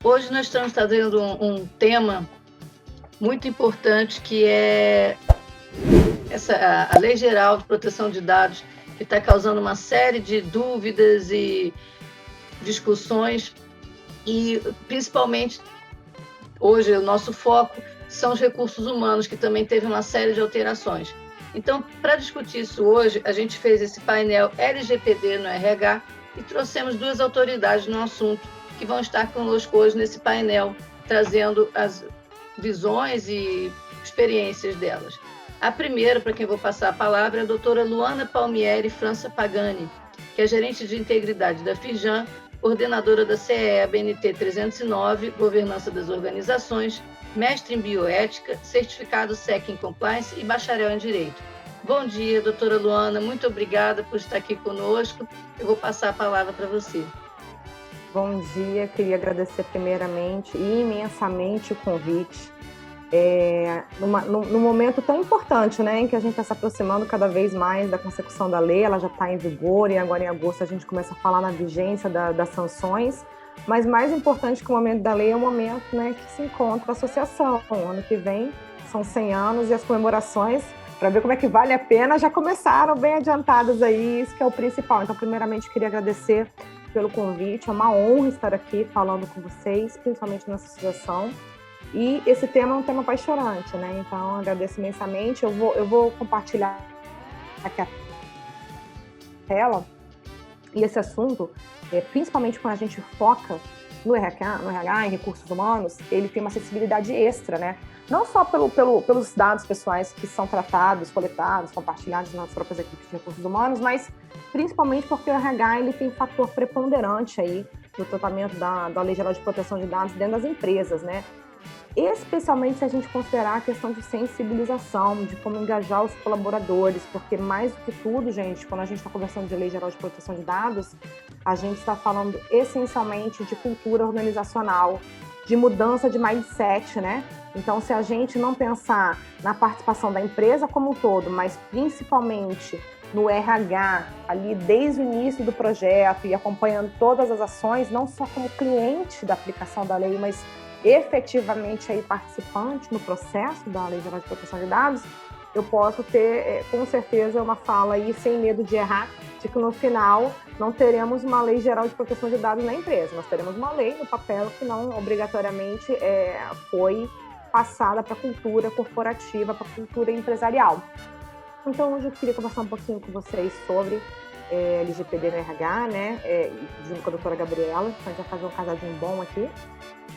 Hoje nós estamos trazendo um tema muito importante, que é a Lei Geral de Proteção de Dados, que está causando uma série de dúvidas e discussões, e principalmente hoje o nosso foco são os recursos humanos, que também teve uma série de alterações. Então, para discutir isso hoje, a gente fez esse painel LGPD no RH e trouxemos duas autoridades no assunto que vão estar conosco hoje nesse painel, trazendo as visões e experiências delas. A primeira, para quem vou passar a palavra, é a doutora Luana Palmieri França Pagani, que é gerente de integridade da Firjan, coordenadora da CEE BNT 309, Governança das Organizações, mestre em Bioética, certificado SEC em Compliance e bacharel em Direito. Bom dia, doutora Luana, muito obrigada por estar aqui conosco. Eu vou passar a palavra para você. Bom dia, queria agradecer primeiramente e imensamente o convite. Num momento tão importante, né, em que a gente está se aproximando cada vez mais da consecução da lei, ela já está em vigor e agora em agosto a gente começa a falar na vigência das sanções, mas mais importante que o momento da lei é o momento, né, que se encontra a associação. O ano que vem são 100 anos e as comemorações, para ver como é que vale a pena, já começaram bem adiantadas aí, isso que é o principal. Então, primeiramente, queria agradecer pelo convite, é uma honra estar aqui falando com vocês, principalmente nessa associação. E esse tema é um tema apaixonante, né? Então, agradeço imensamente. Eu vou compartilhar aqui a tela. E esse assunto, principalmente quando a gente foca no RH, em recursos humanos, ele tem uma acessibilidade extra, né? Não só pelos dados pessoais que são tratados, coletados, compartilhados nas próprias equipes de recursos humanos, mas principalmente porque o RH ele tem fator preponderante aí no tratamento da Lei Geral de Proteção de Dados dentro das empresas, né? Especialmente se a gente considerar a questão de sensibilização, de como engajar os colaboradores, porque mais do que tudo, gente, quando a gente está conversando de Lei Geral de Proteção de Dados, a gente está falando essencialmente de cultura organizacional, de mudança de mindset, né? Então, se a gente não pensar na participação da empresa como um todo, mas principalmente no RH, ali desde o início do projeto e acompanhando todas as ações, não só como cliente da aplicação da lei, mas efetivamente aí participante no processo da Lei Geral de Proteção de Dados, eu posso ter, com certeza, uma fala aí sem medo de errar, de que no final não teremos uma Lei Geral de Proteção de Dados na empresa, nós teremos uma lei no papel que não obrigatoriamente foi passada para a cultura corporativa, para a cultura empresarial. Então, hoje eu queria conversar um pouquinho com vocês sobre LGPD no RH, né, junto com a doutora Gabriela, a gente vai fazer um casadinho bom aqui.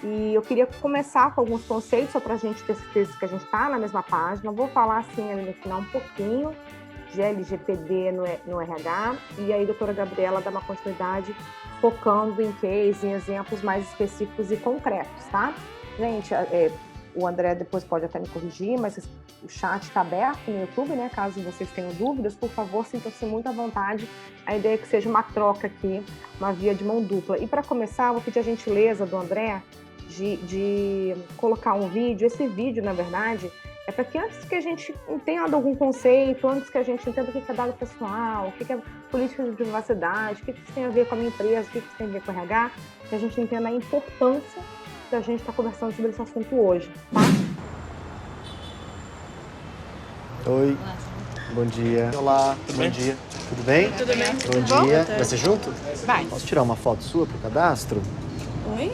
E eu queria começar com alguns conceitos, só para a gente ter certeza que a gente está na mesma página. Eu vou falar, assim, ali no final, um pouquinho de LGPD no RH, e aí a doutora Gabriela dá uma continuidade focando em cases, em exemplos mais específicos e concretos, tá? Gente, o André depois pode até me corrigir, mas o chat está aberto no YouTube, né? Caso vocês tenham dúvidas, por favor, sintam-se muito à vontade. A ideia é que seja uma troca aqui, uma via de mão dupla. E para começar, eu vou pedir a gentileza do André de colocar um vídeo. Esse vídeo, na verdade, é para que antes que a gente entenda algum conceito, antes que a gente entenda o que é dado pessoal, o que é política de privacidade, o que isso tem a ver com a minha empresa, o que isso tem a ver com o RH, que a gente entenda a importância da gente estar conversando sobre esse assunto hoje, tá? Oi, bom dia. Olá, bom dia. Tudo bem? Tudo bem. Bom dia. Vai ser junto? Vai. Posso tirar uma foto sua pro cadastro? Oi?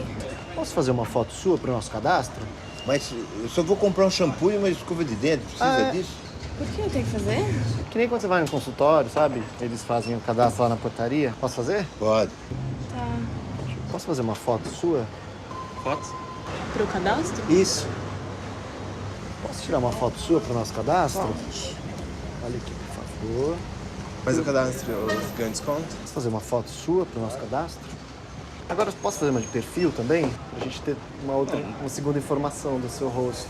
Posso fazer uma foto sua pro nosso cadastro? Mas eu só vou comprar um shampoo e uma escova de dente, precisa disso? Por que eu tenho que fazer? Que nem quando você vai no consultório, sabe? Eles fazem o cadastro lá na portaria. Posso fazer? Pode. Tá. Posso fazer uma foto sua? Fotos? Pro cadastro? Isso. Posso tirar uma foto sua pro nosso cadastro? Olha aqui, por favor. Mas o cadastro eu ganho desconto? Posso fazer uma foto sua pro nosso cadastro? Agora, posso fazer uma de perfil também? Pra gente ter uma segunda informação do seu rosto.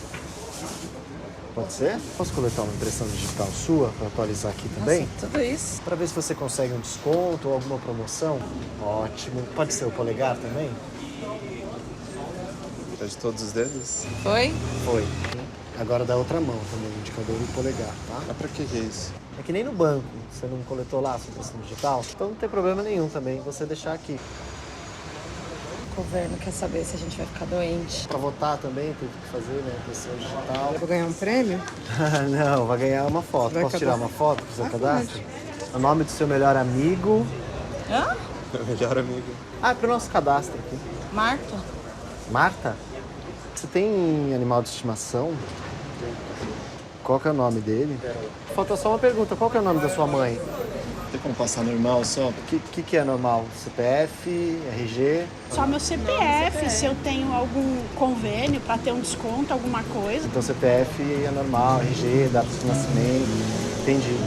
Pode ser? Posso coletar uma impressão digital sua para atualizar aqui também? Nossa, tudo isso? Para ver se você consegue um desconto ou alguma promoção? Ótimo. Pode ser o polegar também? De todos os dedos? Foi? Foi. Agora da outra mão também, o indicador e o polegar, tá? Mas pra que é isso? É que nem no banco, você não coletou lá a sua impressão digital, então não tem problema nenhum também você deixar aqui. O governo quer saber se a gente vai ficar doente. Pra votar também teve que fazer, né? Impressão digital. Vou ganhar um prêmio? Não, vai ganhar uma foto. Vai Posso tirar cadastrar? uma foto pro seu cadastro? Pode. O nome do seu melhor amigo. Hã? Melhor amigo. Ah, é pro nosso cadastro aqui. Marta? Marta? Você tem animal de estimação? Qual que é o nome dele? Falta só uma pergunta. Qual que é o nome da sua mãe? Tem como passar normal só? O que é normal? CPF, RG? Só meu CPF, se eu tenho algum convênio para ter um desconto, alguma coisa. Então CPF é normal, RG, data de nascimento. Entendi.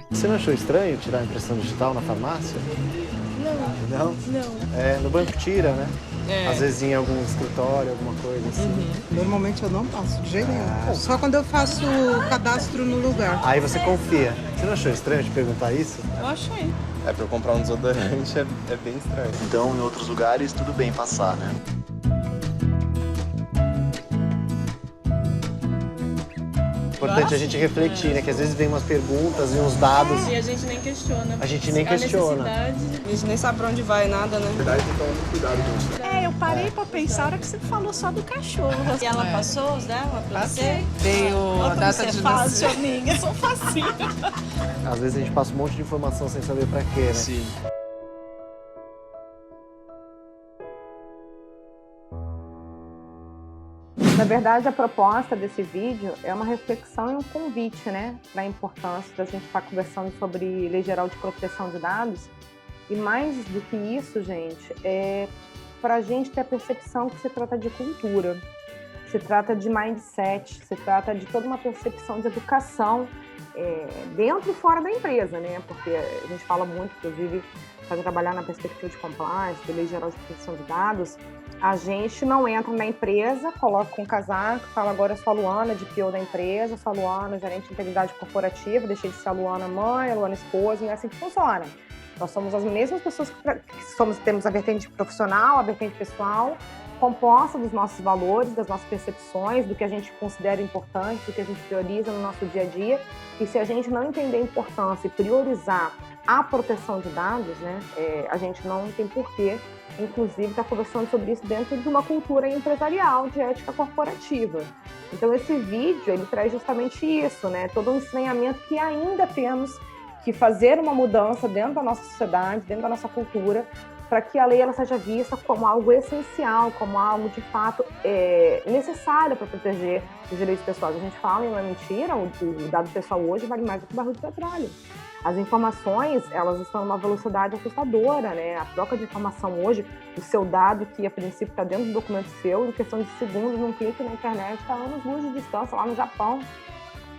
Você não achou estranho tirar a impressão digital na farmácia? Não. Não? Não. É, no banco tira, né? É. Às vezes em algum escritório, alguma coisa assim. Normalmente eu não passo de jeito nenhum. Só quando eu faço o cadastro no lugar. Aí você confia. Você não achou estranho de perguntar isso? Eu achei. É, pra eu comprar um desodorante é bem estranho. Então, em outros lugares, tudo bem passar, né? Importante a gente refletir, né? Que às vezes vem umas perguntas e uns dados. E a gente nem questiona. A gente nem A questiona. necessidade. A gente nem sabe pra onde vai, nada, né? Na verdade, tem que tomar muito cuidado, gente. Eu parei para pensar a hora que você falou só do cachorro. E ela passou os dela pra você? Veio a Olha como data você é de fácil, nascimento. amiga. Sou facinho. Às vezes a gente passa um monte de informação sem saber pra quê, né? Sim. Na verdade, a proposta desse vídeo é uma reflexão e um convite, né, para a importância da gente estar conversando sobre Lei Geral de Proteção de Dados. E mais do que isso, gente, é para a gente ter a percepção que se trata de cultura, se trata de mindset, se trata de toda uma percepção de educação dentro e fora da empresa, né? Porque a gente fala muito, inclusive, para trabalhar na perspectiva de compliance, de Lei Geral de Proteção de Dados, a gente não entra na empresa, coloca com um casaco, fala agora eu sou a Luana, de PO da empresa, sou a Luana, gerente de integridade corporativa, deixei de ser a Luana mãe, a Luana esposa, não é assim que funciona. Nós somos as mesmas pessoas que temos a vertente profissional, a vertente pessoal, composta dos nossos valores, das nossas percepções, do que a gente considera importante, do que a gente prioriza no nosso dia a dia. E se a gente não entender a importância e priorizar a proteção de dados, né, a gente não tem porquê, inclusive, estar conversando sobre isso dentro de uma cultura empresarial de ética corporativa. Então, esse vídeo, ele traz justamente isso, né, todo um estranhamento que ainda temos que fazer uma mudança dentro da nossa sociedade, dentro da nossa cultura, para que a lei ela seja vista como algo essencial, como algo de fato necessário para proteger os direitos pessoais. A gente fala, e não é mentira, o dado pessoal hoje vale mais do que o barril de petróleo. As informações, elas estão numa velocidade assustadora, né? A troca de informação hoje, o seu dado, que a princípio está dentro do documento seu, em questão de segundos, num clique na internet, está anos-luz de distância, lá no Japão,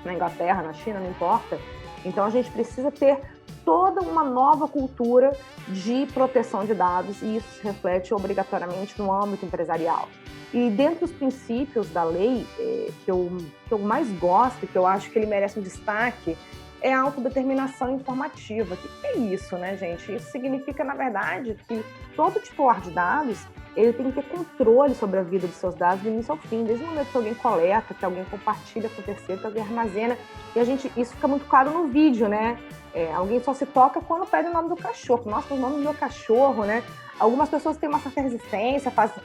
na Inglaterra, na China, não importa. Então, a gente precisa ter toda uma nova cultura de proteção de dados e isso se reflete obrigatoriamente no âmbito empresarial. E dentre os princípios da lei que eu mais gosto, que eu acho que ele merece um destaque, é a autodeterminação informativa. O que é isso, né, gente? Isso significa, na verdade, que todo titular de dados ele tem que ter controle sobre a vida dos seus dados do início ao fim, desde o momento que alguém coleta, que alguém compartilha com o terceiro, que alguém armazena. E isso fica muito claro no vídeo, né? Alguém só se toca quando pede o nome do cachorro. Nossa, o nome do meu cachorro, né? Algumas pessoas têm uma certa resistência, fazem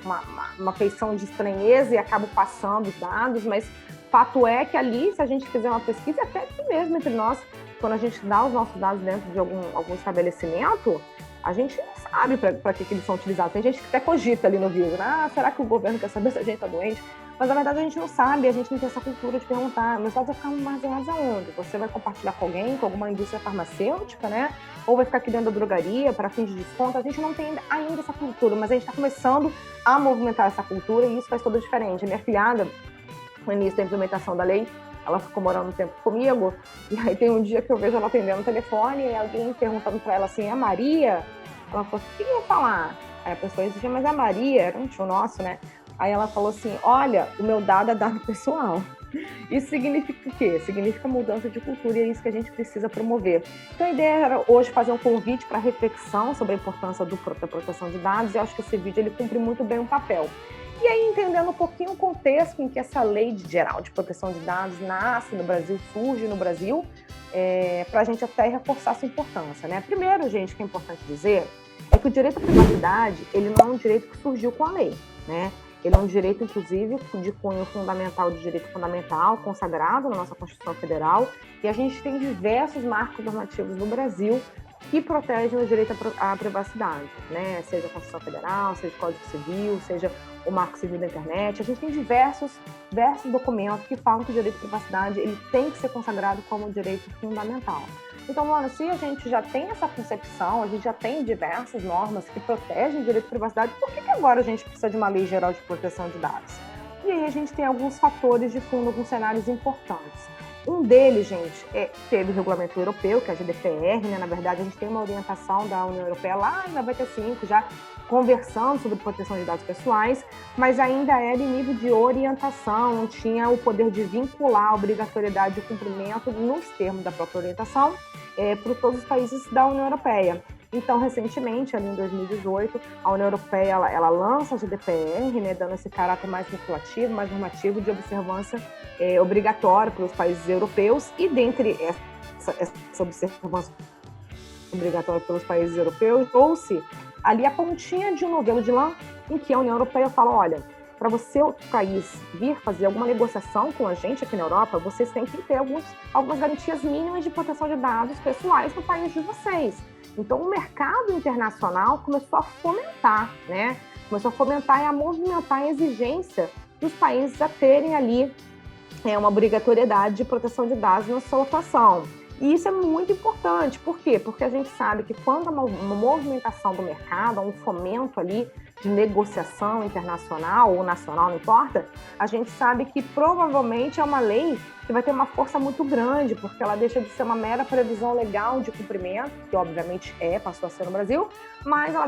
uma feição de estranheza e acabam passando os dados, mas fato é que ali, se a gente fizer uma pesquisa, até aqui mesmo entre nós, quando a gente dá os nossos dados dentro de algum estabelecimento, a gente não sabe para que eles são utilizados. Tem gente que até cogita ali no vídeo, né? Será que o governo quer saber se a gente está doente? Mas, na verdade, a gente não sabe, a gente não tem essa cultura de perguntar. Meus dados vão ficar armazenados aonde? Você vai compartilhar com alguém, com alguma indústria farmacêutica, né? Ou vai ficar aqui dentro da drogaria para fins de desconto? A gente não tem ainda essa cultura, mas a gente está começando a movimentar essa cultura e isso faz toda a diferença. Minha filhada, no início da implementação da lei, ela ficou morando um tempo comigo, e aí tem um dia que eu vejo ela atendendo o telefone e alguém perguntando para ela assim, é a Maria? Ela falou, o que eu ia falar? Aí a pessoa dizia, mas a Maria, era um tio nosso, né? Aí ela falou assim, olha, o meu dado é dado pessoal. Isso significa o quê? Significa mudança de cultura e é isso que a gente precisa promover. Então a ideia era hoje fazer um convite para reflexão sobre a importância da proteção de dados e eu acho que esse vídeo ele cumpre muito bem o papel. E aí, entendendo um pouquinho o contexto em que essa lei geral de proteção de dados nasce no Brasil, surge no Brasil, para a gente até reforçar sua importância, né? Primeiro, gente, que é importante dizer é que o direito à privacidade, ele não é um direito que surgiu com a lei, né? Ele é um direito, inclusive, de cunho fundamental, de direito fundamental, consagrado na nossa Constituição Federal, e a gente tem diversos marcos normativos no Brasil que protegem o direito à privacidade, né? Seja a Constituição Federal, seja o Código Civil, seja o Marco Civil da Internet. A gente tem diversos documentos que falam que o direito à privacidade ele tem que ser consagrado como um direito fundamental. Então, Luana, se a gente já tem essa concepção, a gente já tem diversas normas que protegem o direito à privacidade, por que agora a gente precisa de uma lei geral de proteção de dados? E aí a gente tem alguns fatores de fundo, alguns cenários importantes. Um deles, gente, teve o regulamento europeu, que é a GDPR, né? Na verdade, a gente tem uma orientação da União Europeia lá em 95, já conversando sobre proteção de dados pessoais, mas ainda era em nível de orientação, não tinha o poder de vincular a obrigatoriedade de cumprimento nos termos da própria orientação para todos os países da União Europeia. Então, recentemente, ali em 2018, a União Europeia ela lança a GDPR, né, dando esse caráter mais vinculativo, mais normativo de observância obrigatória para os países europeus, e dentre essa observância obrigatória pelos países europeus, trouxe ali a pontinha de um novelo de lã em que a União Europeia fala, olha, para você, outro país, vir fazer alguma negociação com a gente aqui na Europa, vocês têm que ter algumas garantias mínimas de proteção de dados pessoais no país de vocês. Então, o mercado internacional começou a fomentar, né? Começou a fomentar e a movimentar a exigência dos países a terem ali uma obrigatoriedade de proteção de dados na sua atuação. E isso é muito importante. Por quê? Porque a gente sabe que quando há uma movimentação do mercado, há um fomento ali de negociação internacional ou nacional, não importa, a gente sabe que provavelmente é uma lei que vai ter uma força muito grande, porque ela deixa de ser uma mera previsão legal de cumprimento, que obviamente passou a ser no Brasil, mas ela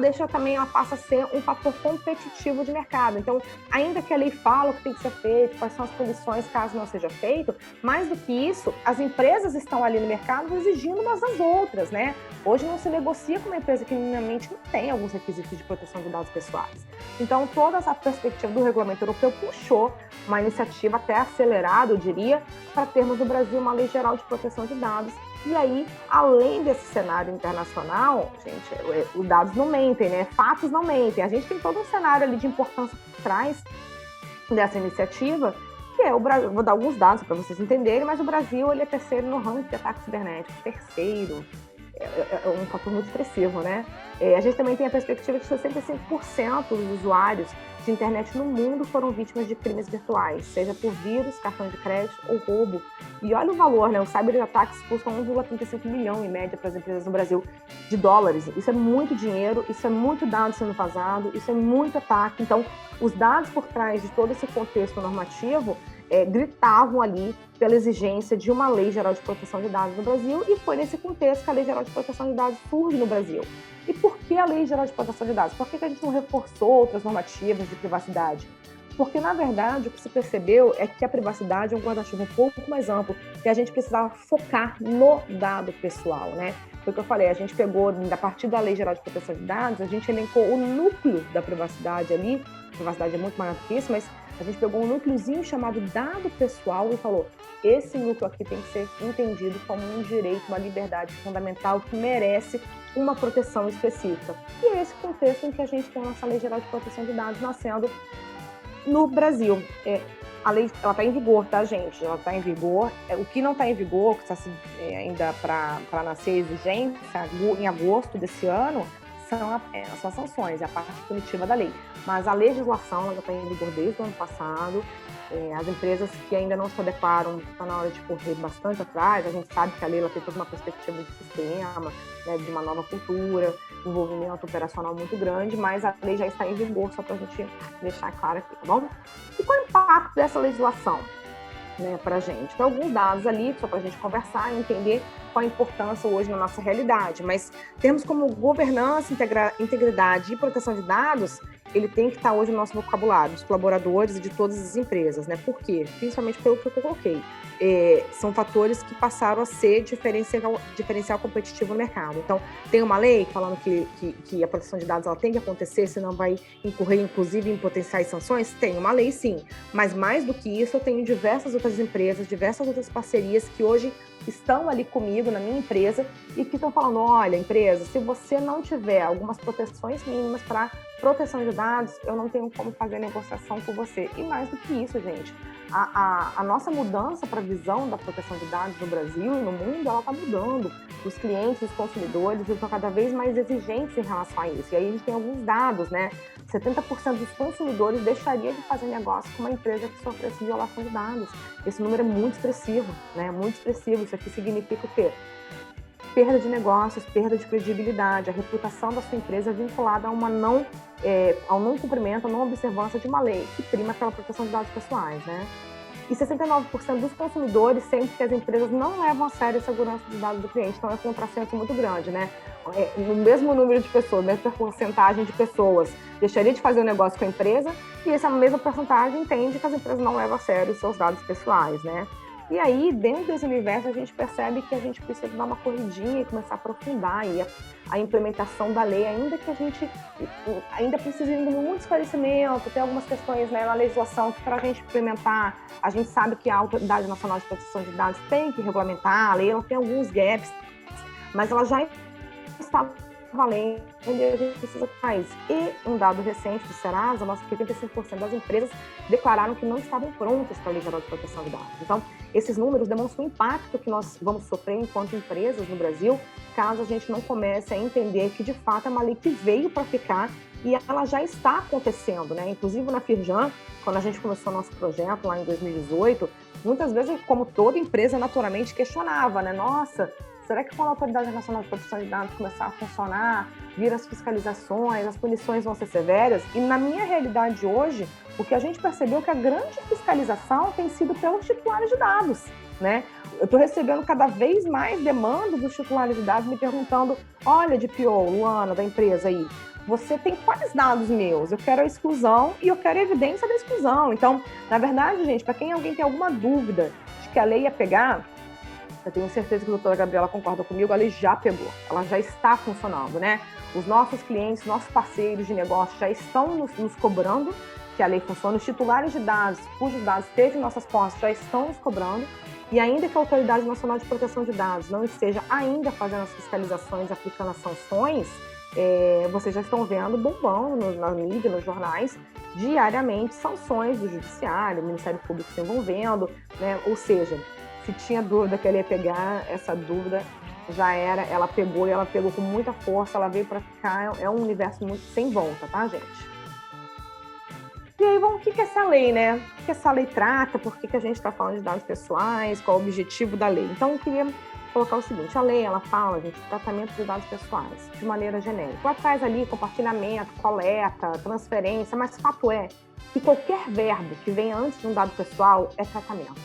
passa a ser um fator competitivo de mercado. Então, ainda que a lei fala o que tem que ser feito, quais são as condições caso não seja feito, mais do que isso, as empresas estão ali no mercado exigindo umas das outras, né? Hoje não se negocia com uma empresa que minimamente não tem alguns requisitos de proteção de dados pessoais. Então, toda essa perspectiva do regulamento europeu puxou uma iniciativa até acelerada, eu diria, para termos no Brasil uma lei geral de proteção de dados. E aí, além desse cenário internacional, gente, os dados não mentem, né? Fatos não mentem. A gente tem todo um cenário ali de importância por trás dessa iniciativa, que é o Brasil. Vou dar alguns dados para vocês entenderem, mas o Brasil ele é terceiro no ranking de ataques cibernéticos, terceiro. É um fator muito expressivo, né? A gente também tem a perspectiva de que 65% dos usuários de internet no mundo foram vítimas de crimes virtuais, seja por vírus, cartão de crédito ou roubo. E olha o valor, né? Os cyberataques custam 1,35 milhão em média para as empresas no Brasil de dólares. Isso é muito dinheiro, isso é muito dado sendo vazado, isso é muito ataque. Então, os dados por trás de todo esse contexto normativo gritavam ali pela exigência de uma lei geral de proteção de dados no Brasil, e foi nesse contexto que a lei geral de proteção de dados surge no Brasil. E por que a lei geral de proteção de dados? Por que a gente não reforçou outras normativas de privacidade? Porque, na verdade, o que se percebeu é que a privacidade é um guarda-chuva um pouco mais amplo e a gente precisava focar no dado pessoal, né? Foi o que eu falei, a gente pegou, a partir da Lei Geral de Proteção de Dados, a gente elencou o núcleo da privacidade ali, a privacidade é muito maior do que isso, mas a gente pegou um núcleozinho chamado dado pessoal e falou, esse núcleo aqui tem que ser entendido como um direito, uma liberdade fundamental que merece uma proteção específica. E é esse contexto em que a gente tem a nossa Lei Geral de Proteção de Dados nascendo no Brasil. A lei ela está em vigor, tá, gente? Ela está em vigor. O que não está em vigor, que está ainda para nascer exigência, em agosto desse ano, são as sanções, a parte punitiva da lei. Mas a legislação ela já está em vigor desde o ano passado. As empresas que ainda não se adequaram, está na hora de correr bastante atrás. A gente sabe que a lei ela tem toda uma perspectiva de sistema, né, de uma nova cultura, envolvimento operacional muito grande, mas a lei já está em vigor, só para a gente deixar claro aqui, tá bom? E qual é o impacto dessa legislação, né, para a gente? Tem alguns dados ali, só para a gente conversar e entender qual a importância hoje na nossa realidade, mas termos como governança, integridade e proteção de dados, ele tem que estar hoje no nosso vocabulário, dos colaboradores e de todas as empresas, né? Por quê? Principalmente pelo que eu coloquei. São fatores que passaram a ser diferencial competitivo no mercado. Então, tem uma lei falando que a proteção de dados ela tem que acontecer, senão vai incorrer, inclusive, em potenciais sanções? Tem uma lei, sim. Mas, mais do que isso, eu tenho diversas outras empresas, diversas outras parcerias que hoje estão ali comigo, na minha empresa, e que estão falando, olha, empresa, se você não tiver algumas proteções mínimas para proteção de dados, eu não tenho como fazer negociação com você. E mais do que isso, gente, a nossa mudança para a visão da proteção de dados no Brasil e no mundo, ela está mudando. Os clientes, os consumidores estão cada vez mais exigentes em relação a isso. E aí a gente tem alguns dados, né? 70% dos consumidores deixaria de fazer negócio com uma empresa que sofresse violação de dados. Esse número é muito expressivo, né? Muito expressivo. Isso aqui significa o quê? Perda de negócios, perda de credibilidade, a reputação da sua empresa vinculada ao não cumprimento, à não observância de uma lei que prima pela proteção de dados pessoais, né? E 69% dos consumidores sentem que as empresas não levam a sério a segurança dos dados do cliente. Então, é um contrassenso muito grande, né? No mesmo número de pessoas, mesma porcentagem de pessoas deixaria de fazer um negócio com a empresa e essa mesma porcentagem entende que as empresas não levam a sério os seus dados pessoais, né? E aí, dentro desse universo, a gente percebe que a gente precisa dar uma corridinha e começar a aprofundar aí a implementação da lei, ainda que a gente ainda precise de muito esclarecimento, tem algumas questões, né, na legislação que para a gente implementar, a gente sabe que a Autoridade Nacional de Proteção de Dados tem que regulamentar, a lei ela tem alguns gaps, mas ela já está valendo e a gente precisa mais. E um dado recente do Serasa mostra que 85% das empresas declararam que não estavam prontas para a Lei Geral de Proteção de Dados. Então, esses números demonstram o impacto que nós vamos sofrer enquanto empresas no Brasil, caso a gente não comece a entender que, de fato, é uma lei que veio para ficar e ela já está acontecendo, né? Inclusive na Firjan, quando a gente começou nosso projeto lá em 2018, muitas vezes, como toda empresa, naturalmente questionava, né? Nossa, será que quando a Autoridade Nacional de Proteção de Dados começar a funcionar, vir as fiscalizações, as punições vão ser severas? E na minha realidade hoje, o que a gente percebeu é que a grande fiscalização tem sido pelos titulares de dados, né? Eu estou recebendo cada vez mais demanda dos titulares de dados me perguntando, olha, DPO, Luana, da empresa aí, você tem quais dados meus? Eu quero a exclusão e eu quero a evidência da exclusão. Então, na verdade, gente, para quem alguém tem alguma dúvida de que a lei ia pegar, eu tenho certeza que a doutora Gabriela concorda comigo, a lei já pegou, ela já está funcionando, né? Os nossos clientes, nossos parceiros de negócio já estão nos cobrando que a lei funcione, os titulares de dados, cujos dados estejam em nossas posses, já estão nos cobrando, e ainda que a Autoridade Nacional de Proteção de Dados não esteja ainda fazendo as fiscalizações, aplicando as sanções, vocês já estão vendo, bombando na mídia, nos jornais, diariamente, sanções do Judiciário, o Ministério Público se envolvendo, né? Ou seja, se tinha dúvida que ele ia pegar, essa dúvida já era, ela pegou e ela pegou com muita força, ela veio para ficar, é um universo muito sem volta, tá, gente? E aí, o que é essa lei, né? O que essa lei trata? Por que a gente está falando de dados pessoais? Qual o objetivo da lei? Então, eu queria colocar o seguinte, a lei, ela fala, gente, de tratamento de dados pessoais, de maneira genérica. Ela traz ali compartilhamento, coleta, transferência, mas fato é que qualquer verbo que venha antes de um dado pessoal é tratamento.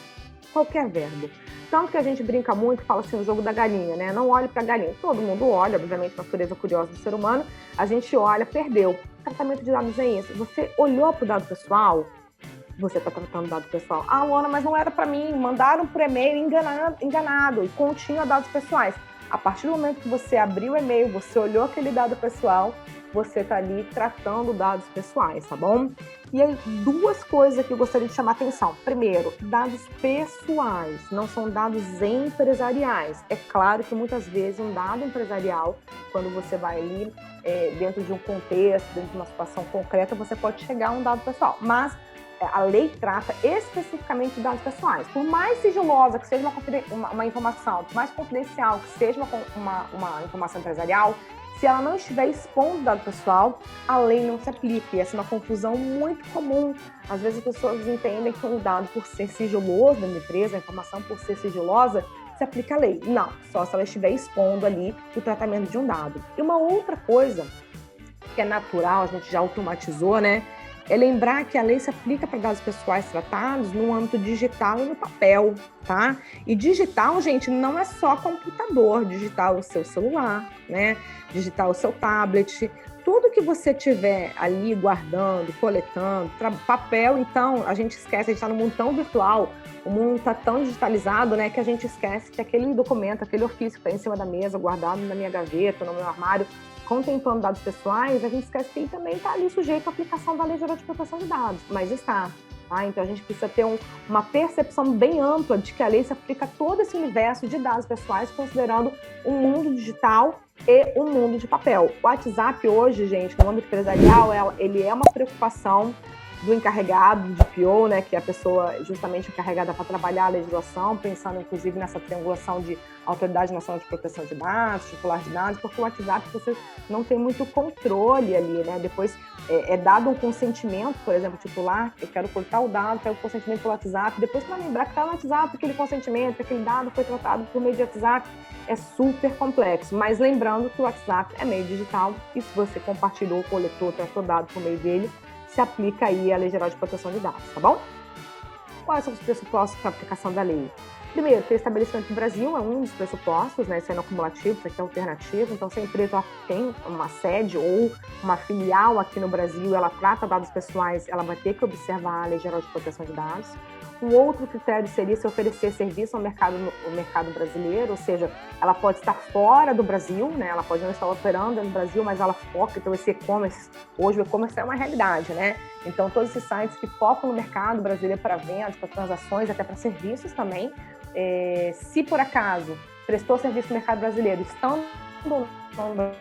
Qualquer verbo. Tanto que a gente brinca muito, fala assim, o jogo da galinha, né? Não olhe para a galinha. Todo mundo olha, obviamente, a natureza curiosa do ser humano. A gente olha, perdeu. O tratamento de dados é esse. Você olhou para o dado pessoal, você está tratando dado pessoal. Ah, Luana, mas não era para mim. Mandaram por e-mail enganado e continha dados pessoais. A partir do momento que você abriu o e-mail, você olhou aquele dado pessoal, você está ali tratando dados pessoais, tá bom? E aí, duas coisas que eu gostaria de chamar a atenção. Primeiro, dados pessoais, não são dados empresariais. É claro que muitas vezes um dado empresarial, quando você vai ali dentro de um contexto, dentro de uma situação concreta, você pode chegar a um dado pessoal. Mas a lei trata especificamente de dados pessoais. Por mais sigilosa que seja uma informação, por mais confidencial que seja uma informação empresarial, se ela não estiver expondo o dado pessoal, a lei não se aplica. E essa é uma confusão muito comum. Às vezes as pessoas entendem que um dado, por ser sigiloso da empresa, a informação por ser sigilosa, se aplica a lei. Não, só se ela estiver expondo ali o tratamento de um dado. E uma outra coisa que é natural, a gente já automatizou, né? É lembrar que a lei se aplica para dados pessoais tratados no âmbito digital e no papel, tá? E digital, gente, não é só computador, digital é o seu celular, né? Digital é o seu tablet, tudo que você tiver ali guardando, coletando, papel, então, a gente esquece, a gente está num mundo tão virtual, o mundo está tão digitalizado, né, que a gente esquece que aquele documento, aquele ofício que está em cima da mesa, guardado na minha gaveta, no meu armário, contemplando dados pessoais, a gente esquece que ele também está ali sujeito à aplicação da Lei Geral de Proteção de Dados, mas está. Tá? Então, a gente precisa ter uma percepção bem ampla de que a lei se aplica a todo esse universo de dados pessoais, considerando o mundo digital e o mundo de papel. O WhatsApp hoje, gente, no âmbito empresarial, ele é uma preocupação do encarregado de PO, né, que é a pessoa justamente encarregada para trabalhar a legislação, pensando inclusive nessa triangulação de Autoridade Nacional de Proteção de Dados, titular de dados, porque o WhatsApp você não tem muito controle ali, né? Depois é dado um consentimento, por exemplo, titular, eu quero cortar o dado, quero o consentimento pelo WhatsApp, depois para lembrar que está no WhatsApp aquele consentimento, aquele dado foi tratado por meio de WhatsApp, é super complexo, mas lembrando que o WhatsApp é meio digital e se você compartilhou, coletou, tratou dado por meio dele, se aplica aí a Lei Geral de Proteção de Dados, tá bom? Quais são os pressupostos para a aplicação da lei? Primeiro, ter estabelecimento no Brasil é um dos pressupostos, né? Isso é no acumulativo, isso aqui é alternativo. Então, se a empresa tem uma sede ou uma filial aqui no Brasil, ela trata dados pessoais, ela vai ter que observar a Lei Geral de Proteção de Dados. Um outro critério seria se oferecer serviço ao mercado brasileiro, ou seja, ela pode estar fora do Brasil, né? Ela pode não estar operando no Brasil, mas ela foca, então esse e-commerce, hoje o e-commerce é uma realidade, né? Então, todos esses sites que focam no mercado brasileiro para vendas, para transações, até para serviços também, se por acaso prestou serviço no mercado brasileiro, estando no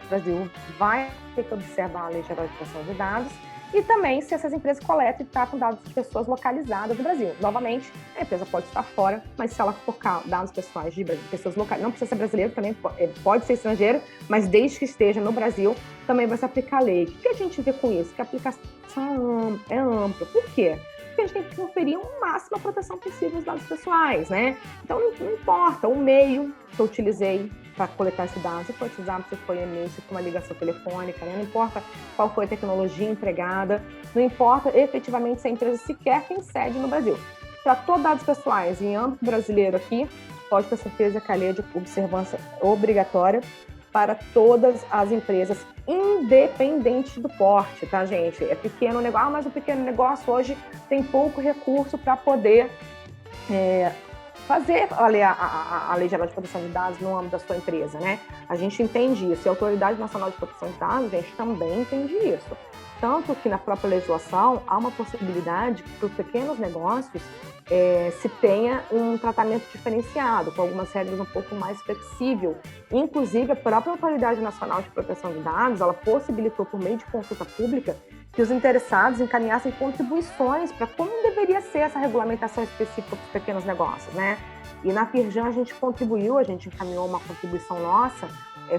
Brasil, vai ter que observar a Lei Geral de Proteção de Dados. E também se essas empresas coletam e tratam dados de pessoas localizadas no Brasil. Novamente, a empresa pode estar fora, mas se ela focar dados pessoais de pessoas locais, não precisa ser brasileiro, também pode ser estrangeiro, mas desde que esteja no Brasil, também vai se aplicar a lei. O que a gente vê com isso? Que a aplicação é ampla. Por quê? Porque a gente tem que conferir uma máxima proteção possível aos dados pessoais, né? Então, não importa o meio que eu utilizei para coletar esses dados, se foi WhatsApp, se foi e-mail, se foi uma ligação telefônica, né? Não importa qual foi a tecnologia empregada, não importa efetivamente se a empresa sequer tem sede no Brasil. Tratou dados pessoais em âmbito brasileiro aqui, pode ter certeza que a lei é de observância obrigatória para todas as empresas, independente do porte, tá, gente? É pequeno negócio, mas o pequeno negócio hoje tem pouco recurso para poder fazer a Lei Geral de Proteção de Dados no âmbito da sua empresa, né? A gente entende isso, e a Autoridade Nacional de Proteção de Dados, a gente também entende isso. Tanto que na própria legislação há uma possibilidade que para os pequenos negócios se tenha um tratamento diferenciado, com algumas regras um pouco mais flexível. Inclusive, a própria Autoridade Nacional de Proteção de Dados, ela possibilitou, por meio de consulta pública, que os interessados encaminhassem contribuições para como deveria ser essa regulamentação específica para os pequenos negócios, né? E na Firjan a gente contribuiu, a gente encaminhou uma contribuição nossa,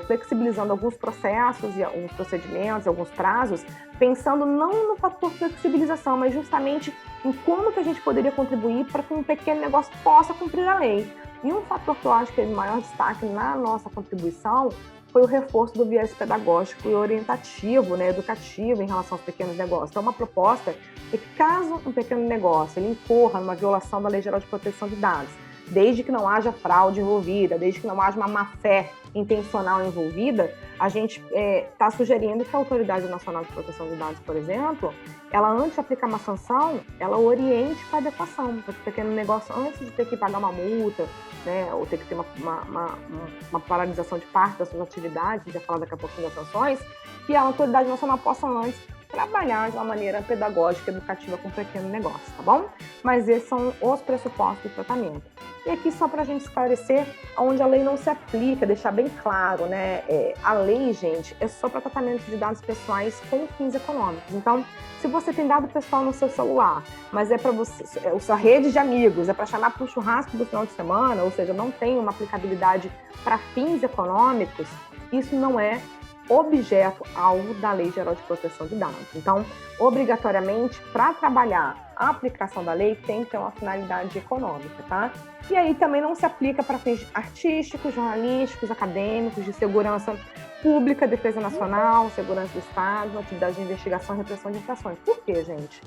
flexibilizando alguns processos e alguns procedimentos, alguns prazos, pensando não no fator flexibilização, mas justamente em como que a gente poderia contribuir para que um pequeno negócio possa cumprir a lei. E um fator que eu acho que é de maior destaque na nossa contribuição foi o reforço do viés pedagógico e orientativo, né, educativo em relação aos pequenos negócios. Então, uma proposta é que caso um pequeno negócio ele incorra numa violação da Lei Geral de Proteção de Dados, desde que não haja fraude envolvida, desde que não haja uma má-fé intencional envolvida, a gente está sugerindo que a Autoridade Nacional de Proteção de Dados, por exemplo, ela, antes de aplicar uma sanção, ela oriente para adequação, para que o pequeno negócio, antes de ter que pagar uma multa, né, ou ter que ter uma paralisação de parte das suas atividades, a gente vai falar daqui a pouquinho das sanções, que a Autoridade Nacional possa antes trabalhar de uma maneira pedagógica, educativa com o pequeno negócio, tá bom? Mas esses são os pressupostos do tratamento. E aqui só para a gente esclarecer onde a lei não se aplica, deixar bem claro, né? A lei, gente, é só para tratamento de dados pessoais com fins econômicos. Então, se você tem dado pessoal no seu celular, mas é para você, a sua rede de amigos, é para chamar para o churrasco do final de semana, ou seja, não tem uma aplicabilidade para fins econômicos, isso não é objeto-alvo da Lei Geral de Proteção de Dados. Então, obrigatoriamente, para trabalhar a aplicação da lei, tem que ter uma finalidade econômica, tá? E aí também não se aplica para fins artísticos, jornalísticos, acadêmicos, de segurança pública, defesa nacional, segurança do Estado, atividade de investigação e repressão de infrações. Por quê, gente?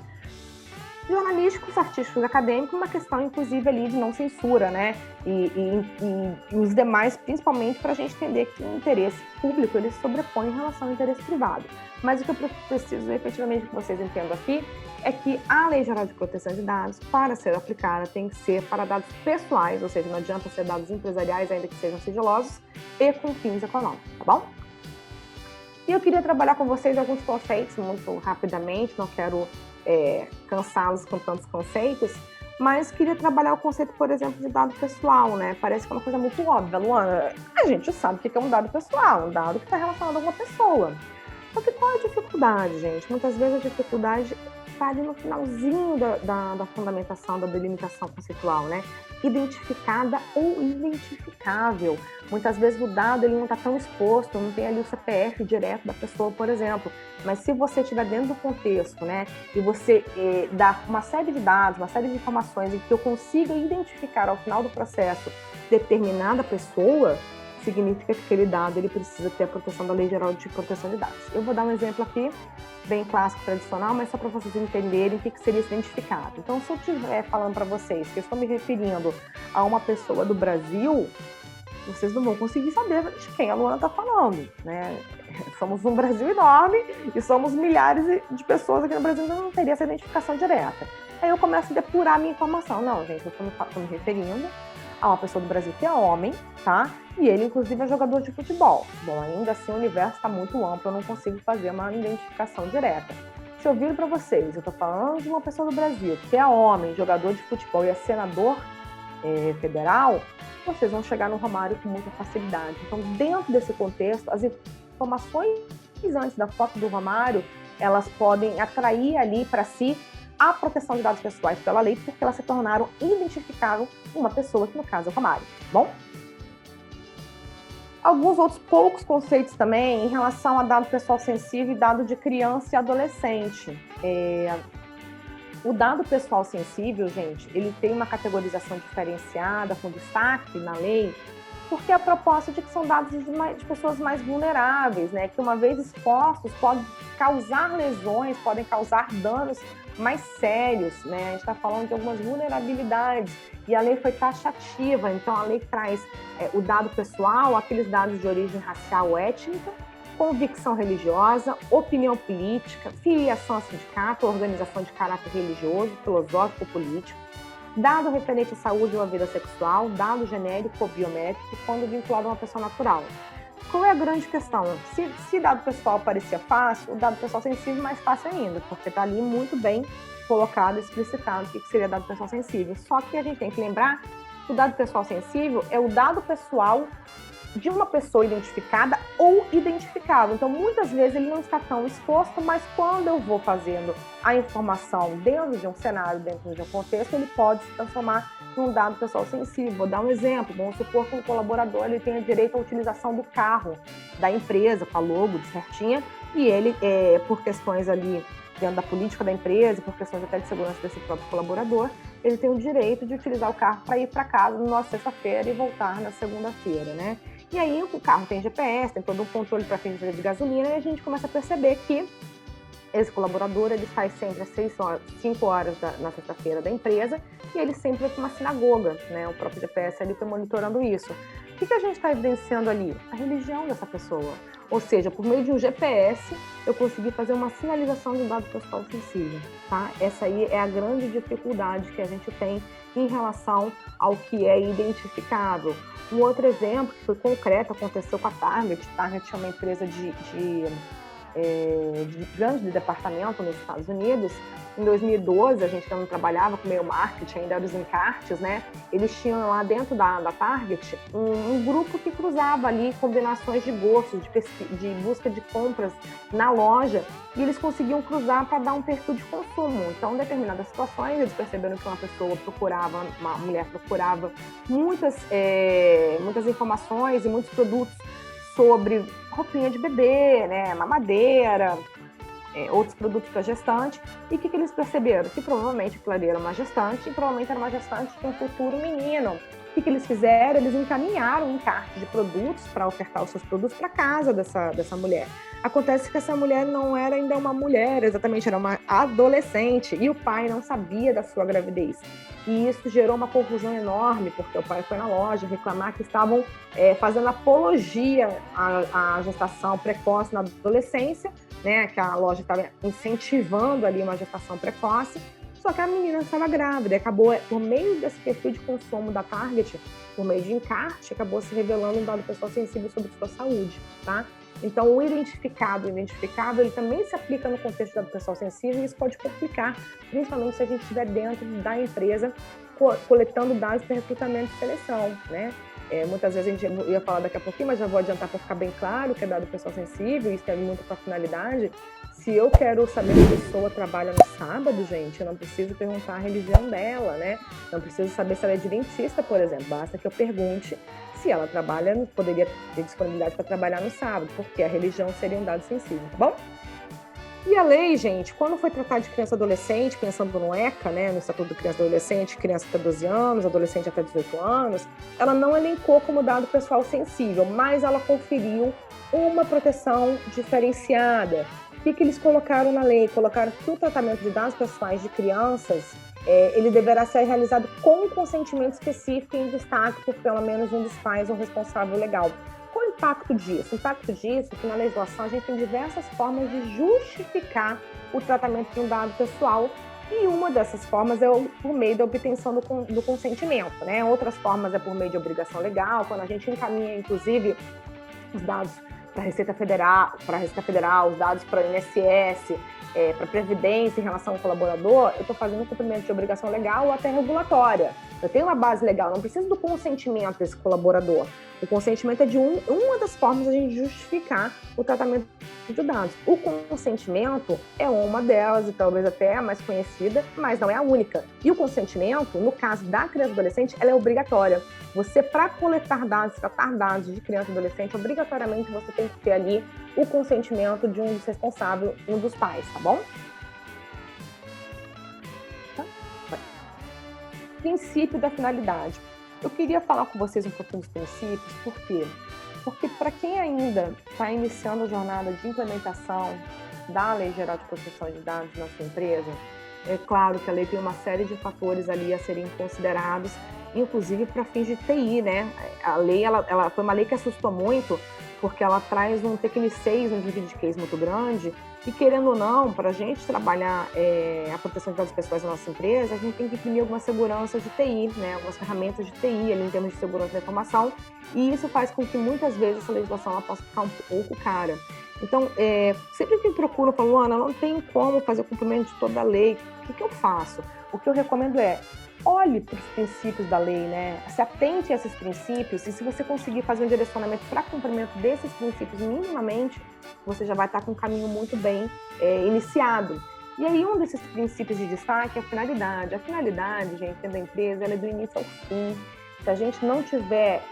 jornalísticos, artísticos, acadêmicos, uma questão, inclusive, ali de não censura, né? E os demais, principalmente, para a gente entender que o interesse público, ele se sobrepõe em relação ao interesse privado. Mas o que eu preciso, efetivamente, que vocês entendam aqui, é que a Lei Geral de Proteção de Dados, para ser aplicada, tem que ser para dados pessoais, ou seja, não adianta ser dados empresariais, ainda que sejam sigilosos, e com fins econômicos, tá bom? E eu queria trabalhar com vocês alguns conceitos muito rapidamente, não quero cansá-los com tantos conceitos, mas queria trabalhar o conceito, por exemplo, de dado pessoal, né? Parece que é uma coisa muito óbvia, Luana. A gente sabe o que é um dado pessoal, um dado que está relacionado a uma pessoa. Só que qual é a dificuldade, gente? Muitas vezes a dificuldade está ali no finalzinho da fundamentação, da delimitação conceitual, né? Identificada ou identificável. Muitas vezes o dado ele não está tão exposto, não tem ali o CPF direto da pessoa, por exemplo. Mas se você estiver dentro do contexto, né, e você dá uma série de dados, uma série de informações, e que eu consiga identificar ao final do processo determinada pessoa, significa que aquele dado ele precisa ter a proteção da Lei Geral de Proteção de Dados. Eu vou dar um exemplo aqui, bem clássico, tradicional, mas só para vocês entenderem o que seria esse identificado. Então, se eu estiver falando para vocês que eu estou me referindo a uma pessoa do Brasil, vocês não vão conseguir saber de quem a Luana está falando, né? Somos um Brasil enorme e somos milhares de pessoas aqui no Brasil, então não teria essa identificação direta. Aí eu começo a depurar a minha informação. Não, gente, eu estou me referindo a uma pessoa do Brasil que é homem, tá? E ele, inclusive, é jogador de futebol. Bom, ainda assim o universo está muito amplo, eu não consigo fazer uma identificação direta. Se eu viro para vocês, eu estou falando de uma pessoa do Brasil que é homem, jogador de futebol e é senador federal, vocês vão chegar no Romário com muita facilidade. Então, dentro desse contexto, as informações antes da foto do Romário, elas podem atrair ali para si a proteção de dados pessoais pela lei, porque elas se tornaram identificáveis uma pessoa, que no caso é o Romário, tá bom? Alguns outros poucos conceitos também em relação a dado pessoal sensível e dado de criança e adolescente. O dado pessoal sensível, gente, ele tem uma categorização diferenciada, com destaque na lei, porque a proposta de que são dados de pessoas mais vulneráveis, né? Que uma vez expostos podem causar lesões, podem causar danos mais sérios, né? A gente está falando de algumas vulnerabilidades e a lei foi taxativa, então a lei traz o dado pessoal, aqueles dados de origem racial ou étnica, convicção religiosa, opinião política, filiação a sindicato, organização de caráter religioso, filosófico, político, dado referente à saúde ou à vida sexual, dado genérico ou biométrico, quando vinculado a uma pessoa natural. Qual é a grande questão? Se dado pessoal parecia fácil, o dado pessoal sensível mais fácil ainda, porque está ali muito bem colocado, explicitado o que seria dado pessoal sensível. Só que a gente tem que lembrar que o dado pessoal sensível é o dado pessoal de uma pessoa identificada ou identificável. Então, muitas vezes ele não está tão exposto, mas quando eu vou fazendo a informação dentro de um cenário, dentro de um contexto, ele pode se transformar num dado pessoal sensível. Vou dar um exemplo. Vamos supor que um colaborador ele tenha direito à utilização do carro da empresa, com a logo de certinha, e ele, por questões ali dentro da política da empresa, por questões até de segurança desse próprio colaborador, ele tem o direito de utilizar o carro para ir para casa na sexta-feira e voltar na segunda-feira, né? E aí o carro tem GPS, tem todo um controle para fins de gasolina, e a gente começa a perceber que esse colaborador ele sai sempre às 5 horas na sexta-feira da empresa e ele sempre vai para uma sinagoga, né? O próprio GPS ali está monitorando isso. O que a gente está evidenciando ali? A religião dessa pessoa. Ou seja, por meio de um GPS, eu consegui fazer uma sinalização de um dado pessoal sensível, tá? Essa aí é a grande dificuldade que a gente tem em relação ao que é identificável. Um outro exemplo que foi concreto, aconteceu com a Target. Target é uma empresa de grande departamento nos Estados Unidos. Em 2012, a gente ainda não trabalhava com e-mail marketing, ainda eram os encartes, né? Eles tinham lá dentro da Target um grupo que cruzava ali combinações de gostos, de busca de compras na loja, e eles conseguiam cruzar para dar um perfil de consumo. Então, em determinadas situações, eles perceberam que uma mulher procurava muitas informações e muitos produtos sobre roupinha de bebê, né, mamadeira, outros produtos para gestante. E o que eles perceberam? Que provavelmente aquilo ali era uma gestante e provavelmente era uma gestante de um futuro menino. O que eles fizeram? Eles encaminharam um encarte de produtos para ofertar os seus produtos para casa dessa mulher. Acontece que essa mulher não era ainda uma mulher, exatamente, era uma adolescente, e o pai não sabia da sua gravidez. E isso gerou uma confusão enorme, porque o pai foi na loja reclamar que estavam fazendo apologia à gestação precoce na adolescência, né, que a loja estava incentivando ali uma gestação precoce, só que a menina estava grávida e acabou, por meio desse perfil de consumo da Target, por meio de encarte, acabou se revelando um dado pessoal sensível sobre sua saúde, tá? Então, o identificado e o identificável, ele também se aplica no contexto do dado pessoal sensível e isso pode complicar, principalmente se a gente estiver dentro da empresa coletando dados para recrutamento e seleção, né? Muitas vezes a gente ia falar daqui a pouquinho, mas já vou adiantar para ficar bem claro que é dado pessoal sensível, isso tem muito com a finalidade. Se eu quero saber se a pessoa trabalha no sábado, gente, eu não preciso perguntar a religião dela, né? Não preciso saber se ela é adventista, por exemplo. Basta que eu pergunte se ela trabalha, poderia ter disponibilidade para trabalhar no sábado, porque a religião seria um dado sensível, tá bom? E a lei, gente, quando foi tratar de criança e adolescente, pensando no ECA, né, no Estatuto de Criança e Adolescente, criança até 12 anos, adolescente até 18 anos, ela não elencou como dado pessoal sensível, mas ela conferiu uma proteção diferenciada. O que eles colocaram na lei? Colocaram que o tratamento de dados pessoais de crianças, ele deverá ser realizado com consentimento específico e em destaque por pelo menos um dos pais ou responsável legal. Qual o impacto disso? O impacto disso é que na legislação a gente tem diversas formas de justificar o tratamento de um dado pessoal e uma dessas formas é por meio da obtenção do consentimento, né? Outras formas é por meio de obrigação legal, quando a gente encaminha, inclusive, os dados para a Receita Federal, os dados para o INSS, para a Previdência em relação ao colaborador, eu estou fazendo um cumprimento de obrigação legal ou até regulatória. Eu tenho uma base legal, não preciso do consentimento desse colaborador. O consentimento é de uma das formas de a gente justificar o tratamento de dados. O consentimento é uma delas, e talvez até a mais conhecida, mas não é a única. E o consentimento, no caso da criança e adolescente, ela é obrigatória. Você, para coletar dados, tratar dados de criança e adolescente, obrigatoriamente você tem que ter ali o consentimento de um dos responsáveis, um dos pais, tá bom? Princípio da finalidade. Eu queria falar com vocês um pouquinho dos princípios, por quê? Porque para quem ainda está iniciando a jornada de implementação da Lei Geral de Proteção de Dados na sua empresa, é claro que a lei tem uma série de fatores ali a serem considerados, inclusive para fins de TI, né? A lei, ela foi uma lei que assustou muito, porque ela traz um tecnicês, um juridiquês muito grande, e querendo ou não, para a gente trabalhar a proteção de dados pessoais da nossa empresa, a gente tem que imprimir algumas seguranças de TI, né? Algumas ferramentas de TI ali em termos de segurança da informação, e isso faz com que muitas vezes essa legislação ela possa ficar um pouco cara. Então, sempre que me procuram, falam, Luana, eu não tenho como fazer o cumprimento de toda a lei, o que eu faço? O que eu recomendo olhe para os princípios da lei, né? Se atente a esses princípios e se você conseguir fazer um direcionamento para cumprimento desses princípios minimamente, você já vai estar com um caminho muito bem iniciado. E aí um desses princípios de destaque é a finalidade. A finalidade, gente, dentro da empresa, ela é do início ao fim. Se a gente não tiver,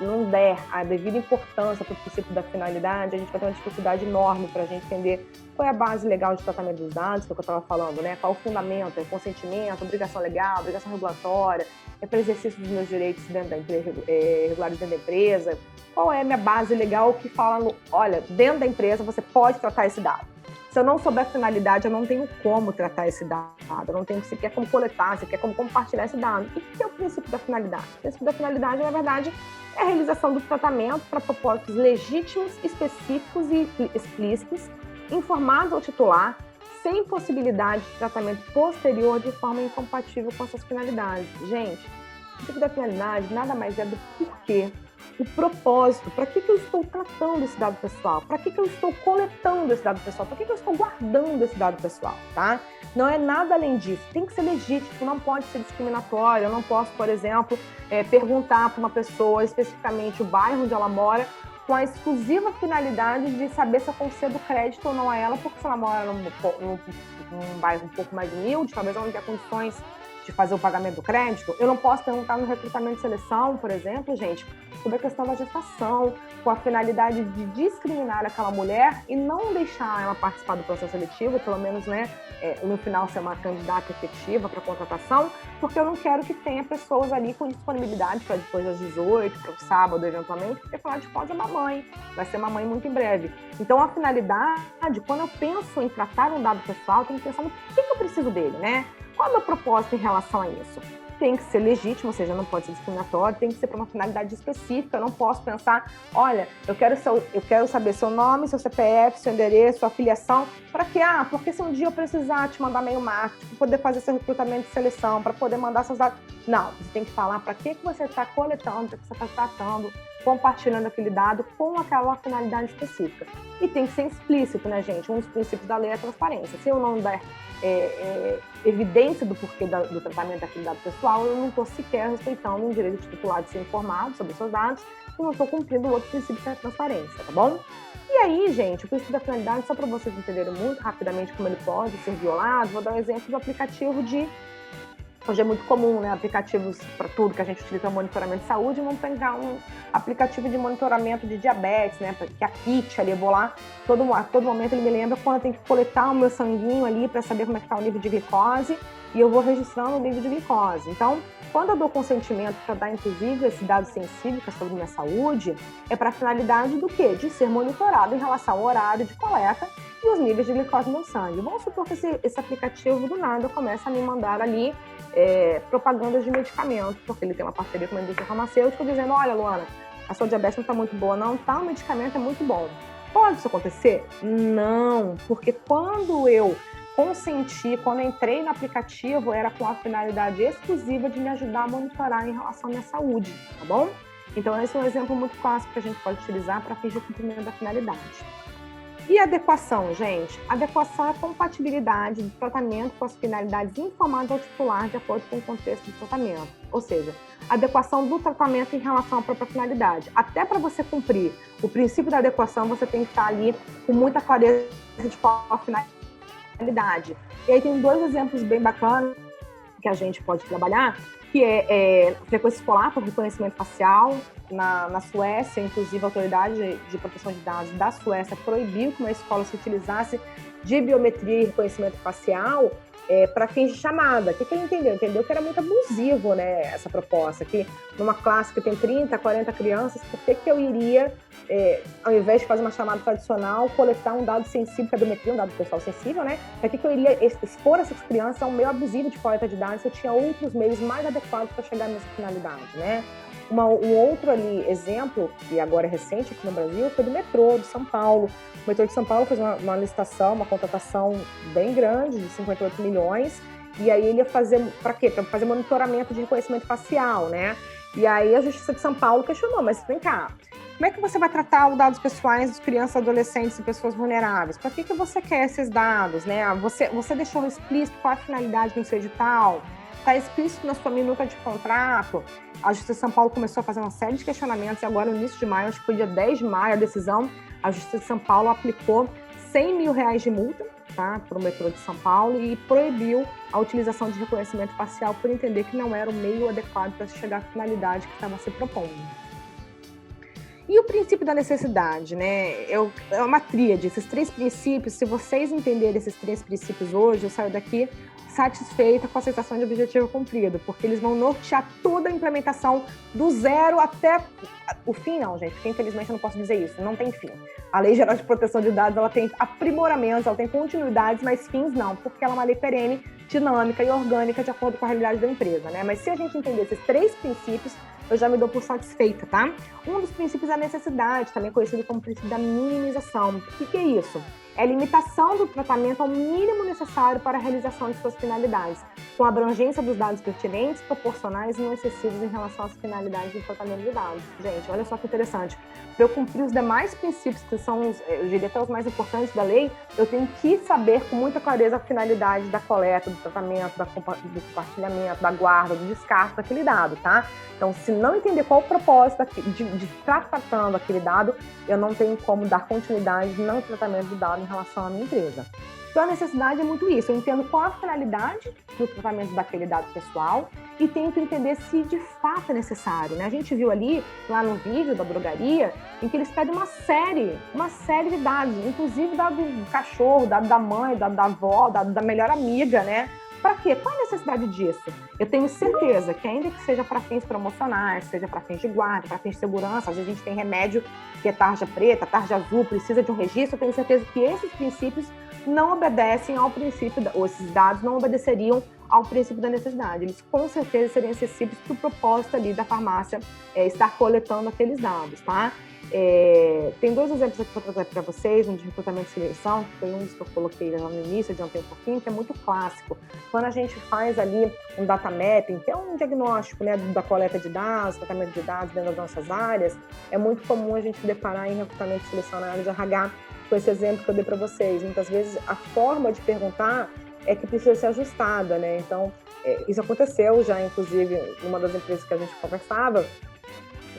não der a devida importância para o princípio da finalidade, a gente vai ter uma dificuldade enorme para a gente entender qual é a base legal de tratamento dos dados, que é o que eu estava falando, né? Qual o fundamento, consentimento, obrigação legal, obrigação regulatória, para exercício dos meus direitos dentro da empresa, regulares dentro da empresa, qual é a minha base legal que fala, olha, dentro da empresa você pode tratar esse dado. Se eu não souber a finalidade, eu não tenho como tratar esse dado, eu não tenho sequer como coletar, sequer como compartilhar esse dado. E o que é o princípio da finalidade? O princípio da finalidade, na verdade, é a realização do tratamento para propósitos legítimos, específicos e explícitos, informados ao titular, sem possibilidade de tratamento posterior de forma incompatível com essas finalidades. Gente, o princípio da finalidade nada mais é do porquê. O propósito, para que eu estou tratando esse dado pessoal? Para que eu estou coletando esse dado pessoal? Para que eu estou guardando esse dado pessoal, tá? Não é nada além disso. Tem que ser legítimo, não pode ser discriminatório. Eu não posso, por exemplo, perguntar para uma pessoa especificamente o bairro onde ela mora com a exclusiva finalidade de saber se eu concedo crédito ou não a ela, porque se ela mora num bairro um pouco mais humilde, talvez ela não tenha condições de fazer o pagamento do crédito, eu não posso perguntar no recrutamento e seleção, por exemplo, gente, sobre a questão da gestação, com a finalidade de discriminar aquela mulher e não deixar ela participar do processo seletivo, pelo menos, né, no final ser uma candidata efetiva para contratação, porque eu não quero que tenha pessoas ali com disponibilidade para depois das 18, para o sábado, eventualmente, porque afinal de contas é uma mãe, vai ser uma mãe muito em breve. Então, a finalidade, quando eu penso em tratar um dado pessoal, eu tenho que pensar no que eu preciso dele, né? Qual é o meu propósito em relação a isso? Tem que ser legítimo, ou seja, não pode ser discriminatório, tem que ser para uma finalidade específica. Eu não posso pensar, olha, eu quero saber seu nome, seu CPF, seu endereço, sua filiação, para quê? Porque se um dia eu precisar te mandar e-mail marketing, para poder fazer seu recrutamento de seleção, para poder mandar seus dados. Não, você tem que falar para que você está coletando, para que você está tratando, compartilhando aquele dado com aquela finalidade específica. E tem que ser explícito, né, gente? Um dos princípios da lei é a transparência. Se eu não der evidência do porquê do tratamento daquele dado pessoal, eu não estou sequer respeitando o direito de titular de ser informado sobre seus dados e não estou cumprindo o outro princípio que é a transparência, tá bom? E aí, gente, o princípio da finalidade, só para vocês entenderem muito rapidamente como ele pode ser violado, vou dar um exemplo do aplicativo de... Hoje é muito comum, né, aplicativos para tudo que a gente utiliza no monitoramento de saúde, vamos pegar um aplicativo de monitoramento de diabetes, né, que é a Kit ali, eu vou lá, a todo momento ele me lembra quando eu tenho que coletar o meu sanguinho ali para saber como é que está o nível de glicose e eu vou registrando o nível de glicose. Então, quando eu dou consentimento para dar, inclusive, esse dado sensível que é sobre minha saúde, é para a finalidade do quê? De ser monitorado em relação ao horário de coleta e os níveis de glicose no sangue. Vamos supor que esse aplicativo, do nada, começa a me mandar ali propagandas de medicamento, porque ele tem uma parceria com a indústria farmacêutica, dizendo, olha, Luana, a sua diabetes não está muito boa, não, tá? O medicamento é muito bom. Pode isso acontecer? Não, porque quando eu consenti, quando eu entrei no aplicativo, era com a finalidade exclusiva de me ajudar a monitorar em relação à minha saúde, tá bom? Então, esse é um exemplo muito clássico que a gente pode utilizar para fins de cumprimento da finalidade. E adequação, gente? Adequação é a compatibilidade do tratamento com as finalidades informadas ao titular de acordo com o contexto do tratamento. Ou seja, adequação do tratamento em relação à própria finalidade. Até para você cumprir o princípio da adequação, você tem que estar ali com muita clareza de qual a finalidade. E aí tem dois exemplos bem bacanas que a gente pode trabalhar, que é frequência escolar por reconhecimento facial. Na Suécia, inclusive, a Autoridade de Proteção de Dados da Suécia proibiu que uma escola se utilizasse de biometria e reconhecimento facial para fins de chamada. O que ele entendeu? Entendeu que era muito abusivo, né, essa proposta, que numa classe que tem 30, 40 crianças, por que eu iria, ao invés de fazer uma chamada tradicional, coletar um dado sensível, que é a biometria, um dado pessoal sensível, né? Para que eu iria expor essas crianças a um meio abusivo de coleta de dados se eu tinha outros meios mais adequados para chegar nessa finalidade, né? Um outro ali exemplo, que agora é recente aqui no Brasil, foi do metrô de São Paulo. O metrô de São Paulo fez uma licitação, uma contratação bem grande, de 58 milhões, e aí ele ia fazer, para quê? Para fazer monitoramento de reconhecimento facial, né? E aí a Justiça de São Paulo questionou, mas vem cá, como é que você vai tratar os dados pessoais dos crianças, adolescentes e pessoas vulneráveis? Para que você quer esses dados, né? Você deixou explícito qual a finalidade no seu edital? Está explícito na sua minuta de contrato? A Justiça de São Paulo começou a fazer uma série de questionamentos e agora, no início de maio, acho que foi dia 10 de maio, a decisão, a Justiça de São Paulo aplicou R$100 mil de multa, tá, para o metrô de São Paulo e proibiu a utilização de reconhecimento facial por entender que não era o meio adequado para chegar à finalidade que estava se propondo. E o princípio da necessidade, né? É uma tríade, esses três princípios. Se vocês entenderem esses três princípios hoje, eu saio daqui satisfeita com a sensação de objetivo cumprido, porque eles vão nortear toda a implementação do zero até o fim, não, gente, porque infelizmente eu não posso dizer isso, não tem fim. A Lei Geral de Proteção de Dados, ela tem aprimoramentos, ela tem continuidades, mas fins não, porque ela é uma lei perene, dinâmica e orgânica de acordo com a realidade da empresa, né? Mas se a gente entender esses três princípios, eu já me dou por satisfeita, tá? Um dos princípios é a necessidade, também conhecido como princípio da minimização. O que é isso? É a limitação do tratamento ao mínimo necessário para a realização de suas finalidades, com a abrangência dos dados pertinentes, proporcionais e não excessivos em relação às finalidades do tratamento de dados. Gente, olha só que interessante. Para eu cumprir os demais princípios, que são, eu diria até os mais importantes da lei, eu tenho que saber com muita clareza a finalidade da coleta, do tratamento, do compartilhamento, da guarda, do descarte daquele dado, tá? Então, se não entender qual o propósito de estar tratando aquele dado, eu não tenho como dar continuidade no tratamento do dado em relação à minha empresa. Então, a necessidade é muito isso. Eu entendo qual a finalidade do tratamento daquele dado pessoal e tento entender se de fato é necessário, né? A gente viu ali, lá no vídeo da drogaria, em que eles pedem uma série de dados, inclusive dado do cachorro, dado da mãe, dado da avó, dado da melhor amiga, né? Para quê? Qual a necessidade disso? Eu tenho certeza que ainda que seja para fins promocionais, seja para fins de guarda, para fins de segurança, às vezes a gente tem remédio que é tarja preta, tarja azul, precisa de um registro, eu tenho certeza que esses princípios não obedecem ao princípio, ou esses dados não obedeceriam ao princípio da necessidade. Eles com certeza seriam acessíveis para o propósito ali da farmácia estar coletando aqueles dados, tá? Tem 2 exemplos aqui para trazer para vocês, um de recrutamento e seleção, que foi um dos que eu coloquei lá no início, adiantei um pouquinho, que é muito clássico. Quando a gente faz ali um data mapping, que é um diagnóstico, né, da coleta de dados, tratamento de dados dentro das nossas áreas, é muito comum a gente se deparar em recrutamento e seleção na área de RH com esse exemplo que eu dei para vocês. Muitas vezes a forma de perguntar é que precisa ser ajustada, né? Então, isso aconteceu já, inclusive, numa das empresas que a gente conversava,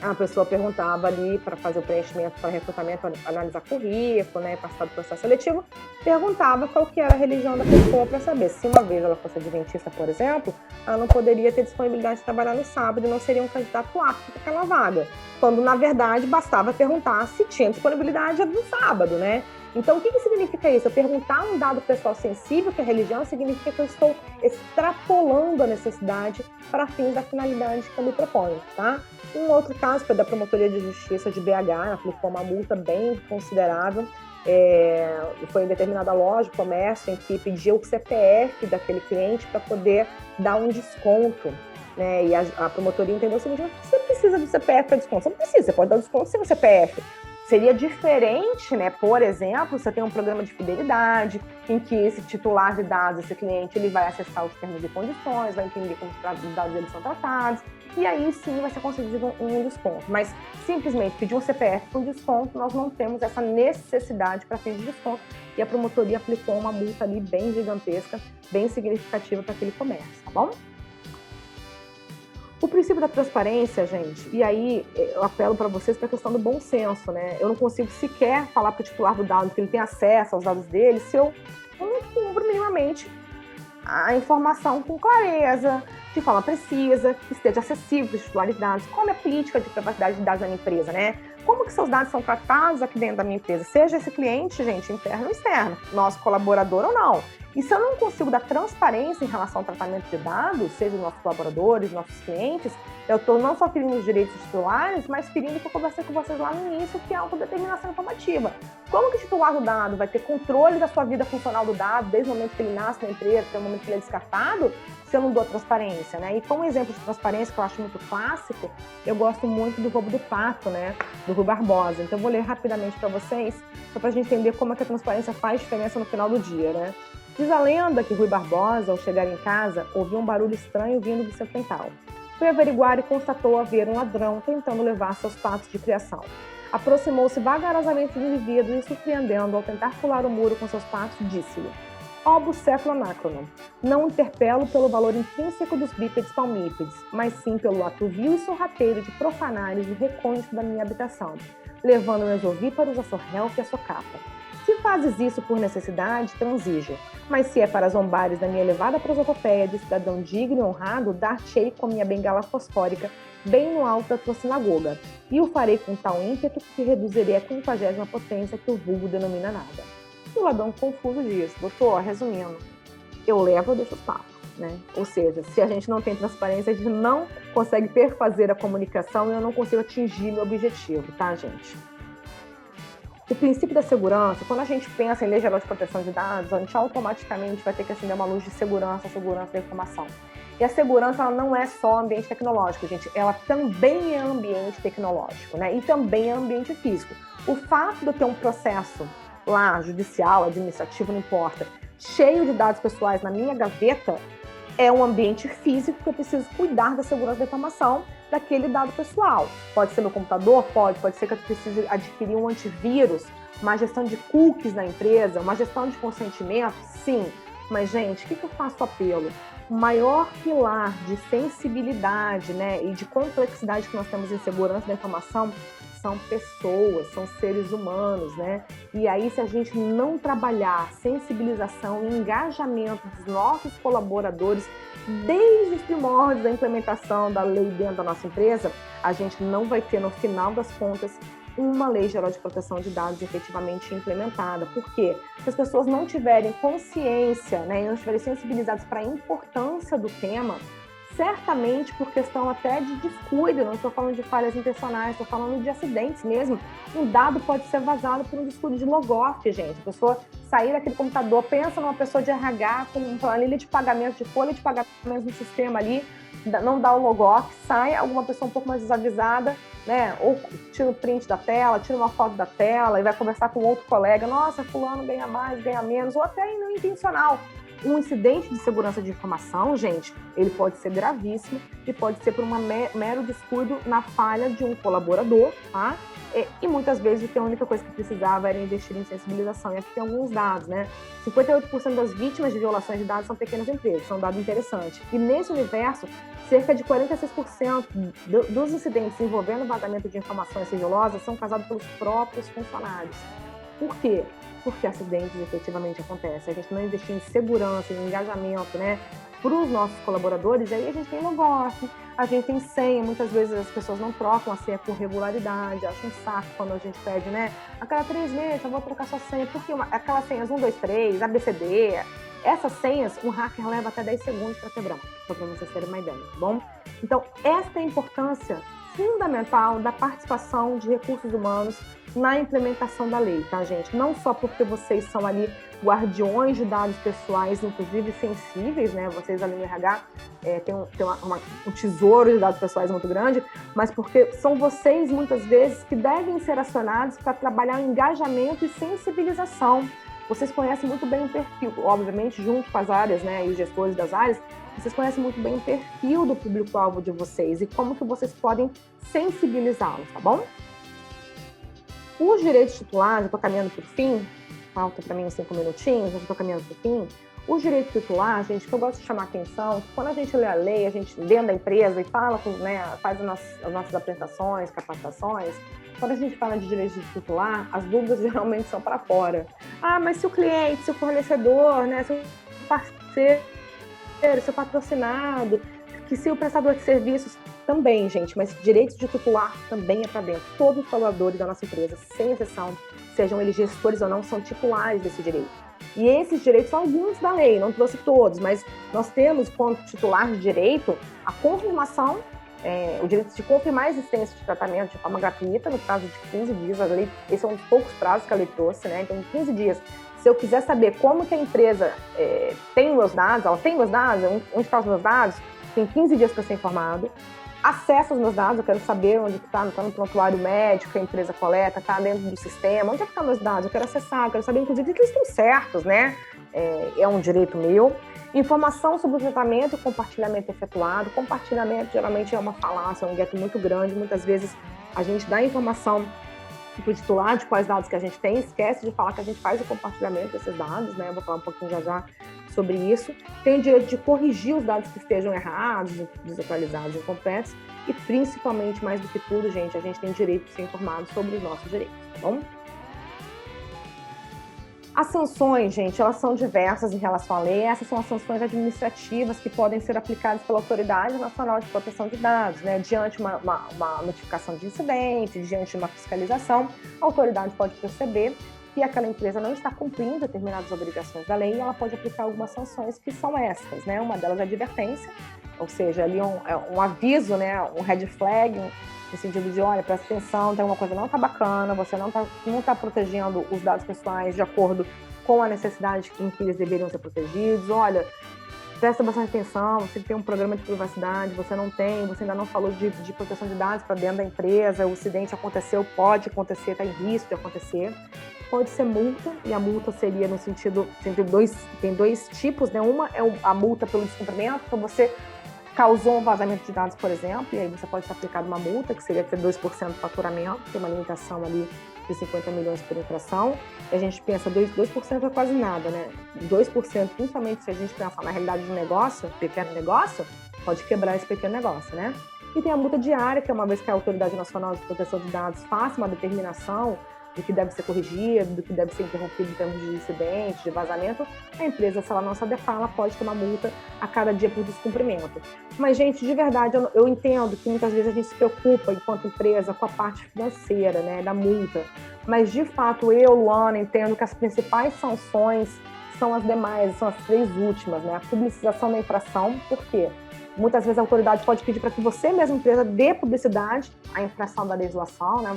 a pessoa perguntava ali para fazer o preenchimento para recrutamento, analisar currículo, né, participar do processo seletivo, perguntava qual que era a religião da pessoa para saber se uma vez ela fosse adventista, por exemplo, ela não poderia ter disponibilidade de trabalhar no sábado e não seria um candidato apto para aquela vaga, quando na verdade bastava perguntar se tinha disponibilidade no sábado, né? Então, o que significa isso? Eu perguntar um dado pessoal sensível, que é religião, significa que eu estou extrapolando a necessidade para fins da finalidade que eu me proponho, tá? Um outro caso foi da Promotoria de Justiça de BH, aplicou uma multa bem considerável, foi em determinada loja, comércio, em que pediu o CPF daquele cliente para poder dar um desconto, né? E a promotoria entendeu o seguinte: você precisa do CPF para desconto? Você não precisa, você pode dar desconto sem o CPF. Seria diferente, né? Por exemplo, você tem um programa de fidelidade em que esse titular de dados, esse cliente, ele vai acessar os termos e condições, vai entender como os dados deles são tratados, e aí sim vai ser concedido um desconto. Mas simplesmente pedir um CPF com desconto, nós não temos essa necessidade para fins de desconto, e a promotoria aplicou uma multa ali bem gigantesca, bem significativa para aquele comércio, tá bom? O princípio da transparência, gente, e aí eu apelo para vocês para a questão do bom senso, né? Eu não consigo sequer falar para o titular do dado que ele tem acesso aos dados dele se eu não cubro minimamente a informação com clareza, de forma precisa, que esteja acessível para os titulares de dados, como é a política de privacidade de dados da minha empresa, né? Como que seus dados são tratados aqui dentro da minha empresa, seja esse cliente, gente, interno ou externo, nosso colaborador ou não. E se eu não consigo dar transparência em relação ao tratamento de dados, seja dos nossos colaboradores, nossos clientes, eu estou não só ferindo os direitos titulares, mas ferindo o que eu conversei com vocês lá no início, que é a autodeterminação informativa. Como que o titular do dado vai ter controle da sua vida funcional do dado, desde o momento que ele nasce na empresa até o momento que ele é descartado, se eu não dou transparência, né? E como exemplo de transparência que eu acho muito clássico, eu gosto muito do Roubo do Pato, né? Do Rui Barbosa. Então eu vou ler rapidamente para vocês, só para a gente entender como é que a transparência faz diferença no final do dia, né? Diz a lenda que Rui Barbosa, ao chegar em casa, ouviu um barulho estranho vindo do seu quintal. Foi averiguar e constatou haver um ladrão tentando levar seus patos de criação. Aproximou-se vagarosamente do indivíduo e, surpreendendo ao tentar pular o muro com seus patos, disse-lhe: ó bucéfalo anacrono, não interpelo pelo valor intrínseco dos bípedes palmípedes, mas sim pelo ato vil e sorrateiro de profanares o recôndito da minha habitação, levando meus ovíparos a sorrelpa e a socapa. Se fazes isso por necessidade, transijo, mas se é para zombares da minha elevada prosopopeia de cidadão digno e honrado, dar-te-ei com minha bengala fosfórica bem no alto da tua sinagoga, e o farei com tal ímpeto que reduzirei a 50ª potência que o vulgo denomina nada. E o ladrão confuso diz: doutor, resumindo, eu levo ou deixo os papos, né? Ou seja, se a gente não tem transparência, a gente não consegue perfazer a comunicação e eu não consigo atingir meu objetivo, tá, gente? O princípio da segurança, quando a gente pensa em Lei Geral de Proteção de Dados, a gente automaticamente vai ter que acender uma luz de segurança da informação. E a segurança, ela não é só ambiente tecnológico, gente, ela também é ambiente tecnológico, né? E também é ambiente físico. O fato de eu ter um processo lá, judicial, administrativo, não importa, cheio de dados pessoais na minha gaveta, é um ambiente físico que eu preciso cuidar da segurança da informação daquele dado pessoal. Pode ser meu computador? Pode ser que eu precise adquirir um antivírus, uma gestão de cookies na empresa, uma gestão de consentimento? Sim. Mas, gente, o que eu faço apelo? O maior pilar de sensibilidade, né, e de complexidade que nós temos em segurança da informação são pessoas, são seres humanos, né? E aí, se a gente não trabalhar sensibilização e engajamento dos nossos colaboradores desde os primórdios da implementação da lei dentro da nossa empresa, a gente não vai ter, no final das contas, uma lei geral de proteção de dados efetivamente implementada. Por quê? Se as pessoas não tiverem consciência, né, e não estiverem sensibilizadas para a importância do tema, certamente por questão até de descuido, não estou falando de falhas intencionais, estou falando de acidentes mesmo, um dado pode ser vazado por um descuido de logoff, gente. A pessoa sair daquele computador, pensa numa pessoa de RH com uma planilha de pagamento, de folha de pagamento no sistema ali, não dá o logoff, sai alguma pessoa um pouco mais desavisada, né? Ou tira o print da tela, tira uma foto da tela e vai conversar com outro colega, nossa, fulano ganha mais, ganha menos, ou até não intencional. Um incidente de segurança de informação, gente, ele pode ser gravíssimo e pode ser por um mero descuido na falha de um colaborador, tá? E muitas vezes a única coisa que precisava era investir em sensibilização. E aqui tem alguns dados, né? 58% das vítimas de violações de dados são pequenas empresas, isso é um dado interessante. E nesse universo, cerca de 46% dos incidentes envolvendo vazamento de informações sigilosas são causados pelos próprios funcionários. Por quê? Porque acidentes efetivamente acontecem. A gente não investir em segurança, em engajamento, né, para os nossos colaboradores, aí a gente tem logoff, a gente tem senha, muitas vezes as pessoas não trocam a senha com regularidade, acham um saco quando a gente pede, né, a cada 3 meses eu vou trocar sua senha, porque aquelas senhas 1, 2, 3, ABCD, essas senhas, um hacker leva até 10 segundos para quebrar, só para vocês terem uma ideia, tá bom? Então, esta é a importância fundamental da participação de recursos humanos na implementação da lei, tá, gente? Não só porque vocês são ali guardiões de dados pessoais, inclusive sensíveis, né? Vocês ali no RH têm um tesouro de dados pessoais muito grande, mas porque são vocês, muitas vezes, que devem ser acionados para trabalhar o engajamento e sensibilização. Vocês conhecem muito bem o perfil, obviamente, junto com as áreas, né, e os gestores das áreas, vocês conhecem muito bem o perfil do público-alvo de vocês e como que vocês podem sensibilizá-los, tá bom? Os direitos titulares, eu estou caminhando para o fim, falta para mim uns 5 minutinhos, eu estou caminhando para o fim. Os direitos titulares, gente, que eu gosto de chamar a atenção, que quando a gente lê a lei, a gente dentro da empresa e fala, né, faz as nossas apresentações, capacitações, quando a gente fala de direitos de titular, as dúvidas geralmente são para fora. Ah, mas se o cliente, se o fornecedor, né, se o parceiro, se o patrocinado, que se o prestador de serviços também, gente, mas direitos de titular também é para dentro. Todos os colaboradores da nossa empresa, sem exceção, sejam eles gestores ou não, são titulares desse direito. E esses direitos são alguns da lei, não trouxe todos, mas nós temos, como titular de direito, a confirmação, o direito de confirmar a existência de tratamento de forma gratuita, no prazo de 15 dias. A lei, esse é um dos poucos prazos que a lei trouxe, né? Então, em 15 dias, se eu quiser saber como que a empresa tem meus dados, ela tem meus dados, onde estão os meus dados, tem 15 dias para ser informado. Acesso aos meus dados, eu quero saber onde está no prontuário médico que a empresa coleta, está dentro do sistema, onde é que estão meus dados, eu quero acessar, eu quero saber, inclusive, que eles estão certos, né? É um direito meu. Informação sobre o tratamento e compartilhamento efetuado. Compartilhamento geralmente é uma falácia, é um gueto muito grande, muitas vezes a gente dá informação para o titular de quais dados que a gente tem, esquece de falar que a gente faz o compartilhamento desses dados, né? Eu vou falar um pouquinho já sobre isso. Tem o direito de corrigir os dados que estejam errados, desatualizados, incompletos e, principalmente, mais do que tudo, gente, a gente tem direito de ser informado sobre os nossos direitos, tá bom? As sanções, gente, elas são diversas em relação à lei. Essas são as sanções administrativas que podem ser aplicadas pela Autoridade Nacional de Proteção de Dados, né? Diante de uma notificação de incidente, diante de uma fiscalização, a autoridade pode perceber que aquela empresa não está cumprindo determinadas obrigações da lei e ela pode aplicar algumas sanções que são essas, né? Uma delas é a advertência, ou seja, ali um aviso, né? Um red flag, no sentido de, olha, presta atenção, tem alguma coisa que não está bacana, você não tá protegendo os dados pessoais de acordo com a necessidade em que eles deveriam ser protegidos, olha, presta bastante atenção, você tem um programa de privacidade, você não tem, você ainda não falou de proteção de dados para dentro da empresa, o acidente aconteceu, pode acontecer, está em risco de acontecer. Pode ser multa, e a multa seria no sentido, tem dois tipos, né? Uma é a multa pelo descumprimento, então você causou um vazamento de dados, por exemplo, e aí você pode ser aplicado uma multa, que seria ter 2% do faturamento, tem uma limitação ali de 50 milhões por infração, e a gente pensa, 2% é quase nada, né? 2%, principalmente se a gente pensar na realidade de um negócio, pequeno negócio, pode quebrar esse pequeno negócio, né? E tem a multa diária, que é uma vez que a Autoridade Nacional de Proteção de Dados faça uma determinação do que deve ser corrigido, do que deve ser interrompido em termos de incidente, de vazamento, a empresa, se ela não se adequar, ela pode tomar multa a cada dia por descumprimento. Mas, gente, de verdade, eu entendo que muitas vezes a gente se preocupa, enquanto empresa, com a parte financeira, né, da multa. Mas, de fato, eu, Luana, entendo que as principais sanções são as demais, são as 3 últimas, né? A publicização da infração, por quê? Muitas vezes a autoridade pode pedir para que você mesma, empresa, dê publicidade à infração da legislação, né?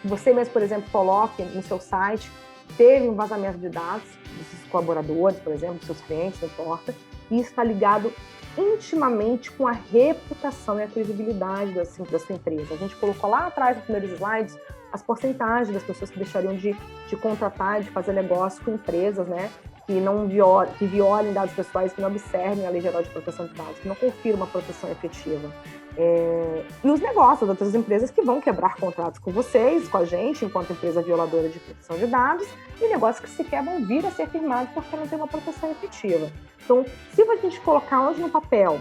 Você mesmo, por exemplo, coloque no seu site, teve um vazamento de dados dos seus colaboradores, por exemplo, dos seus clientes, não importa, e isso está ligado intimamente com a reputação e a credibilidade da sua empresa. A gente colocou lá atrás, nos primeiros slides, as porcentagens das pessoas que deixariam de contratar, de fazer negócio com empresas, né? Que violem dados pessoais, que não observem a Lei Geral de Proteção de Dados, que não confirmam uma proteção efetiva. E os negócios, outras empresas que vão quebrar contratos com vocês, com a gente, enquanto empresa violadora de proteção de dados, e negócios que sequer vão vir a ser firmados porque não tem uma proteção efetiva. Então, se a gente colocar hoje no papel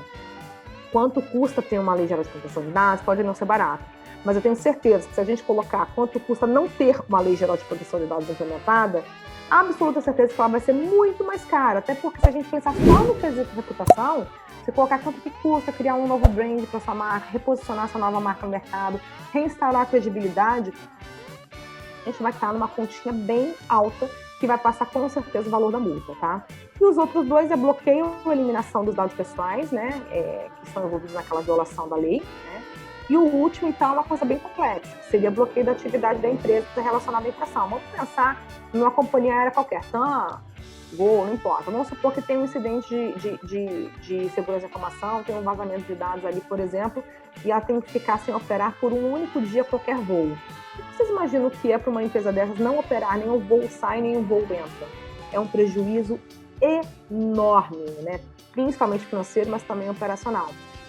quanto custa ter uma Lei Geral de Proteção de Dados, pode não ser barato. Mas eu tenho certeza que se a gente colocar quanto custa não ter uma Lei Geral de Proteção de Dados implementada, absoluta certeza que ela vai ser muito mais cara. Até porque se a gente pensar só no quesito de reputação, se colocar quanto que custa criar um novo brand para sua marca, reposicionar sua nova marca no mercado, reinstaurar a credibilidade, a gente vai estar numa continha bem alta que vai passar com certeza o valor da multa, tá? E os outros 2 é bloqueio ou eliminação dos dados pessoais, né? Que estão envolvidos naquela violação da lei, né? E o último, então, é uma coisa bem complexa, que seria bloqueio da atividade da empresa relacionada à infração. Vamos pensar numa companhia aérea qualquer, TAM, Gol, não importa. Vamos supor que tem um incidente de segurança de informação, tem um vazamento de dados ali, por exemplo, e ela tem que ficar sem operar por um único dia qualquer voo. O que vocês imaginam o que é para uma empresa dessas não operar, nem o voo sai, nem o voo entra? É um prejuízo enorme, né? Principalmente financeiro, mas também operacional.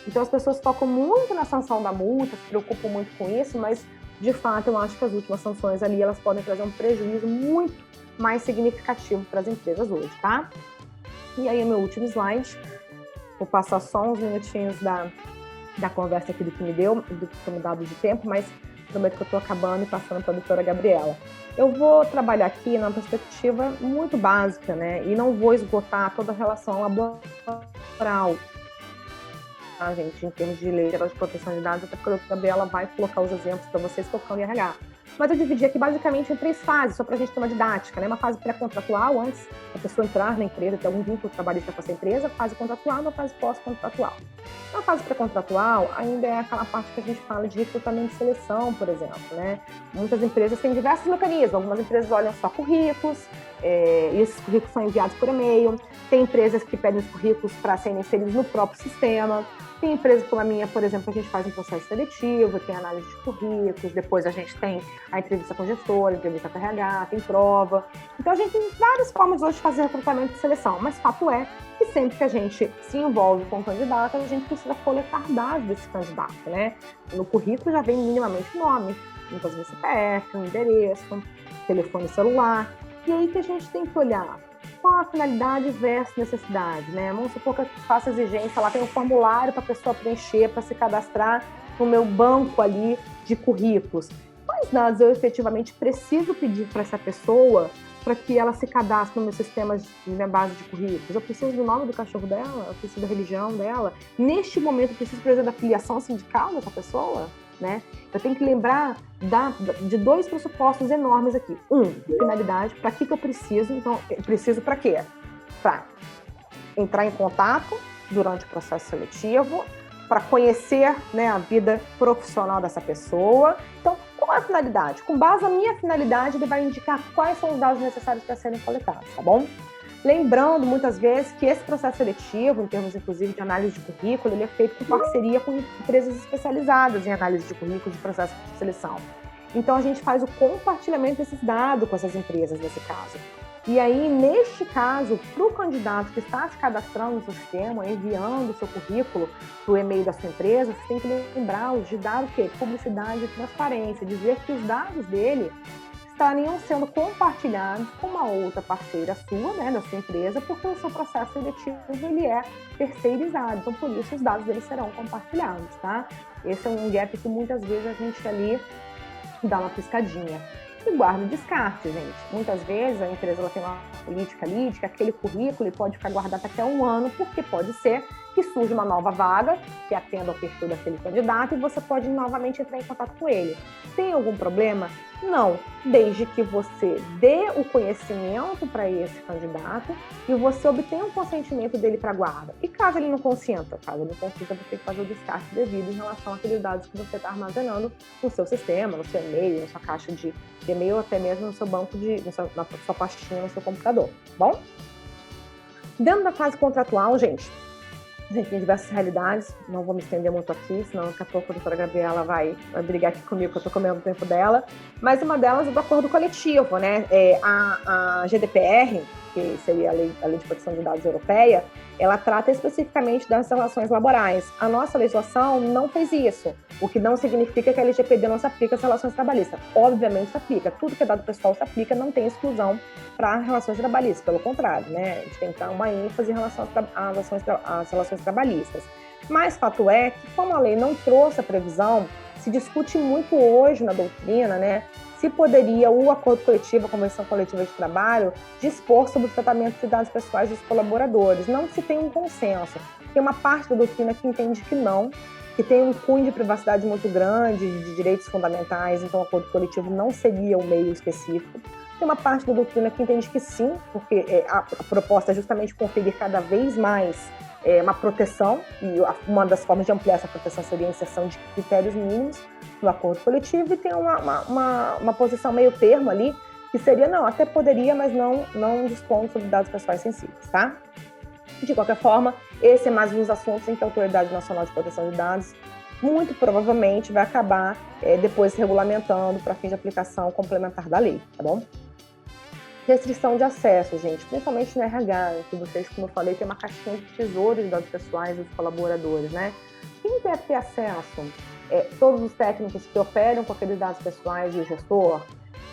Então as pessoas focam muito na sanção da multa, se preocupam muito com isso, mas de fato eu acho que as últimas sanções ali elas podem trazer um prejuízo muito mais significativo para as empresas hoje, tá? E aí o meu último slide, vou passar só uns minutinhos da conversa aqui do que me deu, do que foi me dado de tempo, mas prometo que eu estou acabando e passando para a doutora Gabriela. Eu vou trabalhar aqui numa perspectiva muito básica, né? E não vou esgotar toda a relação laboral, tá, gente, em termos de Lei Geral de Proteção de Dados, até porque a doutora Gabriela vai colocar os exemplos para vocês tocando em RH. Mas eu dividi aqui basicamente em 3 fases, só para a gente ter uma didática, né? Uma fase pré-contratual, antes da pessoa entrar na empresa, ter algum vínculo trabalhista com essa empresa, fase contratual e uma fase pós-contratual. Na fase pré-contratual, ainda é aquela parte que a gente fala de recrutamento e seleção, por exemplo, né? Muitas empresas têm diversos mecanismos, algumas empresas olham só currículos, e esses currículos são enviados por e-mail, tem empresas que pedem os currículos para serem inseridos no próprio sistema, tem empresas como a minha, por exemplo, que a gente faz um processo seletivo, tem análise de currículos, depois a gente tem a entrevista com o gestor, a entrevista com o RH, tem prova. Então a gente tem várias formas hoje de fazer recrutamento e seleção, mas fato é que sempre que a gente se envolve com o candidato, a gente precisa coletar dados desse candidato, né? No currículo já vem minimamente o nome, muitas vezes CPF, um endereço, telefone celular, e aí que a gente tem que olhar qual a finalidade versus necessidade, né? Vamos supor que eu faça exigência, lá tem um formulário para a pessoa preencher, para se cadastrar no meu banco ali de currículos. Quais dados eu efetivamente preciso pedir para essa pessoa para que ela se cadastre no meu sistema de minha base de currículos? Eu preciso do nome do cachorro dela? Eu preciso da religião dela? Neste momento, eu preciso, por exemplo, da filiação sindical dessa pessoa? Né? Eu tenho que lembrar de 2 pressupostos enormes aqui. Finalidade, para que eu preciso? Então, eu preciso para quê? Para entrar em contato durante o processo seletivo, para conhecer, né, a vida profissional dessa pessoa. Então, qual é a finalidade? Com base na minha finalidade, ele vai indicar quais são os dados necessários para serem coletados, tá bom? Lembrando, muitas vezes, que esse processo seletivo, em termos, inclusive, de análise de currículo, ele é feito com parceria com empresas especializadas em análise de currículo e processo de seleção. Então, a gente faz o compartilhamento desses dados com essas empresas, nesse caso. E aí, neste caso, para o candidato que está se cadastrando no seu sistema, enviando o seu currículo para o e-mail da sua empresa, você tem que lembrar de dar o quê? Publicidade e transparência, dizer que os dados dele estariam sendo compartilhados com uma outra parceira sua, né, da sua empresa, porque o seu processo seletivo ele é terceirizado, então por isso os dados deles serão compartilhados, tá? Esse é um gap que muitas vezes a gente ali dá uma piscadinha. E guarda o descarte, gente. Muitas vezes a empresa ela tem uma política ali de que aquele currículo ele pode ficar guardado até 1 ano, porque pode ser que surja uma nova vaga que atenda ao perfil daquele candidato e você pode novamente entrar em contato com ele. Tem algum problema? Não, desde que você dê o conhecimento para esse candidato e você obtenha o consentimento dele para guarda. E caso ele não consinta, você tem que fazer o descarte devido em relação àqueles dados que você está armazenando no seu sistema, no seu e-mail, na sua caixa de e-mail, até mesmo no seu banco na sua pastinha no seu computador, tá bom? Dentro da fase contratual, gente, tem diversas realidades, não vou me estender muito aqui, senão daqui a pouco a doutora Gabriela vai brigar aqui comigo, que eu estou comendo o tempo dela, mas uma delas é do acordo coletivo, né? A GDPR, que seria a Lei de Proteção de Dados Europeia, ela trata especificamente das relações laborais. A nossa legislação não fez isso, o que não significa que a LGPD não se aplica às relações trabalhistas. Obviamente se aplica, tudo que é dado pessoal se aplica, não tem exclusão para relações trabalhistas, pelo contrário, né? A gente tem que dar uma ênfase em relação às relações trabalhistas. Mas fato é que, como a lei não trouxe a previsão, se discute muito hoje na doutrina, né? Se poderia o acordo coletivo, a convenção coletiva de trabalho, dispor sobre o tratamento de dados pessoais dos colaboradores. Não se tem um consenso. Tem uma parte da doutrina que entende que não, que tem um cunho de privacidade muito grande, de direitos fundamentais, então o acordo coletivo não seria o meio específico. Tem uma parte da doutrina que entende que sim, porque a proposta é justamente conferir cada vez mais uma proteção, e uma das formas de ampliar essa proteção seria a inserção de critérios mínimos no acordo coletivo, e tem uma posição meio termo ali, que seria, não, até poderia, mas não dispondo sobre dados pessoais sensíveis, tá? De qualquer forma, esse é mais um dos assuntos em que a Autoridade Nacional de Proteção de Dados muito provavelmente vai acabar depois regulamentando para fim de aplicação complementar da lei, tá bom? Restrição de acesso, gente, principalmente no RH, que vocês, como eu falei, tem uma caixinha de tesouro de dados pessoais dos colaboradores, né? Quem deve ter acesso? Todos os técnicos que operam com aqueles dados pessoais e o gestor,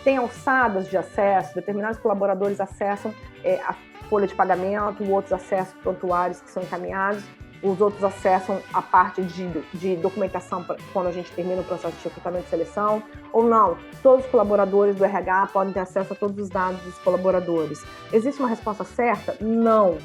tem alçadas de acesso, determinados colaboradores acessam a folha de pagamento, outros acessam prontuários que são encaminhados, os outros acessam a parte de documentação quando a gente termina o processo de recrutamento e seleção, ou não, todos os colaboradores do RH podem ter acesso a todos os dados dos colaboradores. Existe uma resposta certa? Não.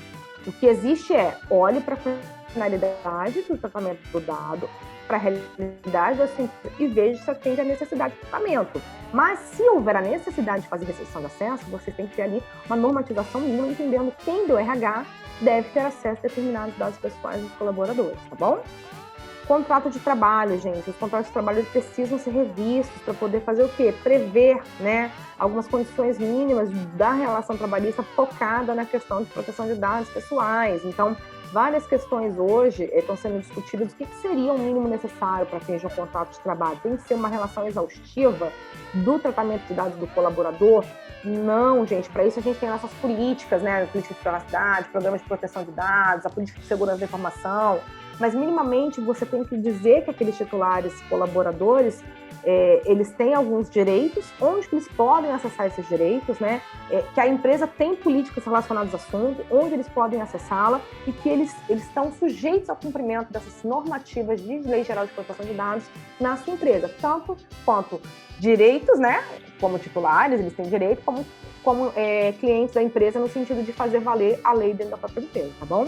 O que existe olhe para a finalidade do tratamento do dado, para a realidade assim, e veja se atende à necessidade de tratamento. Mas se houver a necessidade de fazer restrição de acesso, você tem que ter ali uma normatização mínima, entendendo quem do RH deve ter acesso a determinados dados pessoais dos colaboradores, tá bom? Contrato de trabalho, gente. Os contratos de trabalho precisam ser revistos para poder fazer o quê? Prever, né, algumas condições mínimas da relação trabalhista focada na questão de proteção de dados pessoais. Então, várias questões hoje estão sendo discutidas. O que seria o mínimo necessário para fins de um contrato de trabalho? Tem que ser uma relação exaustiva do tratamento de dados do colaborador? Não, gente. Para isso a gente tem nossas políticas, né? Política de privacidade, programas de proteção de dados, a política de segurança da informação. Mas, minimamente, você tem que dizer que aqueles titulares colaboradores, eles têm alguns direitos, onde eles podem acessar esses direitos, né? Que a empresa tem políticas relacionadas ao assunto, onde eles podem acessá-la e que eles estão sujeitos ao cumprimento dessas normativas de Lei Geral de Proteção de Dados na sua empresa, tanto quanto direitos, né? Como titulares, eles têm direito, como clientes da empresa, no sentido de fazer valer a lei dentro da própria empresa, tá bom?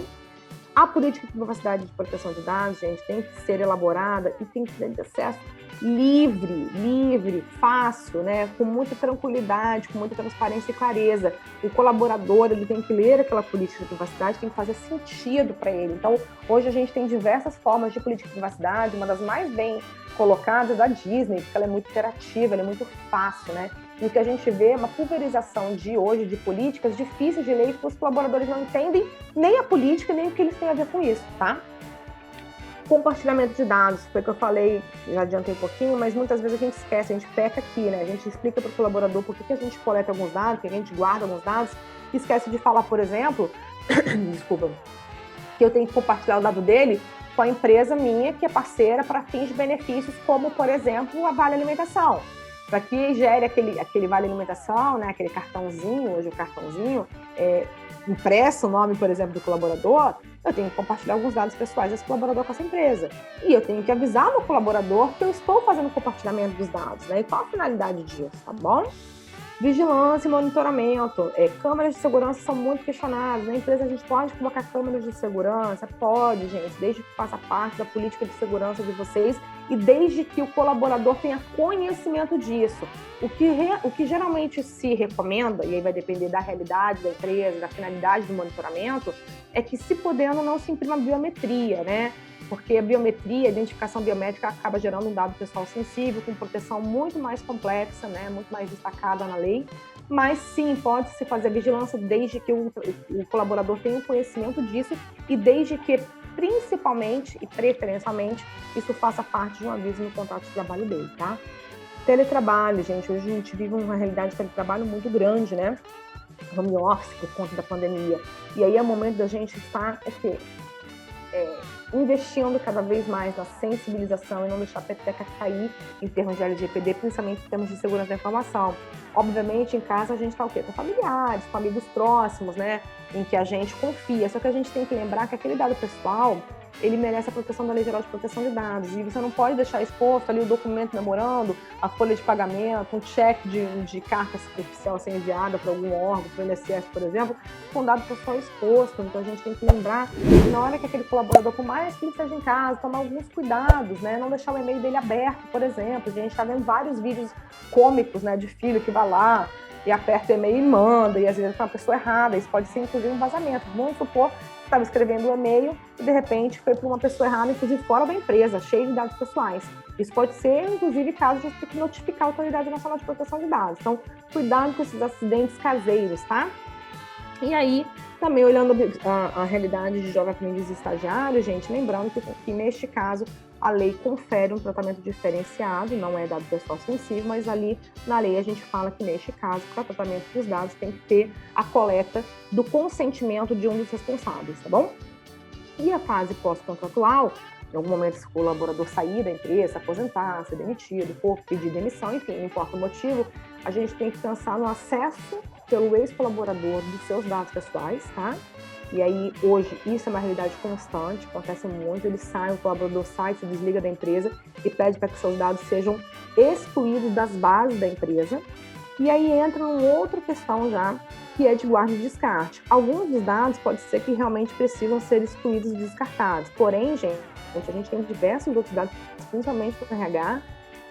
A política de privacidade de proteção de dados, gente, tem que ser elaborada e tem que ter acesso livre, fácil, né? Com muita tranquilidade, com muita transparência e clareza. O colaborador, ele tem que ler aquela política de privacidade, tem que fazer sentido para ele. Então, hoje a gente tem diversas formas de política de privacidade, uma das mais bem colocadas é a Disney, porque ela é muito interativa, ela é muito fácil, né? E o que a gente vê é uma pulverização de hoje de políticas difíceis de ler, porque os colaboradores não entendem nem a política, nem o que eles têm a ver com isso, tá? Compartilhamento de dados, foi o que eu falei, já adiantei um pouquinho, mas muitas vezes a gente esquece, a gente peca aqui, né? A gente explica para o colaborador por que a gente coleta alguns dados, por que a gente guarda alguns dados, e esquece de falar, por exemplo, desculpa, que eu tenho que compartilhar o dado dele com a empresa minha, que é parceira para fins de benefícios, como, por exemplo, a Vale Alimentação. para que gere aquele vale alimentação, né, aquele cartãozinho, hoje o cartãozinho, impresso o nome, por exemplo, do colaborador, eu tenho que compartilhar alguns dados pessoais desse colaborador com essa empresa. E eu tenho que avisar meu colaborador que eu estou fazendo o compartilhamento dos dados, né? E qual a finalidade disso, tá bom? Vigilância e monitoramento. Câmeras de segurança são muito questionadas. Na empresa a gente pode colocar câmeras de segurança? Pode, gente, desde que faça parte da política de segurança de vocês e desde que o colaborador tenha conhecimento disso. O que geralmente se recomenda, e aí vai depender da realidade da empresa, da finalidade do monitoramento, é que, se podendo, não se imprima biometria, né? Porque a biometria, a identificação biométrica acaba gerando um dado pessoal sensível, com proteção muito mais complexa, né? Muito mais destacada na lei. Mas sim, pode-se fazer vigilância desde que o colaborador tenha conhecimento disso e desde que, principalmente e preferencialmente, isso faça parte de um aviso no contrato de trabalho dele, tá? Teletrabalho, gente. Hoje a gente vive uma realidade de teletrabalho muito grande, né? Home office por conta da pandemia. E aí é o momento da gente estar investindo cada vez mais na sensibilização e não deixar a peteca cair em termos de LGPD, principalmente em termos de segurança da informação. Obviamente, em casa a gente está o quê? Com familiares, com amigos próximos, né? Em que a gente confia. Só que a gente tem que lembrar que aquele dado pessoal, ele merece a proteção da Lei Geral de Proteção de Dados. E você não pode deixar exposto ali o documento memorando, a folha de pagamento, um cheque de carta oficial a ser enviada para algum órgão, para o INSS, por exemplo, com dado pessoal exposto. Então a gente tem que lembrar que na hora que aquele colaborador, por mais que ele esteja em casa, tomar alguns cuidados, né? Não deixar o e-mail dele aberto, por exemplo. A gente está vendo vários vídeos cômicos, né, de filho que vai lá e aperta o e-mail e manda, e às vezes é uma pessoa errada. Isso pode ser, inclusive, um vazamento. Vamos supor que estava escrevendo um e-mail e, de repente, foi para uma pessoa errada, inclusive fora da empresa, cheio de dados pessoais. Isso pode ser, inclusive, caso de ter que notificar a Autoridade Nacional de Proteção de Dados. Então, cuidado com esses acidentes caseiros, tá? E aí, também olhando a realidade de jovem aprendiz e estagiário, gente, lembrando que neste caso a lei confere um tratamento diferenciado, não é dado pessoal sensível, mas ali na lei a gente fala que neste caso, para tratamento dos dados, tem que ter a coleta do consentimento de um dos responsáveis, tá bom? E a fase pós-contratual, em algum momento se o colaborador sair da empresa, se aposentar, ser demitido, for pedir demissão, enfim, não importa o motivo, a gente tem que pensar no acesso pelo ex-colaborador dos seus dados pessoais, tá? E aí, hoje, isso é uma realidade constante, acontece muito, o colaborador sai, se desliga da empresa e pede para que seus dados sejam excluídos das bases da empresa. E aí entra uma outra questão já, que é de guarda e descarte. Alguns dos dados pode ser que realmente precisam ser excluídos e descartados. Porém, gente, a gente tem diversos outros dados, principalmente para o RH,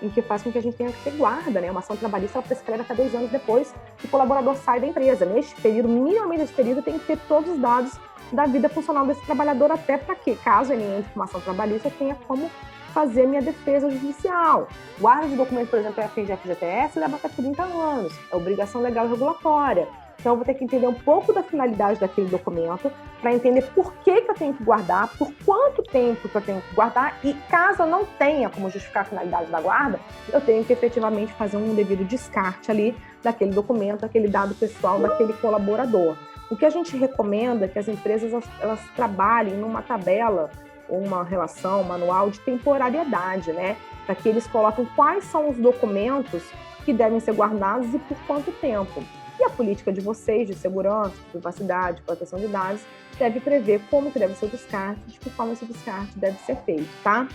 em que faz com que a gente tenha que ter guarda, né? Uma ação trabalhista, ela prescreve até 2 anos depois que o colaborador sai da empresa. Neste período, minimamente nesse período, tem que ter todos os dados da vida funcional desse trabalhador, até para que, caso ele entre com uma ação trabalhista, eu tenha como fazer minha defesa judicial. Guarda de documento, por exemplo, FGTS, leva até 30 anos. É obrigação legal e regulatória. Então, eu vou ter que entender um pouco da finalidade daquele documento para entender por que eu tenho que guardar, por quanto tempo que eu tenho que guardar e, caso eu não tenha como justificar a finalidade da guarda, eu tenho que efetivamente fazer um devido descarte ali daquele documento, daquele dado pessoal, daquele colaborador. O que a gente recomenda é que as empresas elas trabalhem numa tabela ou uma relação, um manual de temporariedade, né? Para que eles coloquem quais são os documentos que devem ser guardados e por quanto tempo. E a política de vocês, de segurança, de privacidade, de proteção de dados, deve prever como que deve ser o descarte, de que forma esse descarte deve ser feito, tá?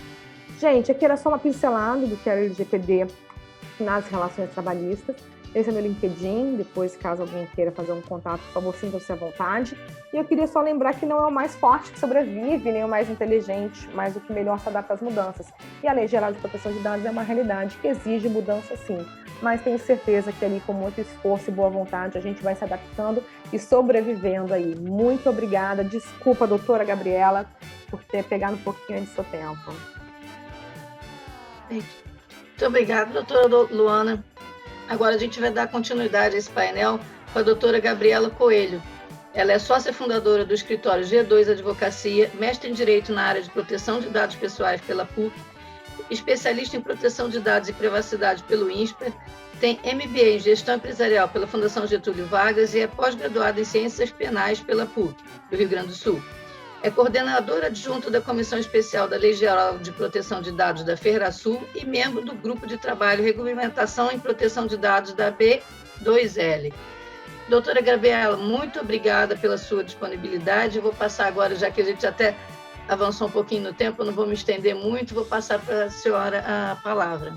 Gente, aqui era só uma pincelada do que era o LGPD nas relações trabalhistas. Esse é meu LinkedIn, depois, caso alguém queira fazer um contato, por favor, sinta-se à vontade. E eu queria só lembrar que não é o mais forte que sobrevive, nem o mais inteligente, mas o que melhor se adapta às mudanças. E a Lei Geral de Proteção de Dados é uma realidade que exige mudança, sim. Mas tenho certeza que ali, com muito esforço e boa vontade, a gente vai se adaptando e sobrevivendo aí. Muito obrigada. Desculpa, doutora Gabriela, por ter pegado um pouquinho de seu tempo. Muito obrigada, doutora Luana. Agora a gente vai dar continuidade a esse painel com a doutora Gabriela Coelho. Ela é sócia fundadora do escritório G2 Advocacia, mestre em Direito na área de proteção de dados pessoais pela PUC, especialista em proteção de dados e privacidade pelo INSPER, tem MBA em Gestão Empresarial pela Fundação Getúlio Vargas e é pós-graduada em Ciências Penais pela PUC, do Rio Grande do Sul. É coordenadora adjunta da Comissão Especial da Lei Geral de Proteção de Dados da FERASUL e membro do Grupo de Trabalho Regulamentação em Proteção de Dados da B2L. Doutora Gabriela, muito obrigada pela sua disponibilidade. Eu vou passar agora, já que a gente até avançou um pouquinho no tempo, eu não vou me estender muito, vou passar para a senhora a palavra.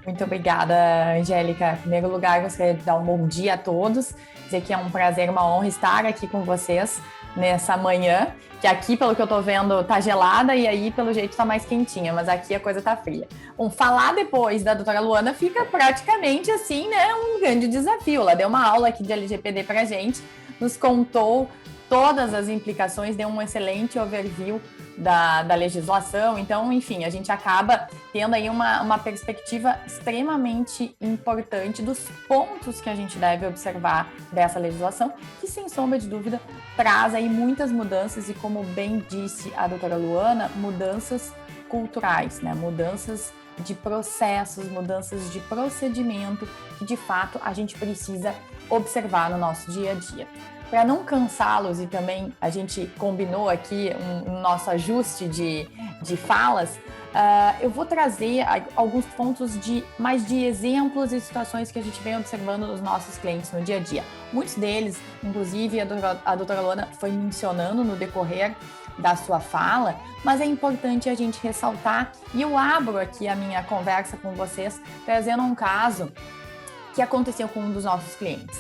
Muito obrigada, Angélica. Em primeiro lugar, gostaria de dar um bom dia a todos, dizer que é um prazer, uma honra estar aqui com vocês nessa manhã, que aqui, pelo que eu tô vendo, tá gelada e aí, pelo jeito, tá mais quentinha, mas aqui a coisa tá fria. Bom, falar depois da doutora Luana fica praticamente assim, né, um grande desafio. Ela deu uma aula aqui de LGPD pra gente, nos contou todas as implicações, deu um excelente overview da legislação. Então, enfim, a gente acaba tendo aí uma perspectiva extremamente importante dos pontos que a gente deve observar dessa legislação, que, sem sombra de dúvida, traz aí muitas mudanças e, como bem disse a doutora Luana, mudanças culturais, né? Mudanças de processos, mudanças de procedimento que, de fato, a gente precisa observar no nosso dia a dia. Para não cansá-los, e também a gente combinou aqui um nosso ajuste de falas, eu vou trazer alguns pontos mais de exemplos e situações que a gente vem observando nos nossos clientes no dia a dia. Muitos deles, inclusive, a doutora Luana foi mencionando no decorrer da sua fala, mas é importante a gente ressaltar, e eu abro aqui a minha conversa com vocês, trazendo um caso que aconteceu com um dos nossos clientes.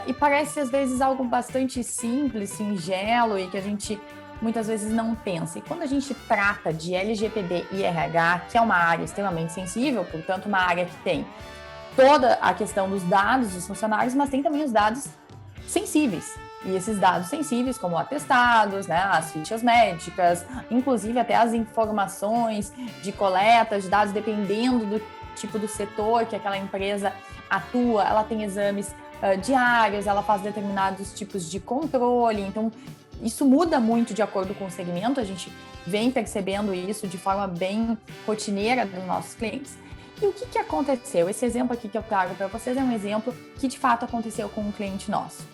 E parece, às vezes, algo bastante simples, singelo e que a gente muitas vezes não pensa. E quando a gente trata de LGPD e RH, que é uma área extremamente sensível, portanto, uma área que tem toda a questão dos dados dos funcionários, mas tem também os dados sensíveis. E esses dados sensíveis, como atestados, né, as fichas médicas, inclusive até as informações de coleta de dados, dependendo do tipo do setor que aquela empresa atua, ela tem exames diários, ela faz determinados tipos de controle, então isso muda muito de acordo com o segmento, a gente vem percebendo isso de forma bem rotineira dos nossos clientes. E o que aconteceu? Esse exemplo aqui que eu trago para vocês é um exemplo que de fato aconteceu com um cliente nosso.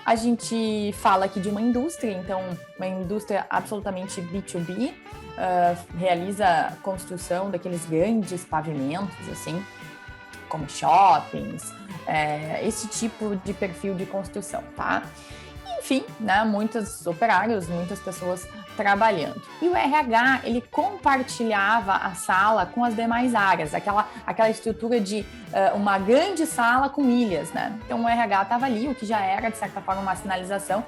A gente fala aqui de uma indústria, então uma indústria absolutamente B2B, realiza construção daqueles grandes pavimentos, assim, como shoppings, esse tipo de perfil de construção, tá? Enfim, né, muitos operários, muitas pessoas trabalhando. E o RH, ele compartilhava a sala com as demais áreas, aquela estrutura de uma grande sala com ilhas, né? Então o RH estava ali, o que já era, de certa forma, uma sinalização,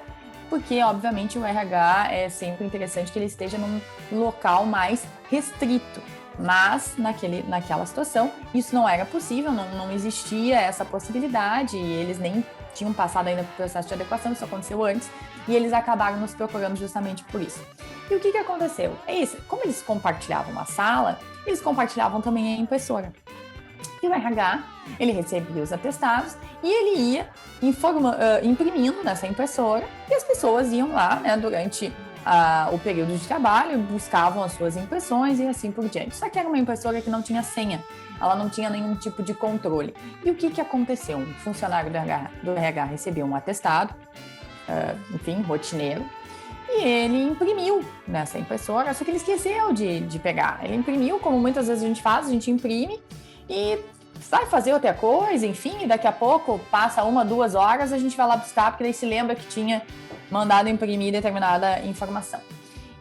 porque, obviamente, o RH é sempre interessante que ele esteja num local mais restrito. Mas, naquela situação, isso não era possível, não existia essa possibilidade, e eles nem tinham passado ainda pelo processo de adequação, isso aconteceu antes, e eles acabaram nos procurando justamente por isso. E o que aconteceu? Como eles compartilhavam a sala, eles compartilhavam também a impressora. E o RH, ele recebia os atestados e ele ia imprimindo nessa impressora, e as pessoas iam lá, né, durante o período de trabalho, buscavam as suas impressões e assim por diante. Só que era uma impressora que não tinha senha, ela não tinha nenhum tipo de controle. E o que aconteceu? Um funcionário do RH recebeu um atestado, enfim, rotineiro, e ele imprimiu nessa impressora, só que ele esqueceu de pegar. Ele imprimiu, como muitas vezes a gente faz, a gente imprime e vai fazer outra coisa, enfim, e daqui a pouco, passa 1, 2 horas, a gente vai lá buscar, porque daí se lembra que tinha mandado imprimir determinada informação.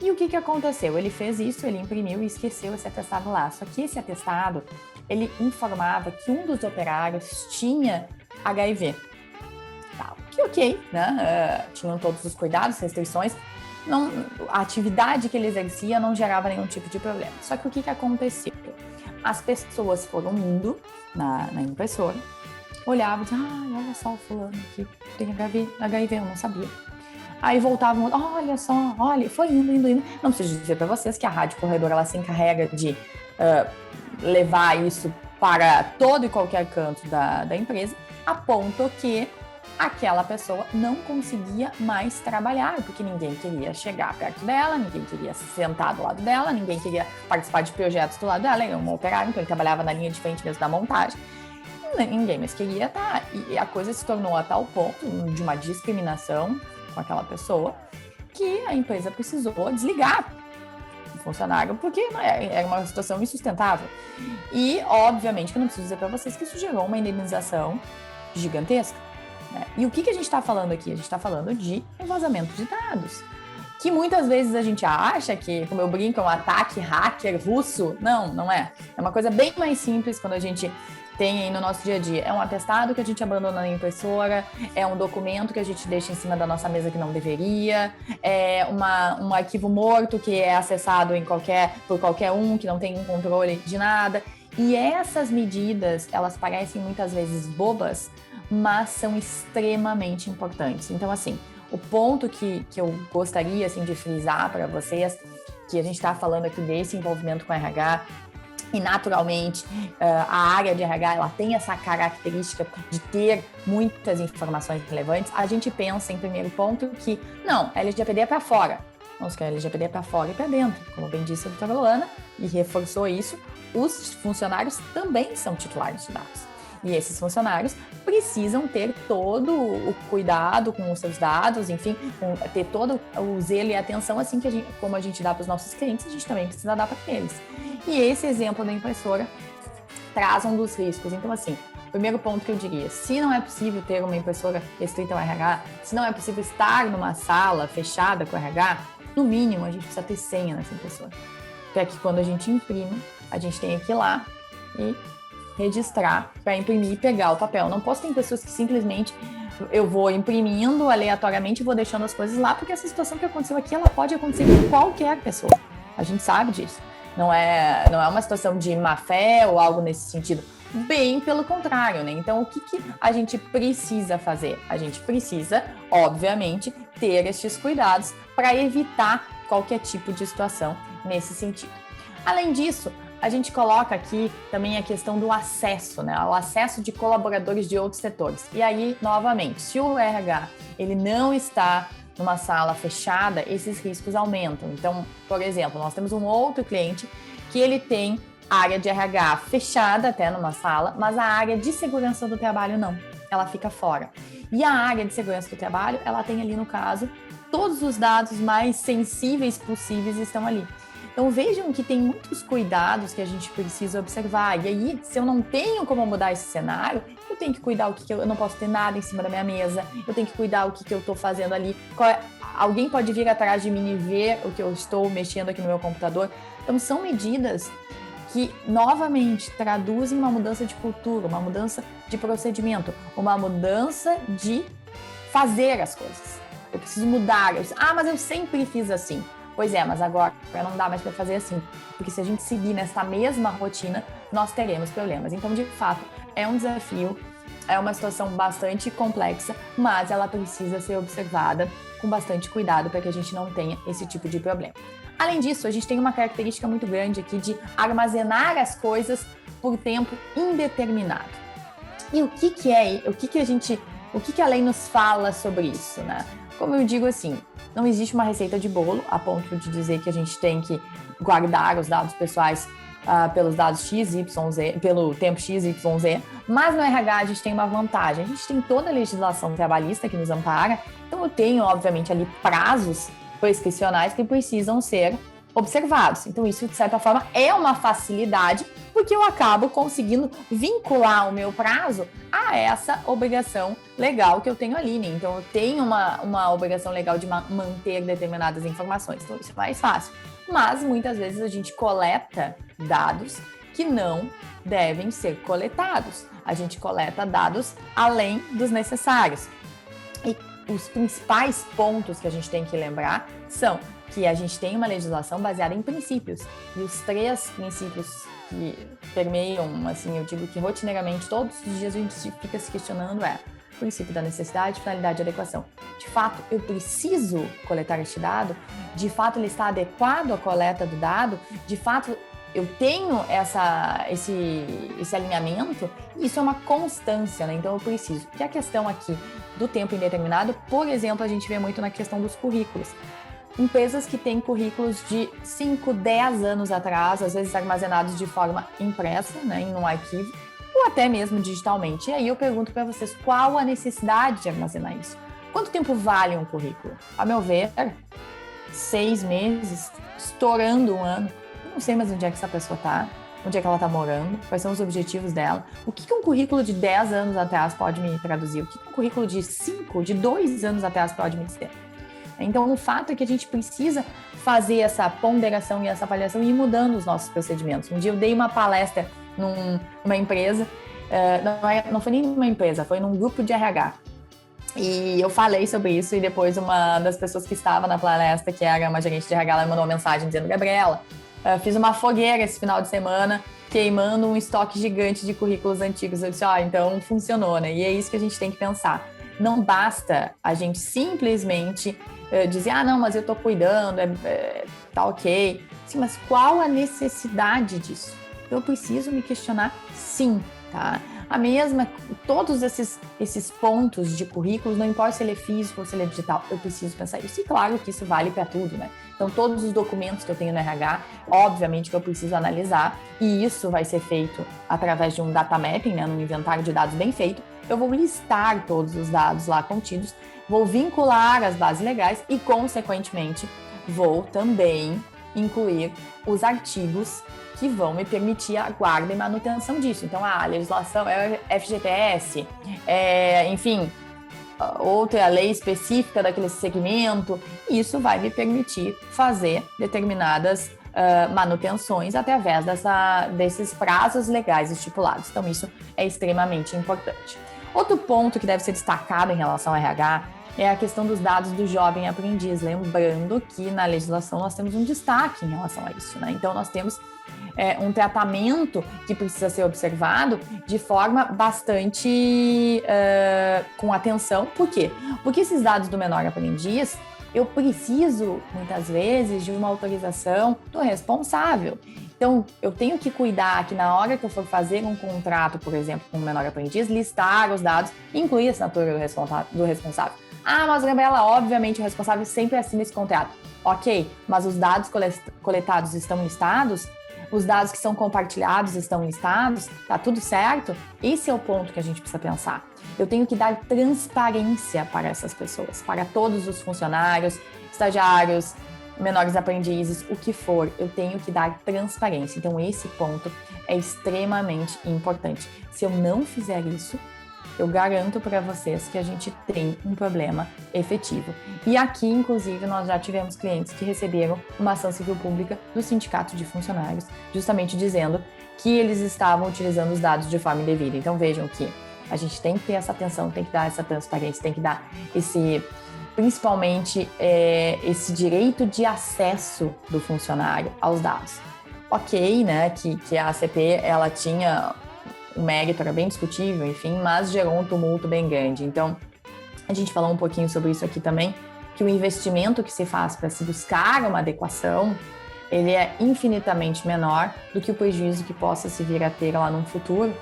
E o que aconteceu? Ele fez isso, ele imprimiu e esqueceu esse atestado lá. Só que esse atestado, ele informava que um dos operários tinha HIV. Tá, que ok, né? Tinham todos os cuidados, restrições, a atividade que ele exercia não gerava nenhum tipo de problema. Só que o que aconteceu? As pessoas foram indo na impressora, olhavam e diziam, olha só o fulano aqui, tem HIV, eu não sabia. Aí voltavam, olha só, foi indo. Não preciso dizer para vocês que a Rádio Corredor, ela se encarrega de levar isso para todo e qualquer canto da empresa, a ponto que aquela pessoa não conseguia mais trabalhar, porque ninguém queria chegar perto dela, ninguém queria sentar do lado dela, ninguém queria participar de projetos do lado dela. Ele era um operário, então ele trabalhava na linha de frente mesmo da montagem. Ninguém mais queria estar. E a coisa se tornou a tal ponto de uma discriminação com aquela pessoa, que que a empresa precisou desligar o funcionário, porque era uma situação insustentável. E, obviamente, que eu não preciso dizer para vocês que isso gerou uma indenização gigantesca, né? E o que a gente está falando aqui? A gente está falando de um vazamento de dados, que muitas vezes a gente acha que, como eu brinco, é um ataque hacker russo. Não é. É uma coisa bem mais simples quando a gente tem aí no nosso dia a dia. É um atestado que a gente abandona na impressora, é um documento que a gente deixa em cima da nossa mesa que não deveria, é um arquivo morto que é acessado por qualquer um, que não tem um controle de nada. E essas medidas, elas parecem muitas vezes bobas, mas são extremamente importantes. Então, assim, o ponto que eu gostaria assim, de frisar para vocês, que a gente está falando aqui desse envolvimento com RH, e naturalmente a área de RH ela tem essa característica de ter muitas informações relevantes, a gente pensa em primeiro ponto que não, a LGPD é para fora. Vamos que a LGPD é para fora e para dentro, como bem disse a doutora Luana, e reforçou isso, os funcionários também são titulares de dados. E esses funcionários precisam ter todo o cuidado com os seus dados, enfim, ter todo o zelo e atenção, assim como a gente dá para os nossos clientes, a gente também precisa dar para eles. E esse exemplo da impressora traz um dos riscos. Então, assim, primeiro ponto que eu diria, se não é possível ter uma impressora restrita ao RH, se não é possível estar numa sala fechada com o RH, no mínimo a gente precisa ter senha nessa impressora. Para que quando a gente imprime, a gente tenha que ir lá e registrar para imprimir e pegar o papel. Não posso ter pessoas que simplesmente eu vou imprimindo aleatoriamente e vou deixando as coisas lá, porque essa situação que aconteceu aqui, ela pode acontecer com qualquer pessoa. A gente sabe disso. Não é uma situação de má fé ou algo nesse sentido. Bem pelo contrário, né? Então, o que a gente precisa fazer? A gente precisa, obviamente, ter estes cuidados para evitar qualquer tipo de situação nesse sentido. Além disso, a gente coloca aqui também a questão do acesso, né? O acesso de colaboradores de outros setores. E aí, novamente, se o RH ele não está numa sala fechada, esses riscos aumentam. Então, por exemplo, nós temos um outro cliente que ele tem área de RH fechada até numa sala, mas a área de segurança do trabalho não, ela fica fora. E a área de segurança do trabalho, ela tem ali no caso, todos os dados mais sensíveis possíveis estão ali. Então vejam que tem muitos cuidados que a gente precisa observar. E aí, se eu não tenho como mudar esse cenário, eu tenho que cuidar eu não posso ter nada em cima da minha mesa, eu tenho que cuidar o que eu estou fazendo ali. Alguém pode vir atrás de mim e ver o que eu estou mexendo aqui no meu computador. Então são medidas que, novamente, traduzem uma mudança de cultura, uma mudança de procedimento, uma mudança de fazer as coisas. Eu preciso mudar. Mas eu sempre fiz assim. Pois é, mas agora não dá mais para fazer assim, porque se a gente seguir nessa mesma rotina, nós teremos problemas. Então, de fato, é um desafio, é uma situação bastante complexa, mas ela precisa ser observada com bastante cuidado para que a gente não tenha esse tipo de problema. Além disso, a gente tem uma característica muito grande aqui de armazenar as coisas por tempo indeterminado. E o que a lei nos fala sobre isso, né? Como eu digo assim, não existe uma receita de bolo a ponto de dizer que a gente tem que guardar os dados pessoais pelos dados XYZ, pelo tempo XYZ, mas no RH a gente tem uma vantagem, a gente tem toda a legislação trabalhista que nos ampara, então eu tenho, obviamente, ali prazos prescricionais que precisam ser observados. Então isso, de certa forma, é uma facilidade, porque eu acabo conseguindo vincular o meu prazo a essa obrigação legal que eu tenho ali, né? Então eu tenho uma obrigação legal de manter determinadas informações, então isso é mais fácil. Mas muitas vezes a gente coleta dados que não devem ser coletados. A gente coleta dados além dos necessários. E os principais pontos que a gente tem que lembrar são que a gente tem uma legislação baseada em princípios. E os 3 princípios que permeiam, assim, eu digo que rotineiramente, todos os dias a gente fica se questionando o princípio da necessidade, finalidade e adequação. De fato, eu preciso coletar este dado? De fato, ele está adequado à coleta do dado? De fato, eu tenho esse alinhamento? Isso é uma constância, né? Então eu preciso. E a questão aqui do tempo indeterminado, por exemplo, a gente vê muito na questão dos currículos. Empresas que têm currículos de 5, 10 anos atrás, às vezes armazenados de forma impressa, né, em um arquivo, ou até mesmo digitalmente. E aí eu pergunto para vocês, qual a necessidade de armazenar isso? Quanto tempo vale um currículo? A meu ver, 6 meses, estourando um ano. Eu não sei mais onde é que essa pessoa está, onde é que ela está morando, quais são os objetivos dela, o que um currículo de 10 anos atrás pode me traduzir, o que um currículo de 5, de 2 anos atrás pode me dizer. Então, o fato é que a gente precisa fazer essa ponderação e essa avaliação e ir mudando os nossos procedimentos. Um dia eu dei uma palestra numa empresa, não foi nem numa empresa, foi num grupo de RH. E eu falei sobre isso e depois uma das pessoas que estava na palestra, que era uma gerente de RH, ela me mandou uma mensagem dizendo: Gabriela, fiz uma fogueira esse final de semana, queimando um estoque gigante de currículos antigos. Eu disse, então funcionou, né? E é isso que a gente tem que pensar. Não basta a gente simplesmente dizer, não, mas eu tô cuidando, tá ok. Sim, mas qual a necessidade disso? Eu preciso me questionar, sim, tá? Todos esses pontos de currículos, não importa se ele é físico ou se ele é digital, eu preciso pensar isso. E claro que isso vale para tudo, né? Então, todos os documentos que eu tenho no RH, obviamente que eu preciso analisar, e isso vai ser feito através de um data mapping, né, num inventário de dados bem feito. Eu vou listar todos os dados lá contidos, vou vincular as bases legais e, consequentemente, vou também incluir os artigos que vão me permitir a guarda e manutenção disso. Então, a legislação é FGTS, enfim, outra lei específica daquele segmento, isso vai me permitir fazer determinadas manutenções através desses prazos legais estipulados. Então, isso é extremamente importante. Outro ponto que deve ser destacado em relação ao RH é a questão dos dados do jovem aprendiz. Lembrando que na legislação nós temos um destaque em relação a isso, né? Então, nós temos um tratamento que precisa ser observado de forma bastante com atenção. Por quê? Porque esses dados do menor aprendiz, eu preciso, muitas vezes, de uma autorização do responsável. Então, eu tenho que cuidar que na hora que eu for fazer um contrato, por exemplo, com o menor aprendiz, listar os dados, incluir a assinatura do responsável. Mas, Gabriela, obviamente o responsável sempre assina esse contrato. Ok, mas os dados coletados estão listados? Os dados que são compartilhados estão listados? Tá tudo certo? Esse é o ponto que a gente precisa pensar. Eu tenho que dar transparência para essas pessoas, para todos os funcionários, estagiários, menores aprendizes, o que for, eu tenho que dar transparência. Então, esse ponto é extremamente importante. Se eu não fizer isso, eu garanto para vocês que a gente tem um problema efetivo. E aqui, inclusive, nós já tivemos clientes que receberam uma ação civil pública do Sindicato de Funcionários, justamente dizendo que eles estavam utilizando os dados de forma indevida. Então, vejam que a gente tem que ter essa atenção, tem que dar essa transparência, tem que dar principalmente esse direito de acesso do funcionário aos dados. Ok, né, que a ACP, ela tinha o mérito, era bem discutível, enfim, mas gerou um tumulto bem grande. Então, a gente falou um pouquinho sobre isso aqui também, que o investimento que se faz para se buscar uma adequação, ele é infinitamente menor do que o prejuízo que possa se vir a ter lá no futuro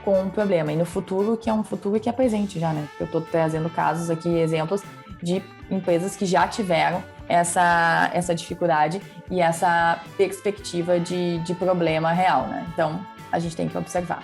com um problema. E no futuro, que é um futuro que é presente já, né? Eu estou trazendo casos aqui, exemplos de empresas que já tiveram essa dificuldade e essa perspectiva de problema real, né? Então, a gente tem que observar.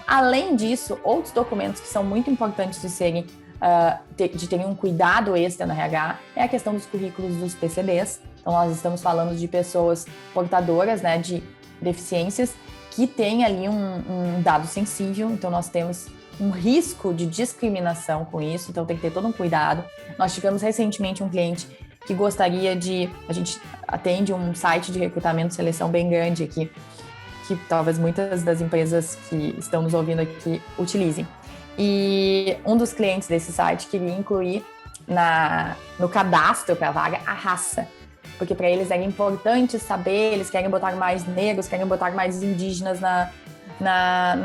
Além disso, outros documentos que são muito importantes de terem um cuidado extra no RH é a questão dos currículos dos PCDs. Então, nós estamos falando de pessoas portadoras, né, de deficiências que têm ali um dado sensível. Então, nós temos um risco de discriminação com isso, então tem que ter todo um cuidado. Nós tivemos recentemente um cliente que gostaria a gente atende um site de recrutamento e seleção bem grande aqui, que talvez muitas das empresas que estão nos ouvindo aqui utilizem. E um dos clientes desse site queria incluir no cadastro para a vaga a raça, porque para eles era importante saber, eles querem botar mais negros, querem botar mais indígenas na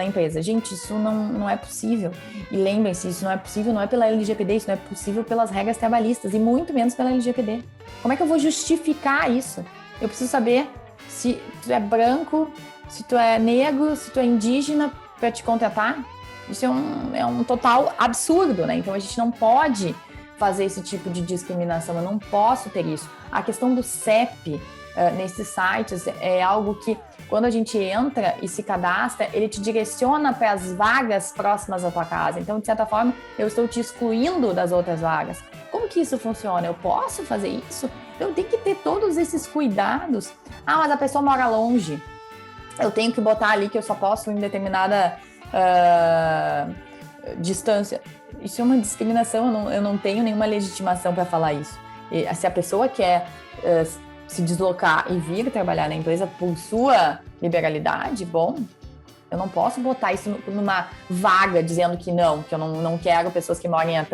empresa. Gente, isso não é possível. E lembrem-se, isso não é possível, não é pela LGPD, isso não é possível pelas regras trabalhistas e muito menos pela LGPD. Como é que eu vou justificar isso? Eu preciso saber se tu é branco, se tu é negro, se tu é indígena para te contratar. Isso é um total absurdo, né? Então a gente não pode fazer esse tipo de discriminação, eu não posso ter isso. A questão do CEP nesses sites é algo que, quando a gente entra e se cadastra, ele te direciona para as vagas próximas à tua casa. Então, de certa forma, eu estou te excluindo das outras vagas. Como que isso funciona? Eu posso fazer isso? Então, tem que ter todos esses cuidados. Mas a pessoa mora longe. Eu tenho que botar ali que eu só posso em determinada distância. Isso é uma discriminação, eu não tenho nenhuma legitimação para falar isso. E, se a pessoa quer se deslocar e vir trabalhar na empresa por sua liberalidade, bom, eu não posso botar isso numa vaga dizendo que eu não quero pessoas que morem a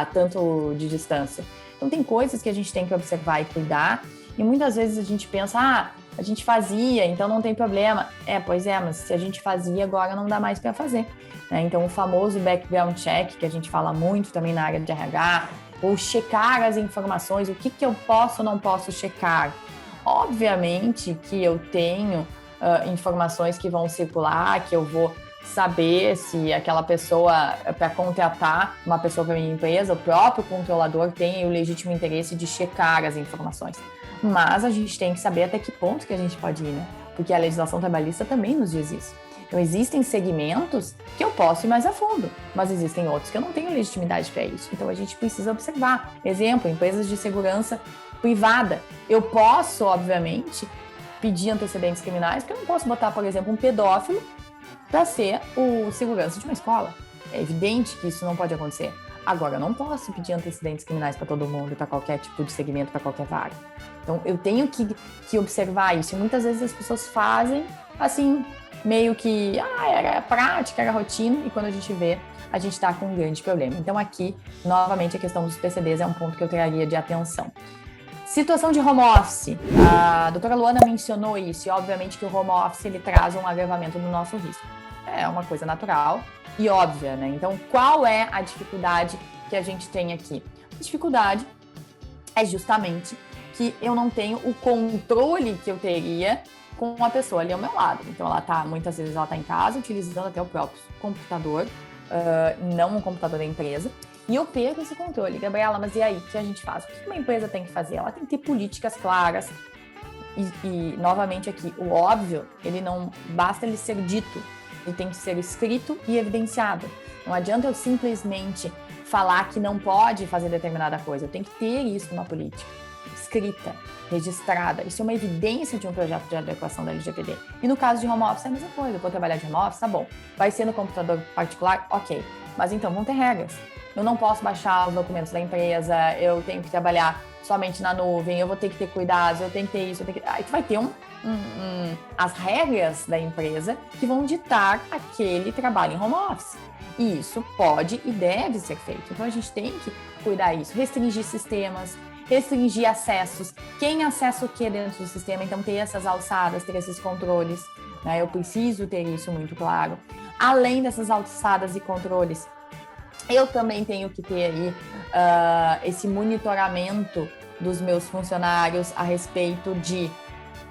tanto de distância. Então tem coisas que a gente tem que observar e cuidar, e muitas vezes a gente pensa, a gente fazia, então não tem problema. Pois é, mas se a gente fazia, agora não dá mais para fazer. Né? Então o famoso background check, que a gente fala muito também na área de RH, ou checar as informações, o que eu posso ou não posso checar. Obviamente que eu tenho informações que vão circular, que eu vou saber se aquela pessoa, para contratar uma pessoa para minha empresa, o próprio controlador tem o legítimo interesse de checar as informações. Mas a gente tem que saber até que ponto que a gente pode ir, né? Porque a legislação trabalhista também nos diz isso. Então, existem segmentos que eu posso ir mais a fundo, mas existem outros que eu não tenho legitimidade para isso. Então, a gente precisa observar. Exemplo, empresas de segurança privada. Eu posso, obviamente, pedir antecedentes criminais, porque eu não posso botar, por exemplo, um pedófilo para ser o segurança de uma escola. É evidente que isso não pode acontecer. Agora, eu não posso pedir antecedentes criminais para todo mundo, para qualquer tipo de segmento, para qualquer vaga. Então, eu tenho que observar isso. E muitas vezes as pessoas fazem, assim, meio que, era prática, era rotina, e quando a gente vê, a gente está com um grande problema. Então, aqui, novamente, a questão dos PCDs é um ponto que eu traria de atenção. Situação de home office. A doutora Luana mencionou isso, e obviamente que o home office ele traz um agravamento do nosso risco. É uma coisa natural e óbvia, né? Então, qual é a dificuldade que a gente tem aqui? A dificuldade é justamente que eu não tenho o controle que eu teria com a pessoa ali ao meu lado. Então, muitas vezes ela está em casa, utilizando até o próprio computador, não um computador da empresa, e eu perco esse controle. Gabriela, mas e aí, o que a gente faz? O que uma empresa tem que fazer? Ela tem que ter políticas claras. E novamente aqui, o óbvio, ele não basta ele ser dito, ele tem que ser escrito e evidenciado. Não adianta eu simplesmente falar que não pode fazer determinada coisa. Eu tenho que ter isso na política, escrita, registrada. Isso é uma evidência de um projeto de adequação da LGPD. E no caso de home office é a mesma coisa. Eu vou trabalhar de home office, tá bom. Vai ser no computador particular? Ok. Mas então vão ter regras. Eu não posso baixar os documentos da empresa, eu tenho que trabalhar somente na nuvem, eu vou ter que ter cuidados, eu tenho que ter isso, Aí tu vai ter as regras da empresa que vão ditar aquele trabalho em home office. E isso pode e deve ser feito. Então a gente tem que cuidar disso, restringir sistemas, restringir acessos, quem acessa o que dentro do sistema, então ter essas alçadas, ter esses controles, né? Eu preciso ter isso muito claro. Além dessas alçadas e controles, eu também tenho que ter aí esse monitoramento dos meus funcionários a respeito de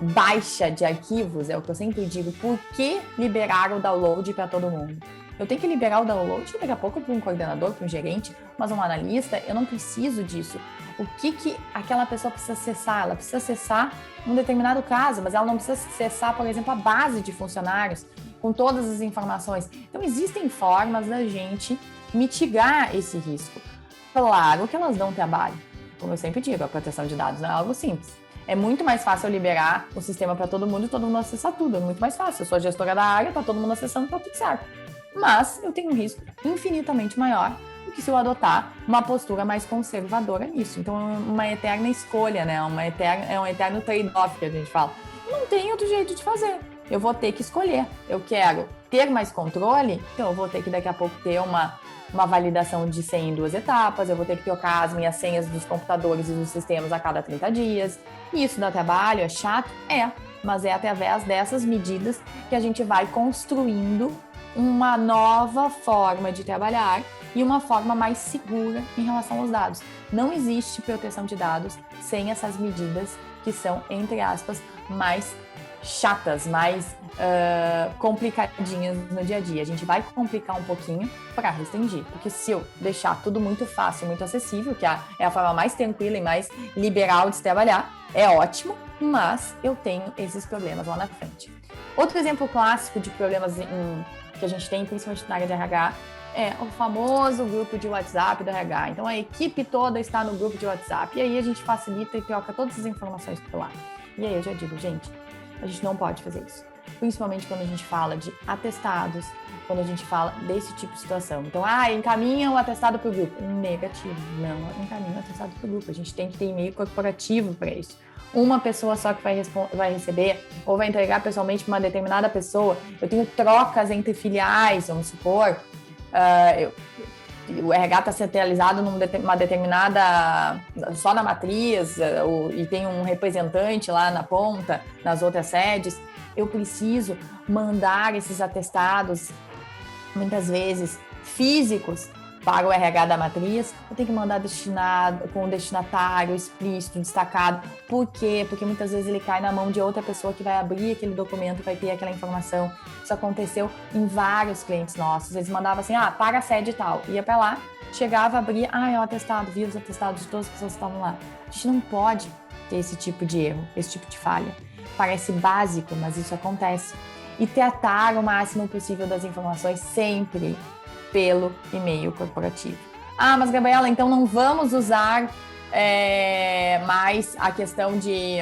baixa de arquivos. É o que eu sempre digo, por que liberar o download para todo mundo? Eu tenho que liberar o download daqui a pouco para um coordenador, para um gerente, mas um analista, eu não preciso disso. O que aquela pessoa precisa acessar? Ela precisa acessar um determinado caso, mas ela não precisa acessar, por exemplo, a base de funcionários com todas as informações. Então, existem formas da gente mitigar esse risco. Claro que elas dão trabalho. Como eu sempre digo, a proteção de dados não é algo simples. É muito mais fácil eu liberar o sistema para todo mundo e todo mundo acessar tudo. É muito mais fácil. Eu sou a gestora da área, tá todo mundo acessando, tá tudo certo. Mas eu tenho um risco infinitamente maior do que se eu adotar uma postura mais conservadora nisso. Então, é uma eterna escolha, né? É um eterno trade-off que a gente fala. Não tem outro jeito de fazer. Eu vou ter que escolher. Eu quero ter mais controle, então eu vou ter que daqui a pouco ter uma validação de senha em 2 etapas, eu vou ter que trocar as minhas senhas dos computadores e dos sistemas a cada 30 dias. Isso dá trabalho, é chato? Mas é através dessas medidas que a gente vai construindo uma nova forma de trabalhar e uma forma mais segura em relação aos dados. Não existe proteção de dados sem essas medidas que são, entre aspas, mais chatas, mais complicadinhas no dia a dia. A gente vai complicar um pouquinho para restringir, porque se eu deixar tudo muito fácil, muito acessível, que é a forma mais tranquila e mais liberal de se trabalhar, é ótimo, mas eu tenho esses problemas lá na frente. Outro exemplo clássico de problemas que a gente tem, principalmente na área de RH, É o famoso grupo de WhatsApp do RH. Então, a equipe toda está no grupo de WhatsApp. E aí a gente facilita e troca todas as informações por lá. E aí eu já digo, gente, a gente não pode fazer isso. Principalmente quando a gente fala de atestados, quando a gente fala desse tipo de situação. Então, encaminha o atestado para o grupo. Negativo, não encaminha o atestado para o grupo. A gente tem que ter e-mail corporativo para isso. Uma pessoa só que vai receber ou vai entregar pessoalmente para uma determinada pessoa. Eu tenho trocas entre filiais, vamos supor. O RH está centralizado numa determinada, só na matriz, e tem um representante lá na ponta, nas outras sedes. Eu preciso mandar esses atestados, muitas vezes físicos, para o RH da matriz. Eu tenho que mandar destinado, com o destinatário explícito, destacado. Por quê? Porque muitas vezes ele cai na mão de outra pessoa que vai abrir aquele documento e vai ter aquela informação. Isso aconteceu em vários clientes nossos. Eles mandavam assim, para a sede e tal. Ia para lá, chegava, abria, é um atestado, via os atestados de todas as pessoas que estavam lá. A gente não pode ter esse tipo de erro, esse tipo de falha. Parece básico, mas isso acontece. E tratar o máximo possível das informações sempre pelo e-mail corporativo. Mas Gabriela, então não vamos usar mais a questão de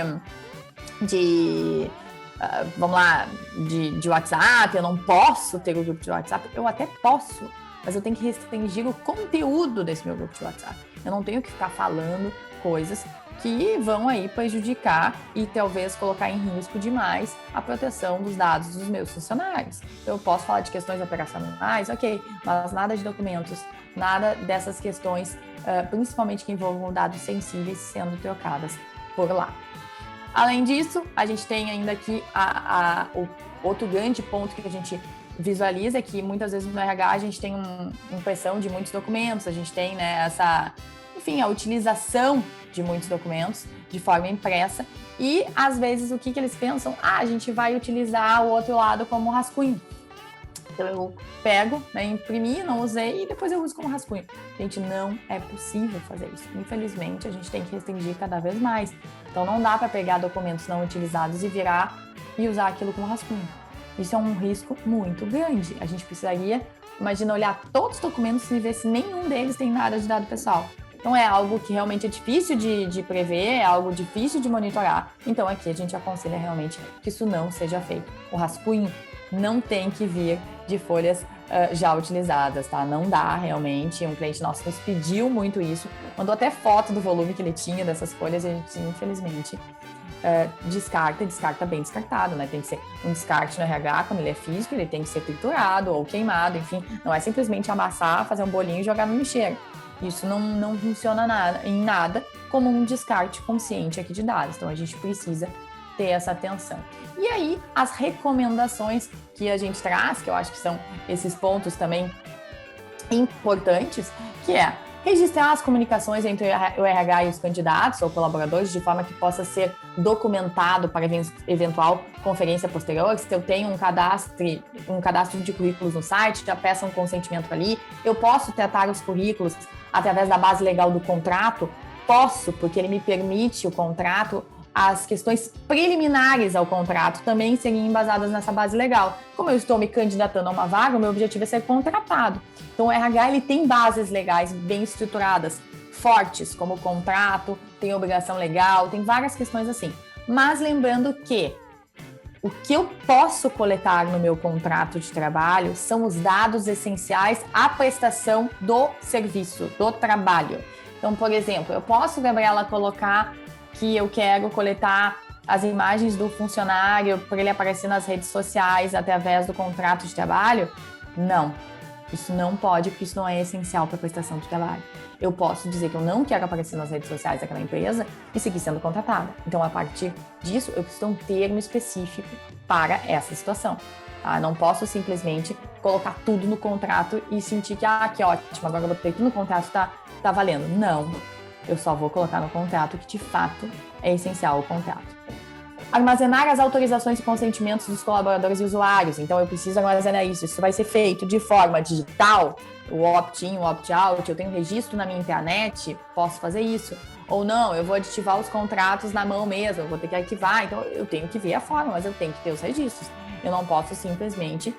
WhatsApp, eu não posso ter o grupo de WhatsApp. Eu até posso, mas eu tenho que restringir o conteúdo desse meu grupo de WhatsApp. Eu não tenho que ficar falando coisas que vão aí prejudicar e talvez colocar em risco demais a proteção dos dados dos meus funcionários. Então, eu posso falar de questões operacionais, ok, mas nada de documentos, nada dessas questões, principalmente que envolvam dados sensíveis sendo trocadas por lá. Além disso, a gente tem ainda aqui o outro grande ponto que a gente visualiza, é que muitas vezes no RH a gente tem uma impressão de muitos documentos, a gente tem, né, a utilização de muitos documentos de forma impressa e, às vezes, o que eles pensam? A gente vai utilizar o outro lado como rascunho. Então, eu pego, imprimi, não usei e depois eu uso como rascunho. Gente, não é possível fazer isso. Infelizmente, a gente tem que restringir cada vez mais. Então, não dá para pegar documentos não utilizados e virar e usar aquilo como rascunho. Isso é um risco muito grande. A gente precisaria, imagina, olhar todos os documentos e ver se nenhum deles tem nada de dado pessoal. Então, é algo que realmente é difícil de prever, é algo difícil de monitorar. Então, aqui a gente aconselha realmente que isso não seja feito. O rascunho não tem que vir de folhas já utilizadas, tá? Não dá realmente. Um cliente nosso nos pediu muito isso, mandou até foto do volume que ele tinha dessas folhas e a gente, infelizmente, descarta bem descartado, né? Tem que ser um descarte no RH quando ele é físico, ele tem que ser triturado ou queimado, enfim. Não é simplesmente amassar, fazer um bolinho e jogar no lixeiro. Isso não funciona em nada como um descarte consciente aqui de dados. Então, a gente precisa ter essa atenção. E aí, as recomendações que a gente traz, que eu acho que são esses pontos também importantes, que é registrar as comunicações entre o RH e os candidatos ou colaboradores de forma que possa ser documentado para eventual conferência posterior. Se eu tenho um cadastro de currículos no site, já peço um consentimento ali. Eu posso tratar os currículos através da base legal do contrato? Posso, porque ele me permite o contrato. As questões preliminares ao contrato também seriam embasadas nessa base legal. Como eu estou me candidatando a uma vaga, o meu objetivo é ser contratado. Então, o RH ele tem bases legais bem estruturadas, fortes, como o contrato, tem obrigação legal, tem várias questões assim. Mas lembrando que o que eu posso coletar no meu contrato de trabalho são os dados essenciais à prestação do serviço, do trabalho. Então, por exemplo, eu posso, Gabriela, colocar que eu quero coletar as imagens do funcionário para ele aparecer nas redes sociais através do contrato de trabalho? Não, isso não pode, porque isso não é essencial para a prestação de trabalho. Eu posso dizer que eu não quero aparecer nas redes sociais daquela empresa e seguir sendo contratada. Então, a partir disso, eu preciso de um termo específico para essa situação. Tá? Não posso simplesmente colocar tudo no contrato e sentir que, que ótimo, agora eu botei tudo no contrato, tá valendo. Não. Eu só vou colocar no contrato que, de fato, é essencial o contrato. Armazenar as autorizações e consentimentos dos colaboradores e usuários. Então, eu preciso armazenar isso. Isso vai ser feito de forma digital, o opt-in, o opt-out. Eu tenho registro na minha intranet, posso fazer isso. Ou não, eu vou aditivar os contratos na mão mesmo, eu vou ter que arquivar. Então, eu tenho que ver a forma, mas eu tenho que ter os registros. Eu não posso simplesmente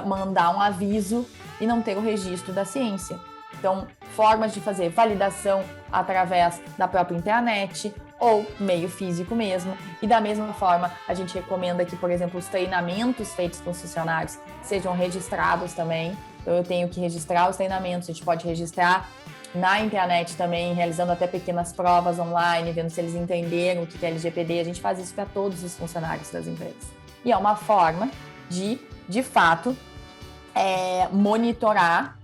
mandar um aviso e não ter o registro da ciência. Então, formas de fazer validação através da própria internet ou meio físico mesmo. E da mesma forma, a gente recomenda que, por exemplo, os treinamentos feitos com os funcionários sejam registrados também. Então, eu tenho que registrar os treinamentos, a gente pode registrar na internet também, realizando até pequenas provas online, vendo se eles entenderam o que é LGPD. A gente faz isso para todos os funcionários das empresas. E é uma forma de fato, monitorar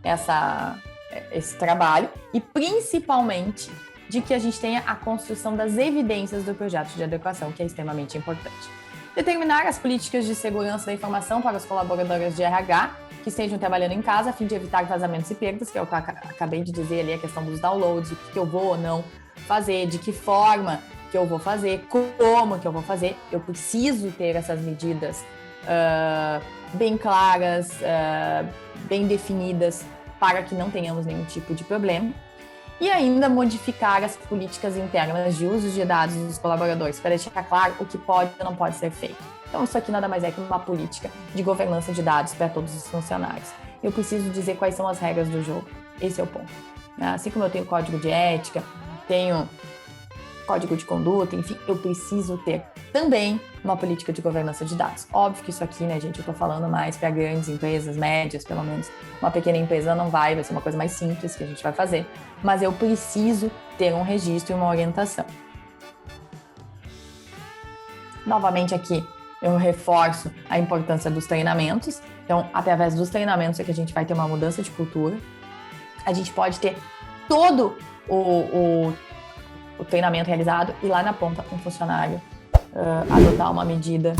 esse trabalho e principalmente de que a gente tenha a construção das evidências do projeto de adequação, que é extremamente importante. Determinar as políticas de segurança da informação para os colaboradores de RH que estejam trabalhando em casa, a fim de evitar vazamentos e perdas, que é o que eu acabei de dizer ali, a questão dos downloads, o que eu vou ou não fazer, de que forma que eu vou fazer, como que eu vou fazer. Eu preciso ter essas medidas bem claras, bem definidas, para que não tenhamos nenhum tipo de problema. E ainda modificar as políticas internas de uso de dados dos colaboradores, para deixar claro o que pode e não pode ser feito. Então, isso aqui nada mais é que uma política de governança de dados para todos os funcionários. Eu preciso dizer quais são as regras do jogo. Esse é o ponto. Assim como eu tenho código de ética, tenho código de conduta, enfim, eu preciso ter também uma política de governança de dados. Óbvio que isso aqui, né, gente, eu tô falando mais para grandes empresas, médias, pelo menos. Uma pequena empresa não vai ser uma coisa mais simples que a gente vai fazer, mas eu preciso ter um registro e uma orientação. Novamente aqui, eu reforço a importância dos treinamentos. Então, através dos treinamentos é que a gente vai ter uma mudança de cultura. A gente pode ter todo o treinamento realizado e lá na ponta um funcionário adotar uma medida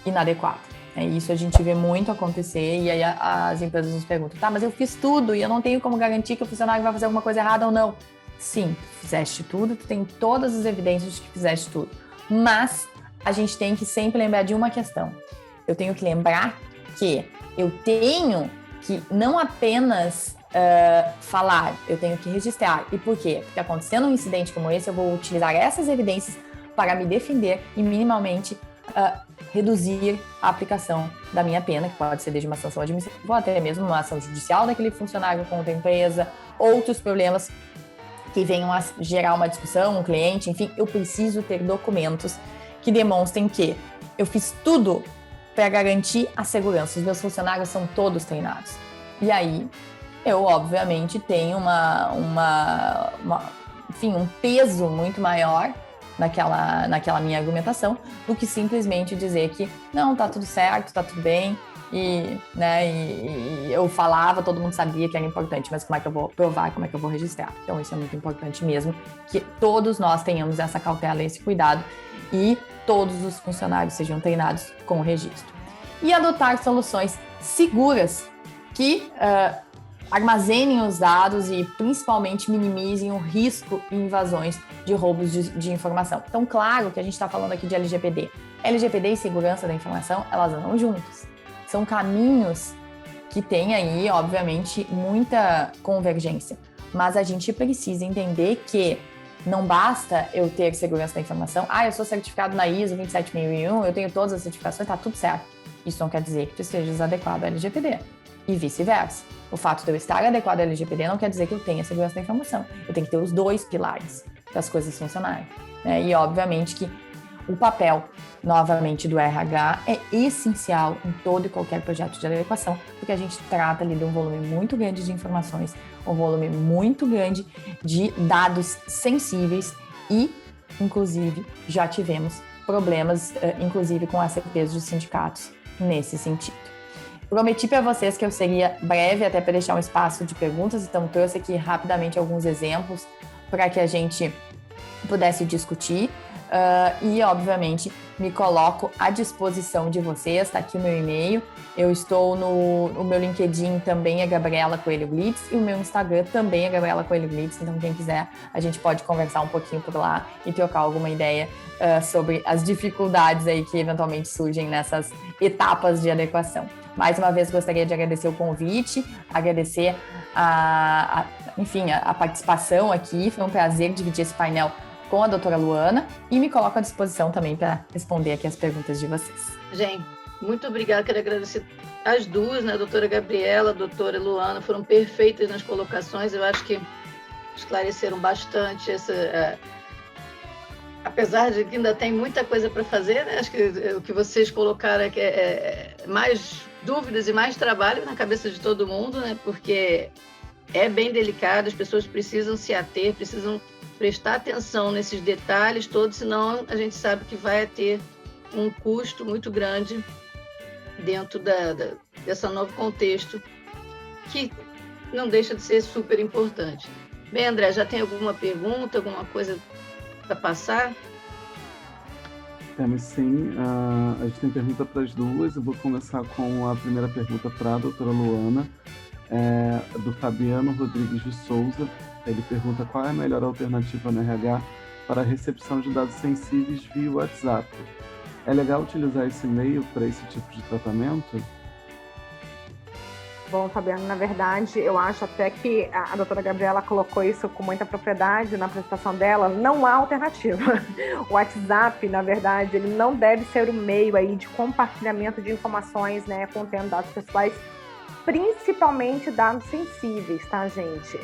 inadequada. Isso a gente vê muito acontecer e aí as empresas nos perguntam, tá, mas eu fiz tudo e eu não tenho como garantir que o funcionário vai fazer alguma coisa errada ou não. Sim, tu fizeste tudo, tu tem todas as evidências de que fizeste tudo, mas a gente tem que sempre lembrar de uma questão. Eu tenho que lembrar que eu tenho que não apenas falar, eu tenho que registrar. E por quê? Porque acontecendo um incidente como esse, eu vou utilizar essas evidências para me defender e minimamente reduzir a aplicação da minha pena, que pode ser desde uma sanção administrativa ou até mesmo uma ação judicial daquele funcionário contra a empresa, outros problemas que venham a gerar uma discussão, um cliente, enfim, eu preciso ter documentos que demonstrem que eu fiz tudo para garantir a segurança. Os meus funcionários são todos treinados. E aí, eu, obviamente, tenho um peso muito maior naquela minha argumentação do que simplesmente dizer que não, tá tudo certo, tá tudo bem. E eu falava, todo mundo sabia que era importante, mas como é que eu vou provar, como é que eu vou registrar? Então, isso é muito importante mesmo, que todos nós tenhamos essa cautela, esse cuidado e todos os funcionários sejam treinados com o registro. E adotar soluções seguras que armazenem os dados e principalmente minimizem o risco e invasões de roubos de informação. Então, claro que a gente está falando aqui de LGPD. LGPD e segurança da informação, elas andam juntas. São caminhos que têm aí, obviamente, muita convergência. Mas a gente precisa entender que não basta eu ter segurança da informação. Eu sou certificado na ISO 27001, eu tenho todas as certificações, tá tudo certo. Isso não quer dizer que tu estejas adequado ao LGPD. E vice-versa. O fato de eu estar adequado ao LGPD não quer dizer que eu tenha segurança da informação. Eu tenho que ter os dois pilares para as coisas funcionarem. E, obviamente, que o papel, novamente, do RH é essencial em todo e qualquer projeto de adequação, porque a gente trata ali de um volume muito grande de informações, um volume muito grande de dados sensíveis e, inclusive, já tivemos problemas, inclusive, com ACPs dos sindicatos nesse sentido. Prometi para vocês que eu seria breve, até para deixar um espaço de perguntas, então trouxe aqui rapidamente alguns exemplos para que a gente pudesse discutir. E, obviamente, me coloco à disposição de vocês, está aqui o meu e-mail, eu estou no meu LinkedIn também é Gabriela Coelho Blitz e o meu Instagram também é Gabriela Coelho Blitz, então quem quiser a gente pode conversar um pouquinho por lá e trocar alguma ideia sobre as dificuldades aí que eventualmente surgem nessas etapas de adequação. Mais uma vez gostaria de agradecer o convite, agradecer a participação aqui, foi um prazer dividir esse painel com a doutora Luana e me coloco à disposição também para responder aqui as perguntas de vocês. Gente, Muito obrigada, quero agradecer as duas, né? A doutora Gabriela, a doutora Luana, foram perfeitas nas colocações, eu acho que esclareceram bastante apesar de que ainda tem muita coisa para fazer, né? Acho que o que vocês colocaram é mais dúvidas e mais trabalho na cabeça de todo mundo, né? Porque é bem delicado, as pessoas precisam se ater, precisam prestar atenção nesses detalhes todos, senão a gente sabe que vai ter um custo muito grande dentro desse novo contexto, que não deixa de ser super importante. Bem, André, já tem alguma pergunta, alguma coisa para passar? Temos sim, a gente tem pergunta para as duas. Eu vou começar com a primeira pergunta para a doutora Luana, do Fabiano Rodrigues de Souza. Ele pergunta qual é a melhor alternativa no RH para a recepção de dados sensíveis via WhatsApp. É legal utilizar esse meio para esse tipo de tratamento? Bom, Fabiano, na verdade, eu acho até que a doutora Gabriela colocou isso com muita propriedade na apresentação dela. Não há alternativa. O WhatsApp, na verdade, ele não deve ser o meio aí de compartilhamento de informações, né, contendo dados pessoais, principalmente dados sensíveis, tá, gente?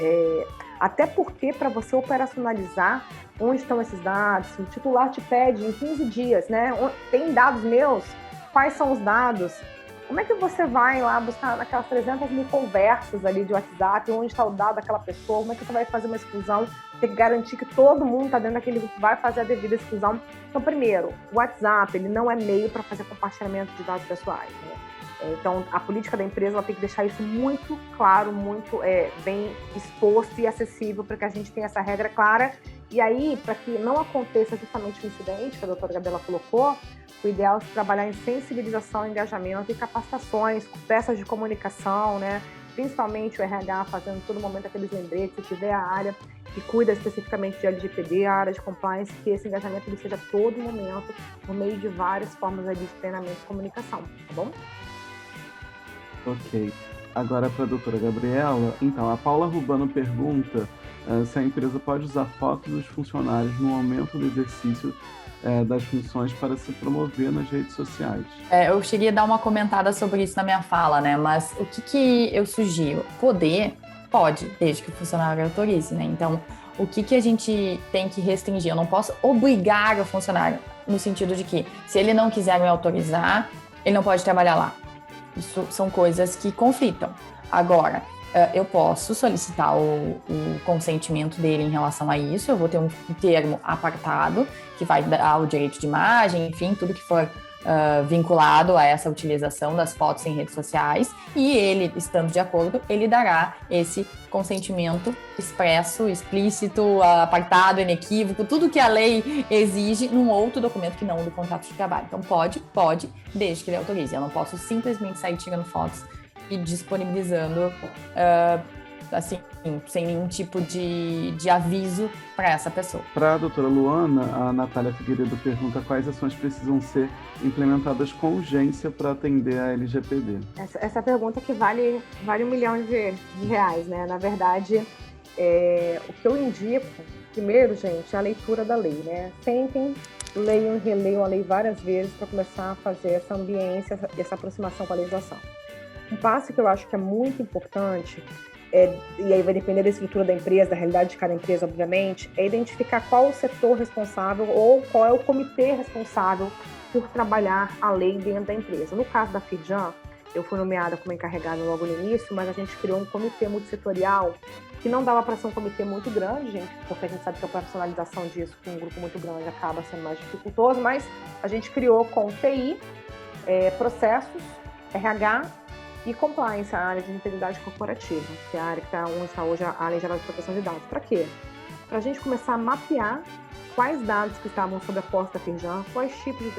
Até porque, para você operacionalizar onde estão esses dados, se o titular te pede em 15 dias, né, tem dados meus, quais são os dados? Como é que você vai lá buscar naquelas 300 mil conversas ali de WhatsApp, onde está o dado daquela pessoa, como é que você vai fazer uma exclusão, tem que garantir que todo mundo está dentro daquele grupo, vai fazer a devida exclusão. Então, primeiro, o WhatsApp, ele não é meio para fazer compartilhamento de dados pessoais, né? Então, a política da empresa ela tem que deixar isso muito claro, muito bem exposto e acessível para que a gente tenha essa regra clara. E aí, para que não aconteça justamente o incidente que a doutora Gabriela colocou, o ideal é trabalhar em sensibilização, engajamento e capacitações, peças de comunicação, né? Principalmente o RH fazendo todo momento aqueles lembretes, se tiver a área que cuida especificamente de LGPD, a área de compliance, que esse engajamento ele seja a todo momento por meio de várias formas de treinamento e comunicação, tá bom? Ok. Agora para a doutora Gabriela. Então, a Paula Rubano pergunta se a empresa pode usar fotos dos funcionários no momento do exercício das funções para se promover nas redes sociais. Eu cheguei a dar uma comentada sobre isso na minha fala, né? Mas o que eu sugiro? Pode, desde que o funcionário autorize, né? Então, o que a gente tem que restringir? Eu não posso obrigar o funcionário, no sentido de que, se ele não quiser me autorizar, ele não pode trabalhar lá. Isso são coisas que conflitam. Agora, eu posso solicitar o consentimento dele em relação a isso, eu vou ter um termo apartado que vai dar o direito de imagem, enfim, tudo que for vinculado a essa utilização das fotos em redes sociais, e ele, estando de acordo, ele dará esse consentimento expresso, explícito, apartado, inequívoco, tudo que a lei exige num outro documento que não o do contrato de trabalho. Então pode, desde que ele autorize. Eu não posso simplesmente sair tirando fotos e disponibilizando assim, sem nenhum tipo de aviso para essa pessoa. Para a doutora Luana, a Natália Figueiredo pergunta quais ações precisam ser implementadas com urgência para atender a LGPD. Essa pergunta que vale R$1 milhão, né? Na verdade, o que eu indico, primeiro, gente, é a leitura da lei, né? Sentem, leiam e releiam a lei várias vezes para começar a fazer essa ambiência, essa aproximação com a legislação. Um passo que eu acho que é muito importante, e aí vai depender da estrutura da empresa, da realidade de cada empresa, obviamente, é identificar qual o setor responsável ou qual é o comitê responsável por trabalhar a lei dentro da empresa. No caso da Firjan, eu fui nomeada como encarregada logo no início, mas a gente criou um comitê multissetorial que não dava para ser um comitê muito grande, gente, porque a gente sabe que a profissionalização disso com um grupo muito grande acaba sendo mais dificultoso, mas a gente criou com TI, processos, RH e compliance, a área de integridade corporativa, que é a área que onde está hoje a Lei Geral de Proteção de Dados. Para quê? Para a gente começar a mapear quais dados que estavam sob a posse da Firjan, quais tipos de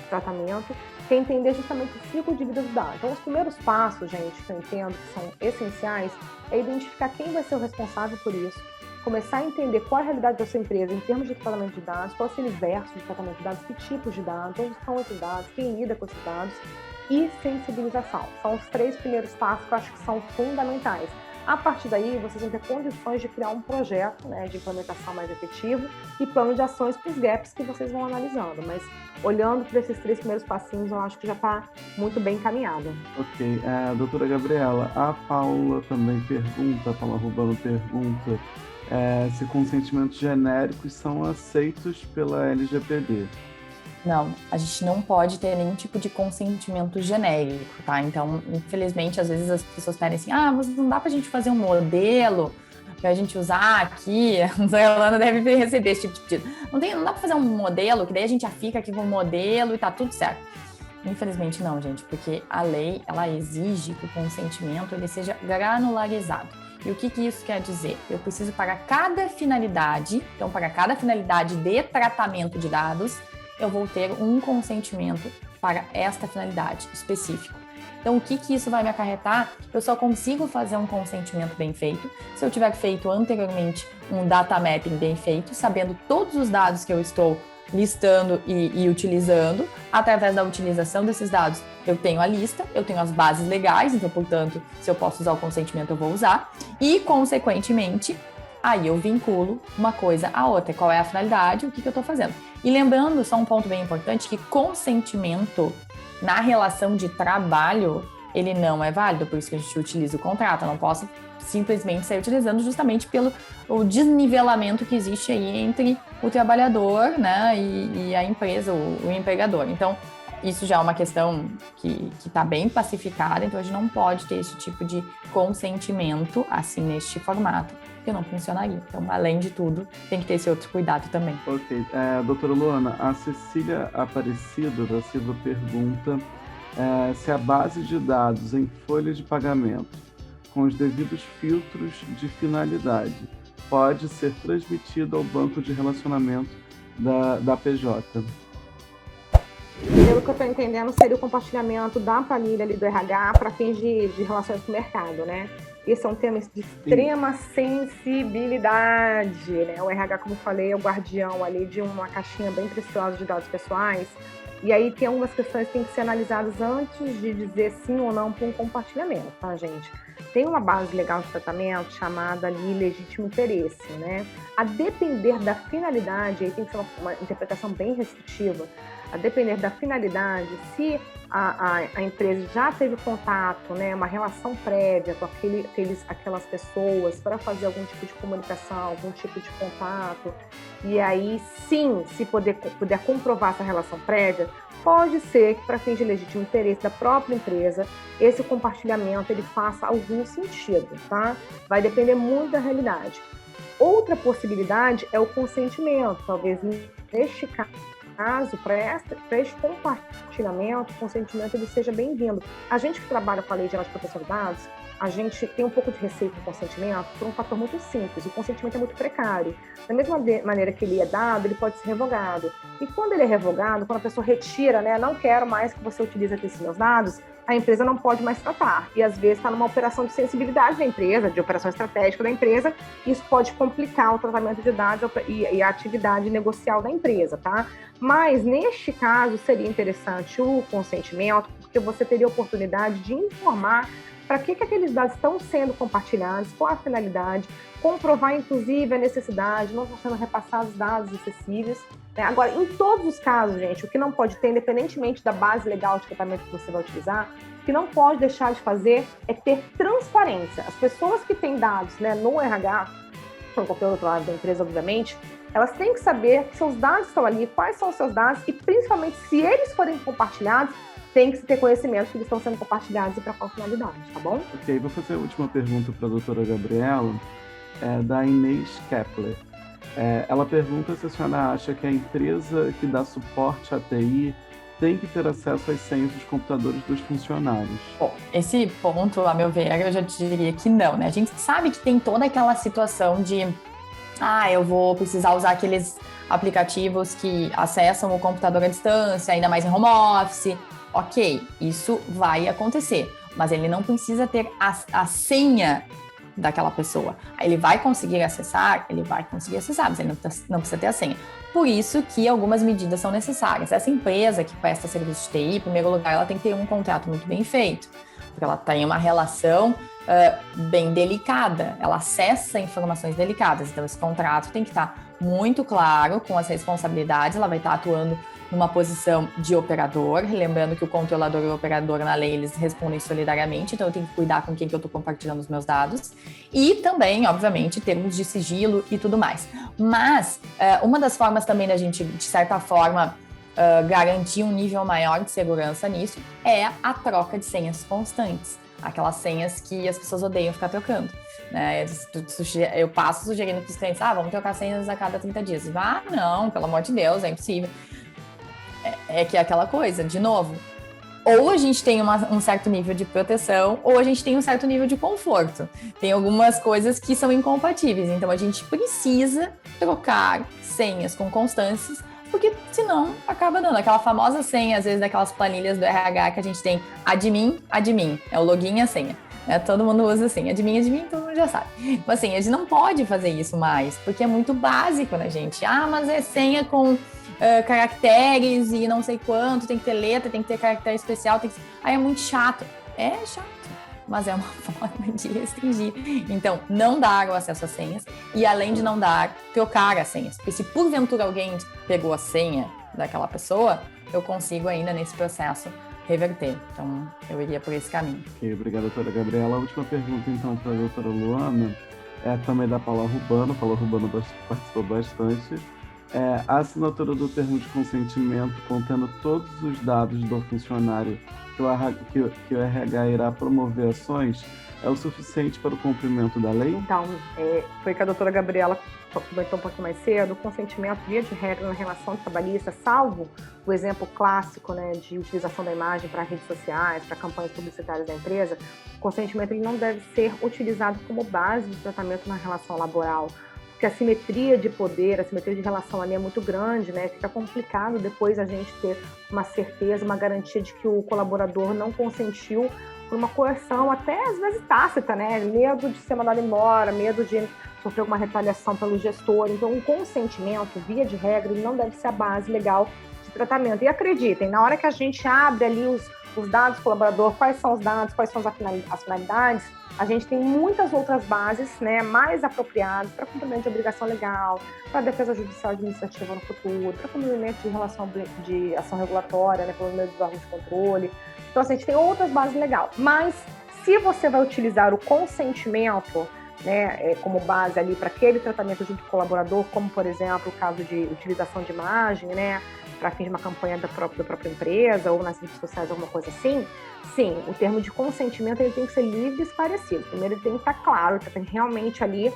tratamento, que entender justamente o ciclo de vida dos dados. Então, os primeiros passos, gente, que eu entendo que são essenciais, é identificar quem vai ser o responsável por isso, começar a entender qual é a realidade da sua empresa em termos de tratamento de dados, qual é o seu universo de tratamento de dados, que tipos de dados, onde estão esses dados, quem lida com esses dados, e sensibilização. São os 3 primeiros passos que eu acho que são fundamentais. A partir daí, vocês vão ter condições de criar um projeto, né, de implementação mais efetivo e plano de ações para os gaps que vocês vão analisando. Mas olhando para esses 3 primeiros passinhos, eu acho que já está muito bem encaminhado. Ok. Doutora Gabriela, a Paula também pergunta, a Paula Rubano pergunta se consentimentos genéricos são aceitos pela LGPD. Não, a gente não pode ter nenhum tipo de consentimento genérico, tá? Então, infelizmente, às vezes as pessoas pedem assim, mas não dá pra gente fazer um modelo pra gente usar aqui? A Ana deve receber esse tipo de pedido. Não dá pra fazer um modelo, que daí a gente já fica aqui com o modelo e tá tudo certo. Infelizmente não, gente, porque a lei, ela exige que o consentimento ele seja granularizado. E o que isso quer dizer? Eu preciso para cada finalidade, então para cada finalidade de tratamento de dados, eu vou ter um consentimento para esta finalidade específica. Então, o que isso vai me acarretar? Eu só consigo fazer um consentimento bem feito se eu tiver feito anteriormente um data mapping bem feito, sabendo todos os dados que eu estou listando e utilizando. Através da utilização desses dados, eu tenho a lista, eu tenho as bases legais, então, portanto, se eu posso usar o consentimento, eu vou usar. E, consequentemente, aí eu vinculo uma coisa à outra. Qual é a finalidade? O que eu estou fazendo? E lembrando, só um ponto bem importante, que consentimento na relação de trabalho, ele não é válido, por isso que a gente utiliza o contrato. Eu não posso simplesmente sair utilizando justamente pelo o desnivelamento que existe aí entre o trabalhador, né, e a empresa, o empregador. Então, isso já é uma questão que está bem pacificada, então a gente não pode ter esse tipo de consentimento assim neste formato, que não funcionaria. Então, além de tudo, tem que ter esse outro cuidado também. Ok. Doutora Luana, a Cecília Aparecida da Silva pergunta se a base de dados em folha de pagamento, com os devidos filtros de finalidade, pode ser transmitida ao banco de relacionamento da PJ. Pelo que eu estou entendendo, seria o compartilhamento da planilha ali do RH para fins de relações com o mercado, né? Esse é um tema de extrema sensibilidade, né? O RH, como eu falei, é o guardião ali de uma caixinha bem preciosa de dados pessoais. E aí tem algumas questões que têm que ser analisadas antes de dizer sim ou não para um compartilhamento, tá, gente? Tem uma base legal de tratamento chamada ali legítimo interesse, né? A depender da finalidade, aí tem que ser uma interpretação bem restritiva, a depender da finalidade, se a empresa já teve contato, né, uma relação prévia com aquelas pessoas para fazer algum tipo de comunicação, algum tipo de contato, e aí sim, se puder comprovar essa relação prévia, pode ser que para fins de legítimo interesse da própria empresa, esse compartilhamento ele faça algum sentido, tá? Vai depender muito da realidade. Outra possibilidade é o consentimento, talvez neste caso, para este compartilhamento, o consentimento ele seja bem-vindo. A gente que trabalha com a Lei Geral de Proteção de Dados, a gente tem um pouco de receio com o consentimento por um fator muito simples. O consentimento é muito precário. Da mesma maneira que ele é dado, ele pode ser revogado. E quando ele é revogado, quando a pessoa retira, né, não quero mais que você utilize aqui esses meus dados, a empresa não pode mais tratar. E às vezes está numa operação de sensibilidade da empresa, de operação estratégica da empresa, isso pode complicar o tratamento de dados e a atividade negocial da empresa, tá? Mas neste caso seria interessante o consentimento, porque você teria a oportunidade de informar para que aqueles dados estão sendo compartilhados, qual a finalidade, comprovar, inclusive, a necessidade, não estão sendo repassados dados excessivos. Né? Agora, em todos os casos, gente, o que não pode ter, independentemente da base legal de tratamento que você vai utilizar, o que não pode deixar de fazer é ter transparência. As pessoas que têm dados, né, no RH, ou qualquer outro lado da empresa, obviamente, elas têm que saber que seus dados estão ali, quais são os seus dados e, principalmente, se eles forem compartilhados, tem que ter conhecimento que eles estão sendo compartilhados e para qual finalidade, tá bom? Ok, vou fazer a última pergunta para a doutora Gabriela, da Inês Kepler. Ela pergunta se a senhora acha que a empresa que dá suporte à TI tem que ter acesso às senhas dos computadores dos funcionários. Bom, esse ponto, a meu ver, eu já diria que não, né? A gente sabe que tem toda aquela situação de eu vou precisar usar aqueles aplicativos que acessam o computador à distância, ainda mais em home office. Ok, isso vai acontecer, mas ele não precisa ter a senha daquela pessoa. Ele vai conseguir acessar, mas ele não precisa ter a senha. Por isso que algumas medidas são necessárias. Essa empresa que presta serviço de TI, em primeiro lugar, ela tem que ter um contrato muito bem feito, porque ela tem uma relação bem delicada, ela acessa informações delicadas, então esse contrato tem que estar muito claro com as responsabilidades, ela vai estar atuando numa posição de operador, lembrando que o controlador e o operador na lei, eles respondem solidariamente, então eu tenho que cuidar com quem que eu estou compartilhando os meus dados, e também, obviamente, termos de sigilo e tudo mais. Mas, uma das formas também da gente, de certa forma, garantir um nível maior de segurança nisso é a troca de senhas constantes, aquelas senhas que as pessoas odeiam ficar trocando. Né? Eu passo sugerindo para os clientes, vamos trocar senhas a cada 30 dias. Não, pelo amor de Deus, é impossível. É que é aquela coisa, de novo, ou a gente tem um certo nível de proteção, ou a gente tem um certo nível de conforto. Tem algumas coisas que são incompatíveis, então a gente precisa trocar senhas com constâncias, porque senão acaba dando aquela famosa senha, às vezes daquelas planilhas do RH que a gente tem admin, é o login e a senha. Todo mundo usa assim, admin, todo mundo já sabe. Mas assim, a gente não pode fazer isso mais, porque é muito básico, né, gente? Mas é senha com caracteres e não sei quanto, tem que ter letra, tem que ter caractere especial, aí é muito chato. É chato, mas é uma forma de restringir. Então, não dar o acesso às senhas e, além de não dar, trocar as senhas. Porque se porventura alguém pegou a senha daquela pessoa, eu consigo ainda nesse processo reverter. Então, eu iria por esse caminho. Ok, obrigada, doutora Gabriela. A última pergunta, então, para a doutora Luana, é também da Paula Rubano. Paula Rubano participou bastante. A assinatura do termo de consentimento contendo todos os dados do funcionário que o RH irá promover ações é o suficiente para o cumprimento da lei? Então, foi que a doutora Gabriela comentou um pouquinho mais cedo, o consentimento, via de regra, na relação trabalhista, salvo o exemplo clássico, né, de utilização da imagem para redes sociais, para campanhas publicitárias da empresa, o consentimento ele não deve ser utilizado como base de tratamento na relação laboral, porque a simetria de poder, a simetria de relação ali é muito grande, né? Fica complicado depois a gente ter uma certeza, uma garantia de que o colaborador não consentiu por uma coerção, até às vezes tácita, né? Medo de ser mandado embora, medo de sofrer alguma retaliação pelo gestor. Então, o consentimento, via de regra, ele não deve ser a base legal de tratamento. E acreditem, na hora que a gente abre ali os dados do colaborador, quais são os dados, quais são as finalidades, a gente tem muitas outras bases, né, mais apropriadas para cumprimento de obrigação legal, para defesa judicial administrativa no futuro, para cumprimento de ação regulatória, né, pelo meio dos órgãos de controle. Então, assim, a gente tem outras bases legais. Mas, se você vai utilizar o consentimento, né, como base ali para aquele tratamento junto com o colaborador, como, por exemplo, o caso de utilização de imagem, né, para fins de uma campanha da própria empresa ou nas redes sociais, alguma coisa assim, sim, o termo de consentimento ele tem que ser livre e esclarecido. Primeiro, ele tem que estar claro, ele tem realmente ali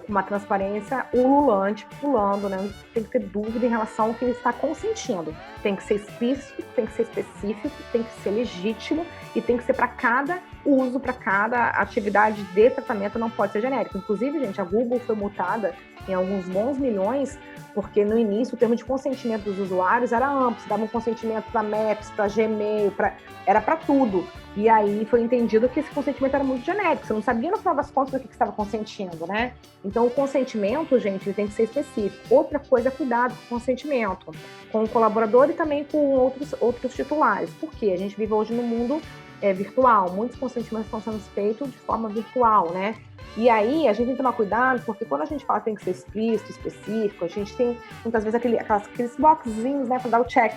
com uma transparência ululante, pulando, né? Não tem que ter dúvida em relação ao que ele está consentindo. Tem que ser explícito, tem que ser específico, tem que ser legítimo e tem que ser para cada uso, para cada atividade de tratamento, não pode ser genérico. Inclusive, gente, a Google foi multada em alguns bons milhões, porque no início o termo de consentimento dos usuários era amplo, você dava um consentimento para Maps, para Gmail, era para tudo. E aí foi entendido que esse consentimento era muito genérico, você não sabia no final das contas do que você estava consentindo, né? Então o consentimento, gente, ele tem que ser específico. Outra coisa é cuidado com o consentimento, com o colaborador e também com outros titulares. Por quê? A gente vive hoje no mundo virtual, muitos consentimentos estão sendo feitos de forma virtual, né? E aí a gente tem que tomar cuidado, porque quando a gente fala que tem que ser explícito, específico, a gente tem muitas vezes aqueles boxzinhos, né, para dar o check.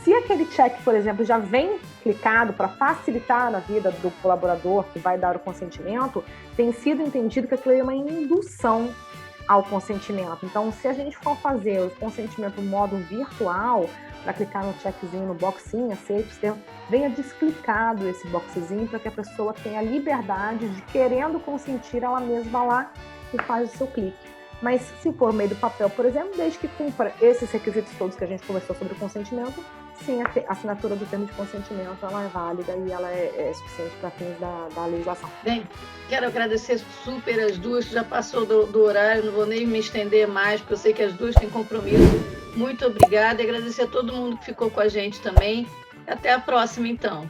Se aquele check, por exemplo, já vem clicado para facilitar na vida do colaborador que vai dar o consentimento, tem sido entendido que aquilo é uma indução ao consentimento. Então, se a gente for fazer o consentimento no modo virtual, para clicar no checkzinho, no boxinho, aceite, venha desclicado esse boxzinho para que a pessoa tenha a liberdade de, querendo consentir, ela mesma lá e faz o seu clique. Mas se for meio do papel, por exemplo, desde que cumpra esses requisitos todos que a gente conversou sobre o consentimento, sim, a assinatura do termo de consentimento ela é válida e ela é suficiente para fins da legislação. Bem, quero agradecer super as duas, já passou do horário, não vou nem me estender mais, porque eu sei que as duas têm compromisso. Muito obrigada e agradecer a todo mundo que ficou com a gente também. Até a próxima, então.